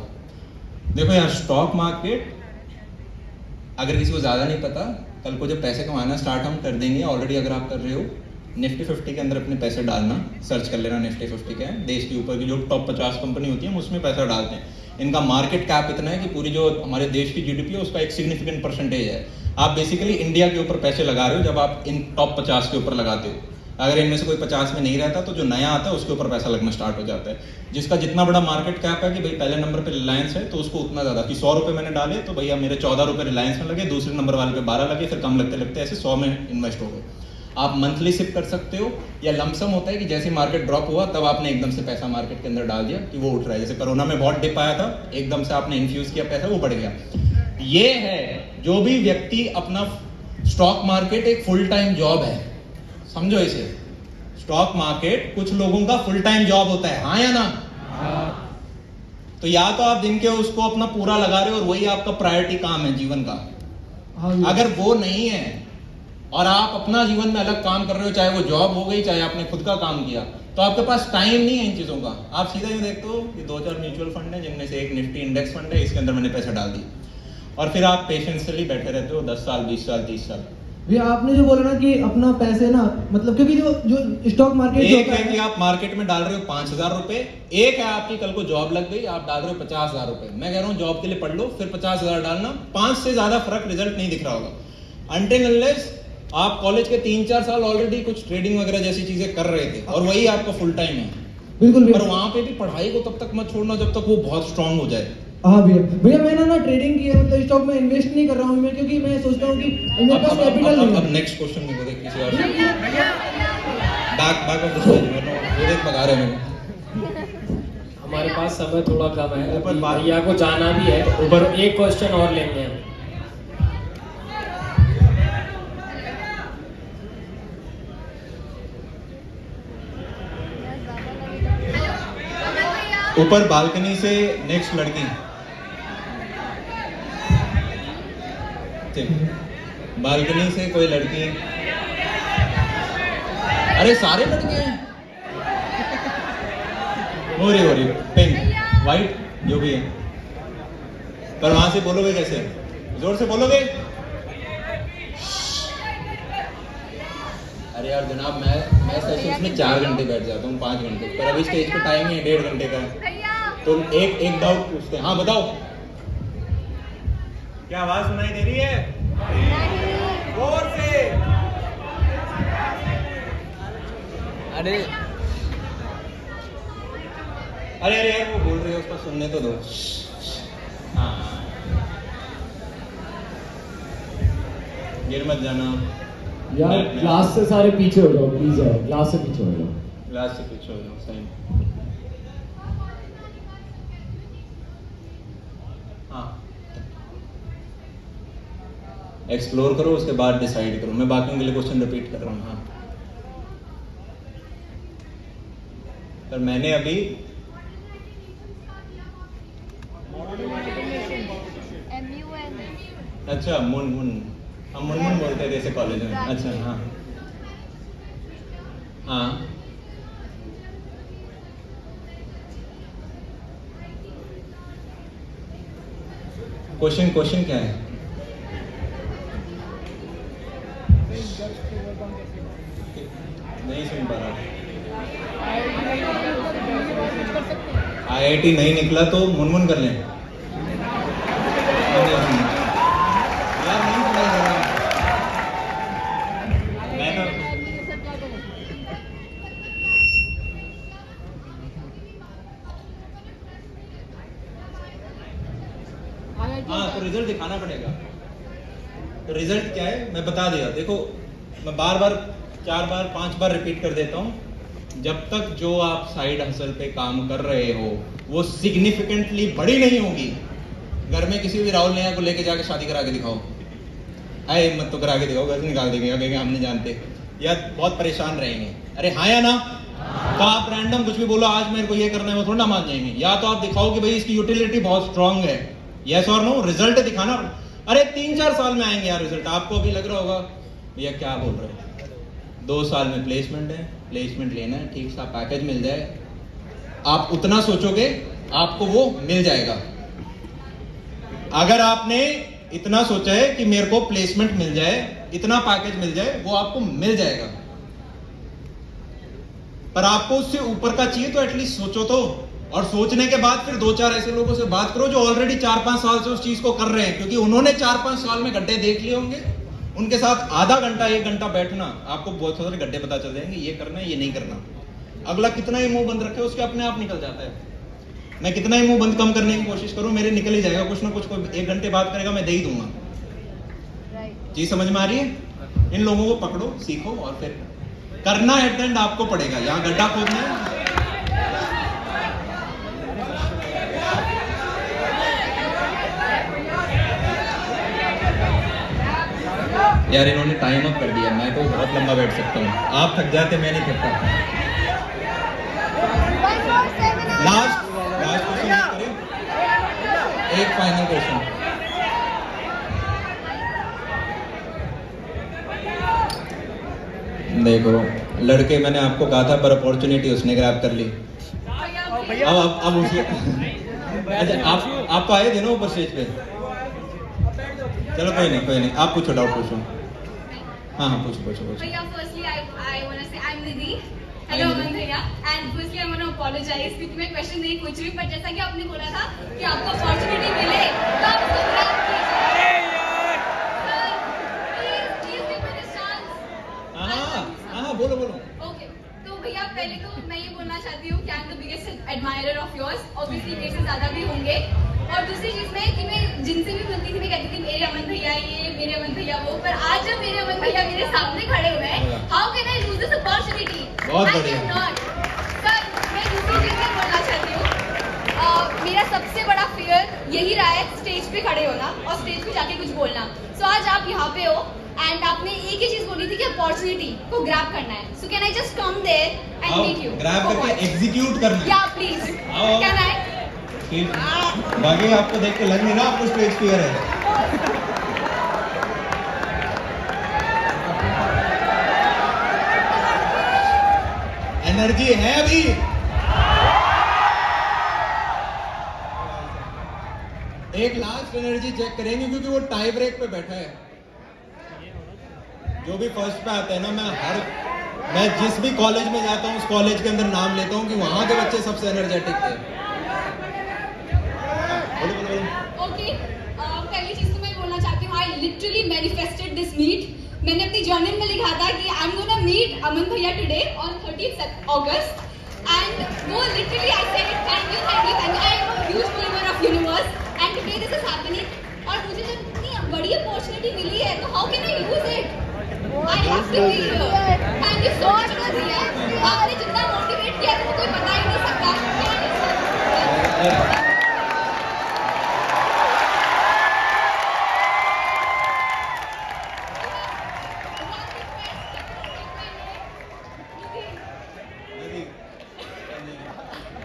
देखो यार, स्टॉक मार्केट अगर किसी को ज़्यादा नहीं पता, कल को जब पैसे कमाना स्टार्ट हम कर देंगे, ऑलरेडी अगर आप कर रहे हो, निफ्टी 50 के अंदर अपने पैसे डालना, सर्च कर लेना निफ्टी 50 क्या है, देश के ऊपर की जो टॉप 50 कंपनी होती है हम उसमें पैसा डालते हैं। इनका मार्केट कैप इतना है कि पूरी जो हमारे देश की जीडीपी है उसका एक सिग्निफिकेंट परसेंटेज है। आप बेसिकली इंडिया के ऊपर पैसे लगा रहे हो जब आप इन टॉप 50 के ऊपर लगाते हो। अगर इनमें से कोई 50 में नहीं रहता तो जो नया आता है उसके ऊपर पैसा लगना स्टार्ट हो जाता है, जिसका जितना बड़ा मार्केट कैप है कि भाई पहले नंबर पे रिलायंस है तो उसको उतना ज़्यादा कि 100 रुपये मैंने डाले तो भैया मेरे 14 रुपये रिलायंस में लगे, दूसरे नंबर वाले पे 12 लगे, फिर कम लगते लगते ऐसे 100 में इन्वेस्ट हो गए। आप मंथली सिप कर सकते हो, या लमसम होता है कि जैसे मार्केट ड्रॉप हुआ तब आपने एकदम से पैसा मार्केट के अंदर डाल दिया कि वो उठ रहा है। जैसे कोरोना में बहुत डिप आया था, एकदम से आपने इन्फ्यूज किया पैसा, वो बढ़ गया। ये है जो भी व्यक्ति अपना स्टॉक मार्केट एक फुल टाइम जॉब है, समझो इसे। स्टॉक मार्केट कुछ लोगों का फुल टाइम जॉब होता है, हाँ या ना? तो या तो आप दिन के उसको अपना पूरा लगा रहे हो और वही आपका प्रायोरिटी काम है जीवन का। अगर वो नहीं है और आप अपना जीवन में अलग काम कर रहे हो, चाहे वो जॉब हो गई चाहे आपने खुद का काम किया, तो आपके पास टाइम नहीं है इन चीजों का। आप सीधा यूं देखते हो कि 2-4 म्यूचुअल फंड है जिनमें से एक निफ्टी इंडेक्स फंड है, इसके अंदर मैंने पैसा डाल दिया, और फिर आप पेशेंसली बैठे रहते हो 10 साल 20 साल 30 साल। भैया आपने जो बोला ना कि अपना पैसे ना मतलब क्योंकि जो स्टॉक मार्केट एक है कि आप मार्केट में डाल रहे हो 5,000 रुपए, एक है आपकी कल को जॉब लग गई, आप डाल रहे हो 50,000 रुपए। मैं कह रहा हूँ जॉब के लिए पढ़ लो, फिर 50,000 डालना, 5 से ज्यादा फर्क रिजल्ट नहीं दिख रहा होगा। अनटिल अनलेस आप कॉलेज के 3-4 साल ऑलरेडी कुछ ट्रेडिंग वगैरह जैसी चीजें कर रहे थे और वही आपका फुल टाइम है। बिल्कुल पर भैया। वहां पे भी पढ़ाई को तब तक मत छोड़ना जब तक वो बहुत स्ट्रांग हो जाए। हाँ भैया, भैया मैंने ना ट्रेडिंग की है, मतलब स्टॉक में इन्वेस्ट नहीं कर रहा हूँ मैं, क्योंकि मैं सोचता हूँ कि मेरे पास कैपिटल नहीं अब है। नेक्स्ट क्वेश्चन में बोले किसी और से बैक ऑफ द बता रहे हैं हमारे पास समय थोड़ा कम है, ऊपर बात- भैया को जाना भी है, ऊपर एक क्वेश्चन और लेंगे हम। ऊपर बालकनी से नेक्स्ट लड़की। ठीक, बालकनी से कोई लड़की। अरे सारे लड़के हैं। हो रही पिंक वाइट जो भी है, पर वहां से बोलोगे कैसे? जोर से बोलोगे। अरे यार जनाब, मैं सेशंस में 4 घंटे बैठ जाता हूँ, 5 घंटे, पर अभी स्टेज पे टाइम ही 1.5 घंटे का है। तो एक डाउट पूछते हैं। हाँ बताओ, क्या आवाज सुनाई दे रही है? जोर से। अरे अरे अरे यार वो बोल रही है, उसको सुनने तो दो। हाँ, गिर मत जाना। यार क्लास से सारे पीछे हो जाओ प्लीज, यार क्लास से पीछे हो जाओ। क्लास से पीछे हो जाओ, सही। हाँ, एक्सप्लोर करो, उसके बाद डिसाइड करो। मैं बाकियों के लिए क्वेश्चन रिपीट कर रहा हूँ। हाँ, पर मैंने अभी अच्छा मुन हम मुनमुन बोलते थे इसे कॉलेज में। अच्छा हाँ हाँ, क्वेश्चन क्या है? नहीं सुन पा रहा। IIT नहीं निकला तो मुनमुन कर लें। यार नहीं सुनाई दे रहा। मैं तो हाँ, तो रिजल्ट दिखाना पड़ेगा। तो रिजल्ट क्या है मैं बता दिया। देखो, मैं बार बार 4 बार 5 बार रिपीट कर देता हूँ। जब तक जो आप साइड हसल पे काम कर रहे हो वो सिग्निफिकेंटली बड़ी नहीं होगी, घर में किसी भी राहुल नैया को लेके जाके शादी करा के दिखाओ, आए मत तो करा के दिखाओ, घर से निकाल देंगे, कहेंगे हम नहीं जानते, या बहुत परेशान रहेंगे। अरे हाँ या ना? तो आप रैंडम कुछ भी बोलो, आज मेरे को ये करना है, वो थोड़ा ना मान जाएंगे। या तो आप दिखाओ कि भाई इसकी यूटिलिटी बहुत स्ट्रांग है, यस और नो, रिजल्ट दिखाना। अरे 3-4 साल में आएंगे यार रिजल्ट। आपको अभी लग रहा होगा भैया क्या बोल रहे हो, 2 साल में प्लेसमेंट है, प्लेसमेंट लेना है, ठीक सा पैकेज मिल जाए, आप उतना सोचोगे आपको वो मिल जाएगा। अगर आपने इतना सोचा है कि मेरे को प्लेसमेंट मिल जाए, इतना पैकेज मिल जाए, वो आपको मिल जाएगा। पर आपको उससे ऊपर का चाहिए तो एटलीस्ट सोचो तो। और सोचने के बाद फिर 2-4 ऐसे लोगों से बात करो जो ऑलरेडी 4-5 साल से उस चीज को कर रहे हैं, क्योंकि उन्होंने 4-5 साल में गड्ढे देख लिए होंगे। उनके साथ आधा घंटा 1 घंटा बैठना, आपको बहुत सारे गड्ढे पता चल जाएंगे, ये करना है ये नहीं करना। अगला कितना ही मुंह बंद रखे उसके अपने आप निकल जाता है। मैं कितना ही मुंह बंद कम करने की कोशिश करूं, मेरे निकल ही जाएगा कुछ ना कुछ। कोई 1 घंटे बात करेगा, मैं दे ही दूंगा। जी समझ में आ रही है? इन लोगों को पकड़ो, सीखो, और फिर करना एट द एंड आपको पड़ेगा। यहाँ गड्ढा खोदना है, यार इन्होंने टाइम अप कर दिया। मैं तो बहुत लंबा बैठ सकता हूँ, आप थक जाते, मैं नहीं थकता। लास्ट क्वेश्चन करें, एक फाइनल क्वेश्चन। देखो लड़के, मैंने आपको कहा था, पर अपॉर्चुनिटी उसने ग्रैब कर ली। अब उसी अच्छा आप तो आए थे ना ऊपर स्टेज पे। चलो कोई नहीं, आप पूछो, डाउट पूछो। हाँ हाँ पूछो पूछो पूछो। भैया फर्स्टली आई वांट टू से आई एम दीदी हेलो अमन भैया and firstly I want to apologise क्योंकि मैं क्वेश्चन नहीं पूछ रही पर जैसा कि आपने बोला था कि आपको अपॉर्चुनिटी मिले तो आप उसको ग्रैब कीजिए please give me this chance. हाँ बोलो बोलो। ओके तो भैया पहले तो मैं ये बोलना चाहती हूँ कि I am the biggest admirer of yours obviously मेरे से ज्यादा भी होंगे और दूसरी चीज में कि मैं जिनसे भी मिलती थी मैं कहती थी मेरे अमन भैया ये मेरे अमन भैया वो पर आज जब मेरे अमन भैया मेरे सामने खड़े हुए हैं how can I lose this opportunity बहुत आई बढ़िया। Can not. सर मैं दूसरी चीज में बोलना चाहती हूँ मेरा सबसे बड़ा फियर यही रहा है स्टेज पे खड़े होना और स्टेज पे जाके कुछ बोलना। सो आज आप यहाँ पे हो एंड आपने एक ही चीज बोली थी कि अपॉर्चुनिटी को ग्रैब करना है so can I just come there and meet you grab करके एग्जीक्यूट करना है। या प्लीज आओ। कैन आई ठीक। बाकी आपको देख के लग नहीं रहा आपको स्टेज फियर है। एनर्जी है अभी। एक लास्ट एनर्जी चेक करेंगे क्योंकि वो टाई ब्रेक पे बैठा है। जो भी फर्स्ट पे आता है ना मैं जिस भी कॉलेज में जाता हूँ उस कॉलेज के अंदर नाम लेता हूँ कि वहां के बच्चे सबसे एनर्जेटिक थे। ओके पहली चीज तो मैं बोलना चाहती हूँ I literally manifested this meet. मैंने अपनी जर्नल में लिखा था कि I am gonna meet Aman भैया today on 30th August and वो literally I said it thank you I am a huge believer of universe and today this is happening और मुझे जब इतनी बड़ी अपॉर्चुनिटी मिली है तो how can I use it I have to be here. Thank you so much भैया आपने जितना मोटिवेट किया तो कोई बता ही नहीं सकता।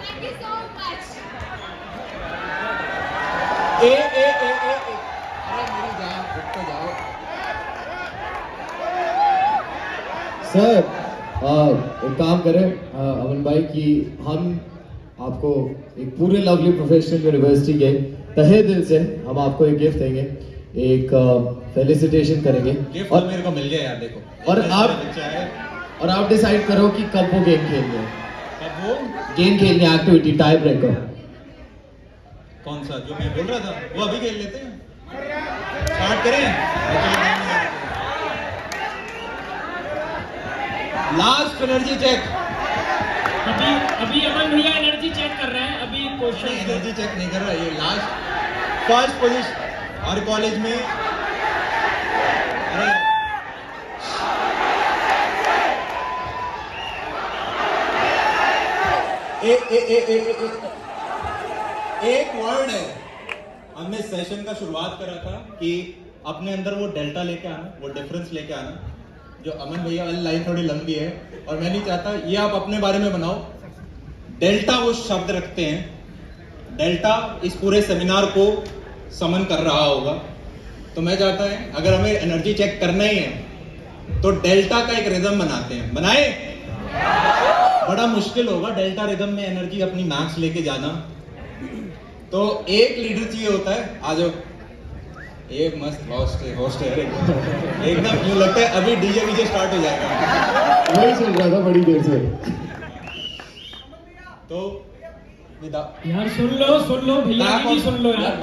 Thank you so much. अरे मेरी जान रुक तो जाओ। सर एक काम करें अमन भाई कि हम आपको एक पूरे लवली प्रोफेशनल यूनिवर्सिटी के तहे दिल से हम आपको एक गिफ्ट देंगे, एक फेलिसिटेशन करेंगे गिफ्ट और तो मेरे को मिल गया यार देखो। और मेरा आप- बच्चा है। और आप डिसाइड करो कि कब वो गेम खेलनी है। अब वो गेम खेलनी है, एक्टिविटी टाई ब्रेकर। कौन सा जो मैं बोल रहा था वो अभी खेल लेते हैं। स्टार्ट करें। Last energy check. अभी अमन भैया एनर्जी चेक कर रहे हैं अभी क्वेश्चन एनर्जी चेक नहीं कर रहा ये लास्ट फर्स्ट पोजीशन हर कॉलेज में। अरे एक वर्ड है। हमने सेशन का शुरुआत करा था कि अपने अंदर वो डेल्टा लेके आना, वो डिफरेंस लेके आना। जो अमन भैया वाली लाइन थोड़ी लंबी है और मैं नहीं चाहता ये आप अपने बारे में बनाओ। डेल्टा वो शब्द रखते हैं। डेल्टा इस पूरे सेमिनार को समन कर रहा होगा। तो मैं चाहता है अगर हमें एनर्जी चेक करना ही है तो डेल्टा का एक रिदम बनाते हैं। बनाए? बड़ा मुश्किल होगा डेल्टा रिदम में एनर्जी अपनी मैक्स लेके जाना। तो एक लीडर चाहिए होता है। आ जाओ। एक मस्त होस्ट है एकदम यूं लगता है अभी डीजे वीजे स्टार्ट हो जाएगा। वही चल रहा था बड़ी देर से। तो यार सुन लो भैया की भी सुन लो यार।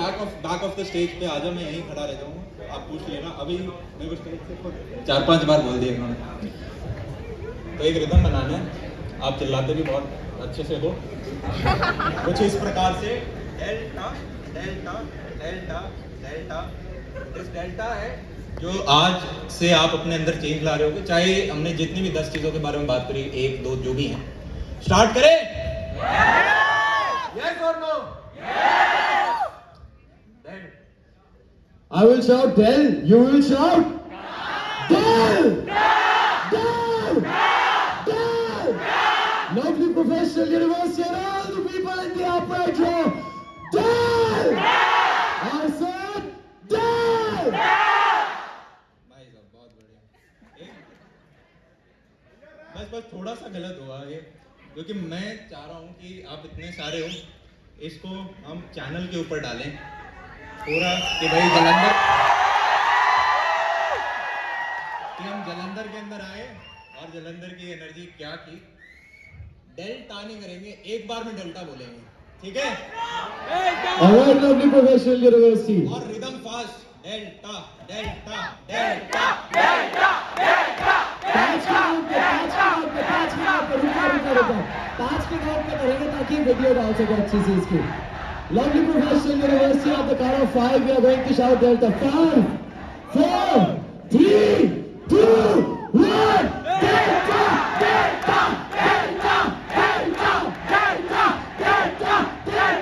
बैक ऑफ द स्टेज पे आ जाओ। मैं यहीं खड़ा रह जाऊंगा, आप पूछ लेना। अभी मेरे को स्टेज से खुद 4-5 बार बोल दिया इन्होंने। तो एक रिदम बनाना है। आप चिल्लाते भी बहुत अच्छे से हो। कुछ इस प्रकार से डेल्टा डेल्टा डेल्टा डेल्टा। इस डेल्टा है जो आज से आप अपने अंदर चेंज ला रहे होगे। चाहे हमने जितनी भी 10 चीजों के बारे में बात करी, 1-2 जो भी हैं, स्टार्ट करें। Yes or no? Yes. Then I will shout Dell. You will shout Dell. Dell. Dell. Lovely professional university and all the people in the upright row. Dell. I said Dell. भाई साहब बहुत बढ़िया। बस थोड़ा सा गलत हुआ ये क्योंकि मैं चाह रहा हूँ कि आप इतने सारे हो, इसको हम चैनल के ऊपर डालें पूरा कि भाई कि हम जलंधर के अंदर आए और जलंधर की एनर्जी क्या की। डेल्टा नहीं करेंगे, एक बार में डेल्टा बोलेंगे, ठीक है? Alright, lovely professional university. और rhythm fast, delta delta delta delta delta. 5 के नोट पे रुका 5 के नोट पे करेंगे ताकि वीडियो डाल सके अच्छी से इसकी। Lovely professional university, at the count of 5 we are going to shout Delta. 5, 4, 3, 2, 1. Delta, Delta, Delta, Delta, Delta, Delta, Delta, Delta,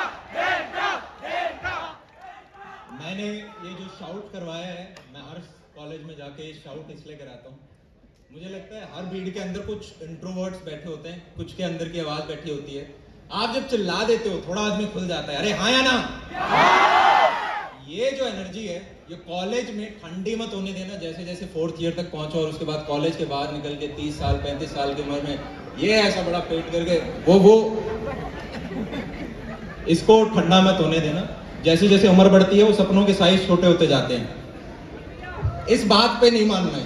Delta, Delta, मैंने ये जो शाउट करवाया है, मैं हर कॉलेज में जाके ये शाउट इसलिए कराता हूँ। मुझे लगता है हर भीड़ के अंदर कुछ इंट्रोवर्ट्स बैठे होते हैं, कुछ के अंदर की आवाज बैठी होती है। आप जब चिल्ला देते हो थोड़ा आदमी खुल जाता है, अरे हाँ या ना? ये जो एनर्जी है ये कॉलेज में ठंडी मत होने देना। जैसे जैसे 4th ईयर तक पहुंचो और उसके बाद कॉलेज के बाहर निकल के 30 साल 35 साल की उम्र में ये ऐसा बड़ा पेट करके वो इसको ठंडा मत होने देना। जैसे जैसे उम्र बढ़ती है वो सपनों के साइज छोटे होते जाते हैं। इस बात पे नहीं मानना है,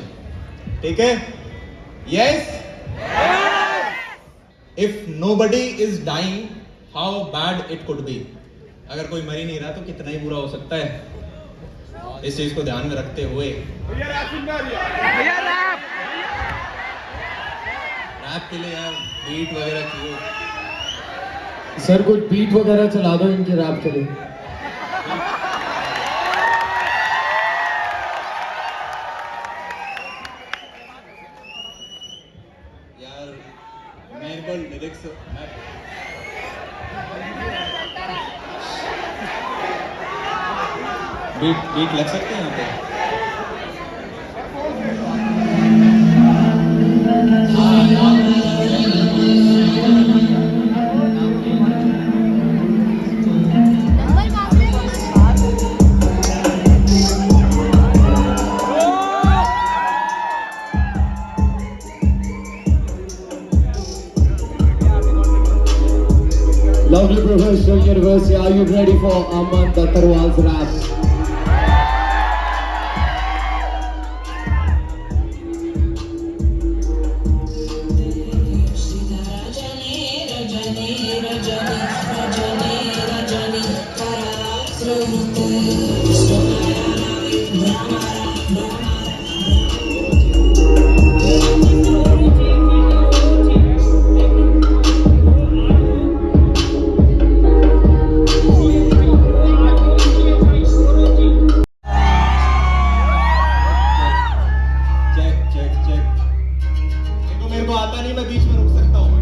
ठीक है? Yes, if nobody is dying how bad it could be. अगर कोई मर ही नहीं रहा तो कितना ही बुरा हो सकता है। इस चीज को ध्यान में रखते हुए रैप के लिए यार बीट वगैरह चाहिए। सर कुछ बीट वगैरह चला दो इनके रैप के लिए। यार मेरे को लिरिक्स बीट लग सकते हैं यहाँ पे। Lovely professional university, are you ready for Aman Dattarwal's rap? मेरे को आता नहीं, मैं बीच में रुक सकता हूँ।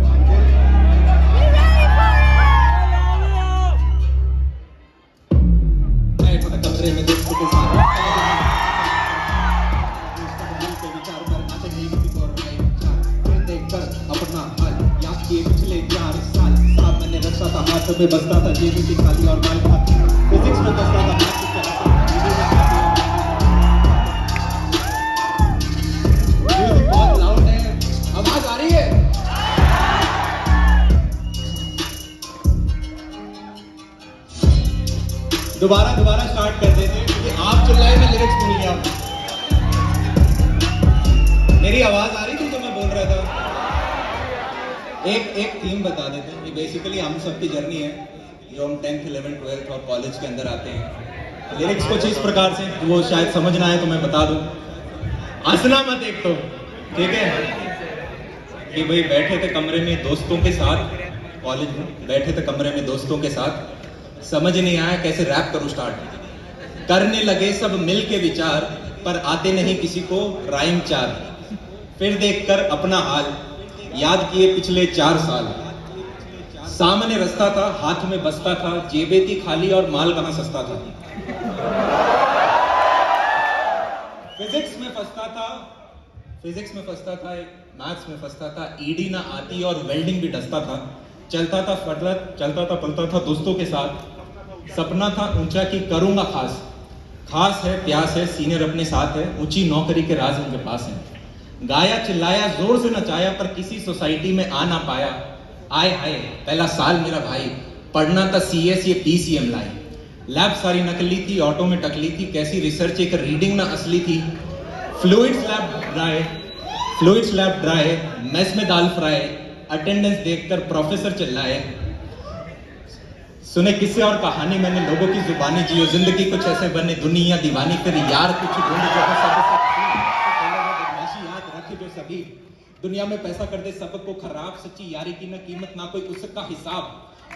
कमरे में दोस्तों के साथ विचार करना चाहिए किसी को फिर देखकर अपना हाल याद किए पिछले 4 साल। साहब मैंने रखा था हाथ में बसता था जेब की खाली और माल था फिजिक्स में बसता था म्यूजिक बहुत लाउड है, आवाज आ रही है? दोबारा स्टार्ट कर देते हैं क्योंकि आप चिल्लाए मैं लिरिक्स भूल गया। मेरी आवाज आ रही थी जो मैं बोल रहा था। एक थीम बता देते हैं। ये बेसिकली हम सबकी जर्नी है जो हम 10th 11th 12th और कॉलेज के अंदर आते हैं। लिरिक्स कुछ इस प्रकार से, वो शायद समझ ना आए तो मैं बता दूं। हंसना मत एक तो, ठीक है? कि भाई बैठे थे कमरे में दोस्तों के साथ, कॉलेज में बैठे थे कमरे में दोस्तों के साथ, समझ नहीं आया कैसे रैप करूं स्टार्ट। करने लगे सब मिल के विचार, पर आते नहीं किसी को राइम चार। फिर देखकर अपना हाल याद किए पिछले 4 साल। सामने रास्ता था, हाथ में बसता था, जेबें थी खाली और माल कहां सस्ता था। फिजिक्स में फंसता था, मैथ्स में फंसता था, ईडी ना आती और वेल्डिंग भी डसता था। चलता था पलता था दोस्तों के साथ, सपना था ऊंचा कि करूंगा खास। खास है, प्यास है, सीनियर अपने साथ है, ऊंची नौकरी के राज उनके पास हैं। गाया चिल्लाया जोर से नचाया पर किसी सोसाइटी में आ ना पाया। आय हाय पहला साल मेरा भाई, पढ़ना था CS ये PCM लाई। लैब सारी नकली थी, ऑटो में टकली थी, कैसी रिसर्च एक रीडिंग ना असली थी। फ्लूइड्स लैब ड्राई, मेस में दाल फ्राई, अटेंडेंस देखकर प्रोफेसर चिल्लाए। सुने किस्से और कहानी मैंने लोगों की जुबानी, जियो जिंदगी कुछ ऐसे बने दुनिया दीवानी, फिर यार कुछ ढूंढ जो है सबसे बदमाशी याद रखे जो सभी दुनिया में पैसा कर दे सबको खराब। सच्ची यारी की ना कीमत ना कोई उसका हिसाब।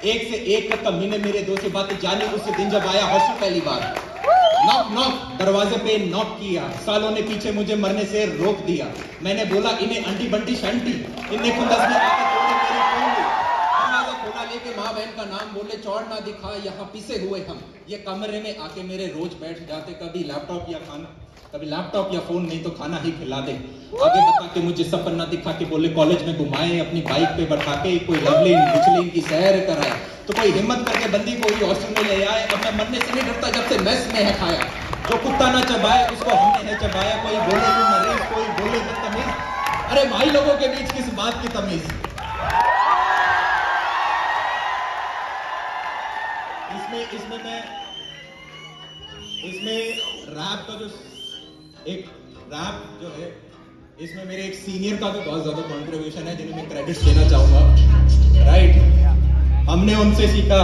एक से एक कमीने मेरे दो से बात जानी उस दिन जब आया हौसला पहली बार। नॉक नॉक दरवाजे पे नॉक किया, सालों ने पीछे मुझे मरने से रोक दिया। मैंने बोला इन्हें अंटी बंटी शंटी, इन्हें खुंदस में आके तोड़े मेरी कुंडली। दरवाजा खोला लेके माँ बहन का नाम बोले, चौड़ ना दिखा यहाँ पिसे हुए हम। ये कमरे में आके मेरे रोज बैठ जाते, कभी लैपटॉप या खाना, कभी लैपटॉप या फोन नहीं तो खाना ही खिला दे। आगे बता के मुझे सपना दिखा के बोले कॉलेज में घुमाए, अपनी बाइक पे बैठा के कोई लवली बिचलिन की सैर कराए। तो कोई हिम्मत करके बंदी को ही हॉस्टल में ले आए। अब मैं मरने से नहीं डरता जब से मेस में है खाया। जो कुत्ता ना चबाए उसको हमने है चबाया। कोई बोले तो मरीज, कोई बोले बदतमीज। अरे भाई लोगों के बीच किस बात की तमीज। इसमें रैप का जो एक रैप जो है, इसमें मेरे एक सीनियर का भी बहुत ज्यादा कंट्रीब्यूशन है जिन्हें मैं क्रेडिट्स देना चाहूंगा। राइट, हमने उनसे सीखा,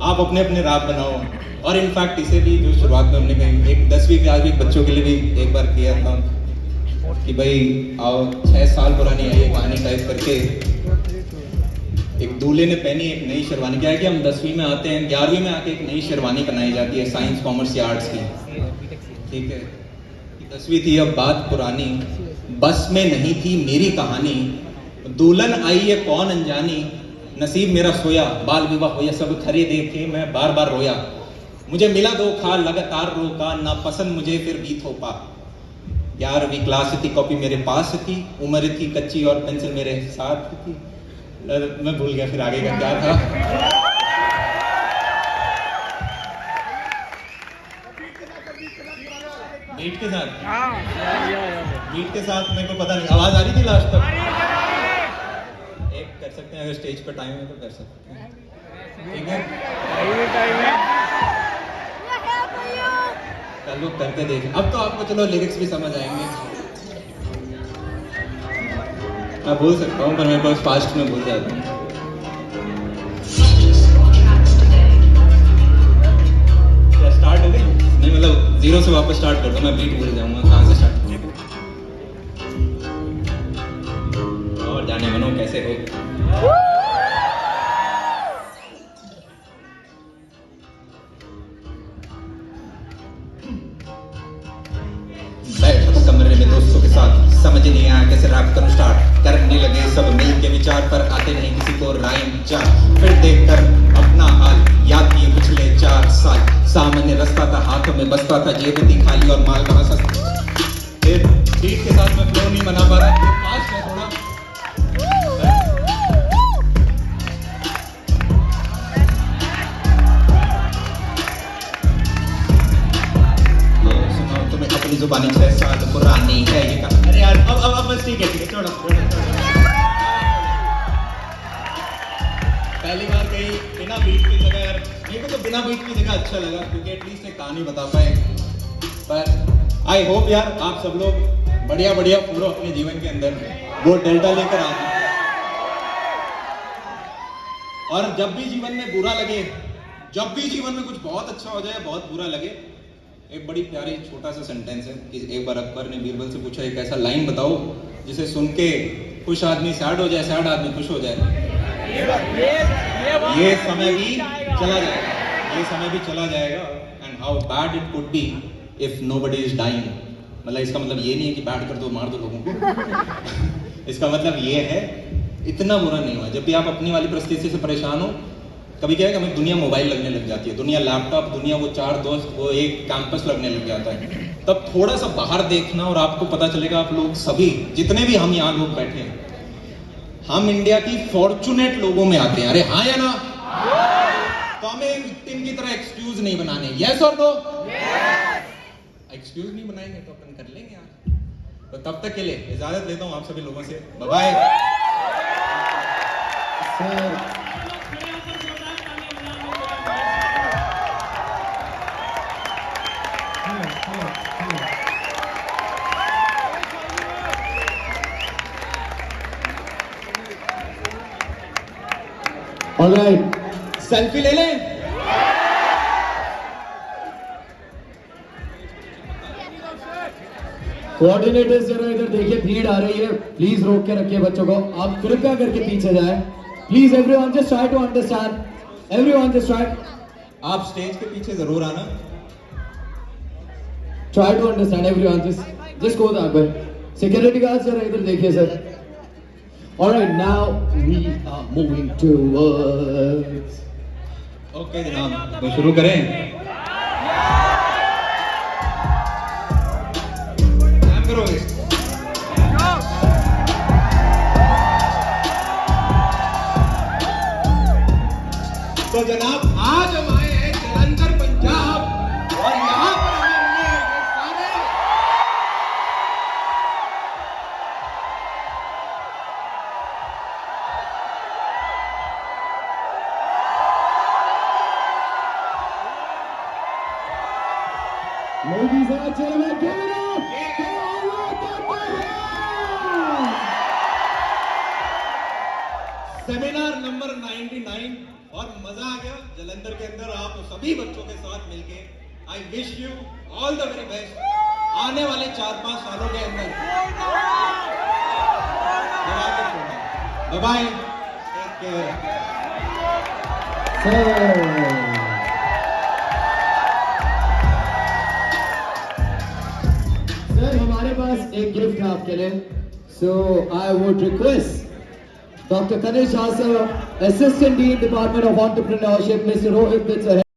आप अपने अपने रैप बनाओ। और इनफैक्ट इसे भी जो शुरुआत में हमने कही, एक 10वीं क्लास के बच्चों के लिए भी एक बार किया था कि भाई आओ 6 साल पुरानी है ये कहानी टाइप करके। एक दूल्हे ने पहनी एक नई शेरवानी। क्या है कि हम 10वीं में आते हैं, 11वीं में आके एक नई शेरवानी बनाई जाती है साइंस कॉमर्स या आर्ट्स की। ठीक है, 10वीं थी अब बात पुरानी, बस में नहीं थी मेरी कहानी। दुल्हन आई है कौन अनजानी, नसीब मेरा सोया, बाल विवाह होया, सब खरे देखे मैं बार बार रोया। मुझे मिला धोखा लगातार रोका, ना पसंद मुझे फिर भी थोपा। 11वीं क्लास थी, कॉपी मेरे पास थी, उम्र थी कच्ची और पेंसिल मेरे साथ थी। मैं भूल गया फिर आगे का क्या था। बीट के साथ, बीट के साथ मेरे को पता नहीं आवाज आ रही थी लास्ट तक। एक कर सकते हैं अगर स्टेज पर टाइम है तो कर सकते हैं। ठीक है, कल लोग करके देखें। अब तो आपको चलो लिरिक्स भी समझ आएंगे। मैं बोल सकता हूँ पर मैं बहुत फास्ट में बोल जाता हूँ। क्या स्टार्ट हो गई? नहीं मतलब 0 से वापस स्टार्ट कर दो, मैं बीट भूल जाऊंगा कहाँ से स्टार्ट। और जाने मनो कैसे हो। बैठ कमरे में दोस्तों के साथ, समझ नहीं आया कैसे रैप करूं स्टार्ट। करने लगे सब मिल के विचार पर आते नहीं किसी को राइम चार। फिर देखकर अपना हाल याद किए पिछले 4 साल। सामने रास्ता था, हाथों में बसता था, जेब थी खाली और माल बड़ा सस्ता। फिर बीट के साथ मैं फ्लो नहीं बना पा रहा, फास्ट है थोड़ा। तुम्हें अपनी जुबानी 6 साल पुरानी है ये कहा। अरे यार अब बस ठीक है छोड़ो। पहली बार कहीं बिना बीट की जगह, यार मेरे को तो बिना बीट की जगह अच्छा लगा क्योंकि एटलीस्ट एक कहानी बता पाए। पर आई होप यार आप सब लोग बढ़िया बढ़िया पूरा अपने जीवन के अंदर वो डेल्टा लेकर आ जाए। और जब भी जीवन में बुरा लगे, जब भी जीवन में कुछ बहुत अच्छा हो जाए, बहुत बुरा लगे, एक बड़ी प्यारी छोटा सा सेंटेंस है कि एक बार अकबर ने बीरबल से पूछा एक ऐसा लाइन बताओ जिसे सुन के खुश आदमी सैड हो जाए, सैड आदमी खुश हो जाए। ये समय भी चला जाएगा, ये समय भी चला जाएगा। And how bad it could be if nobody is dying. मतलब इसका मतलब ये नहीं है कि बैड कर दो मार दो लोगों को। इसका मतलब ये है इतना बुरा नहीं हुआ। जब भी आप अपनी वाली परिस्थिति से परेशान हो, कभी क्या है कि हमें दुनिया मोबाइल लगने लग जाती है, दुनिया लैपटॉप, दुनिया वो 4 दोस्त, वो एक कैंपस लगने लग जाता है। तब थोड़ा सा बाहर देखना और आपको पता चलेगा आप लोग सभी जितने भी हम यहाँ लोग बैठे हैं, हम इंडिया की फॉर्चुनेट लोगों में आते हैं। अरे हाँ या ना? तो हमें विक्टिम की तरह एक्सक्यूज नहीं बनाने। यस और नो? एक्सक्यूज नहीं बनाएंगे तो अपन कर लेंगे आज। तो तब तक के लिए इजाजत लेता हूँ आप सभी लोगों से। बाय। ऑलराइट, सेल्फी ले लें। कोऑर्डिनेटर्स जरा इधर देखिए, भीड़ आ रही है, प्लीज रोक के रखिए बच्चों को। आप कृपया करके पीछे जाएं। Please everyone just try to understand, everyone just try आप स्टेज के पीछे जरूर आना। To understand, everyone just go that way. Security guard जरा इधर देखिए sir. Alright, now we are moving towards. Okay जनाब, तो शुरू करें। करोगे तो जनाब, आज हम आए हैं जलंधर पंजाब और यहाँ पर हमें मिले हैं ये सारे Ladies and gentlemen, give it up! Seminar number 99 और मजा आ गया जलंधर के अंदर आप सभी बच्चों के साथ मिलके। I wish you all the very best आने वाले 4-5 सालों के अंदर। Bye bye, take care. Sir हमारे पास एक गिफ्ट है आपके लिए। So I would request Dr. Kanish Asa, Assistant Dean, Department of Entrepreneurship, Mr. Rohit Bitsa.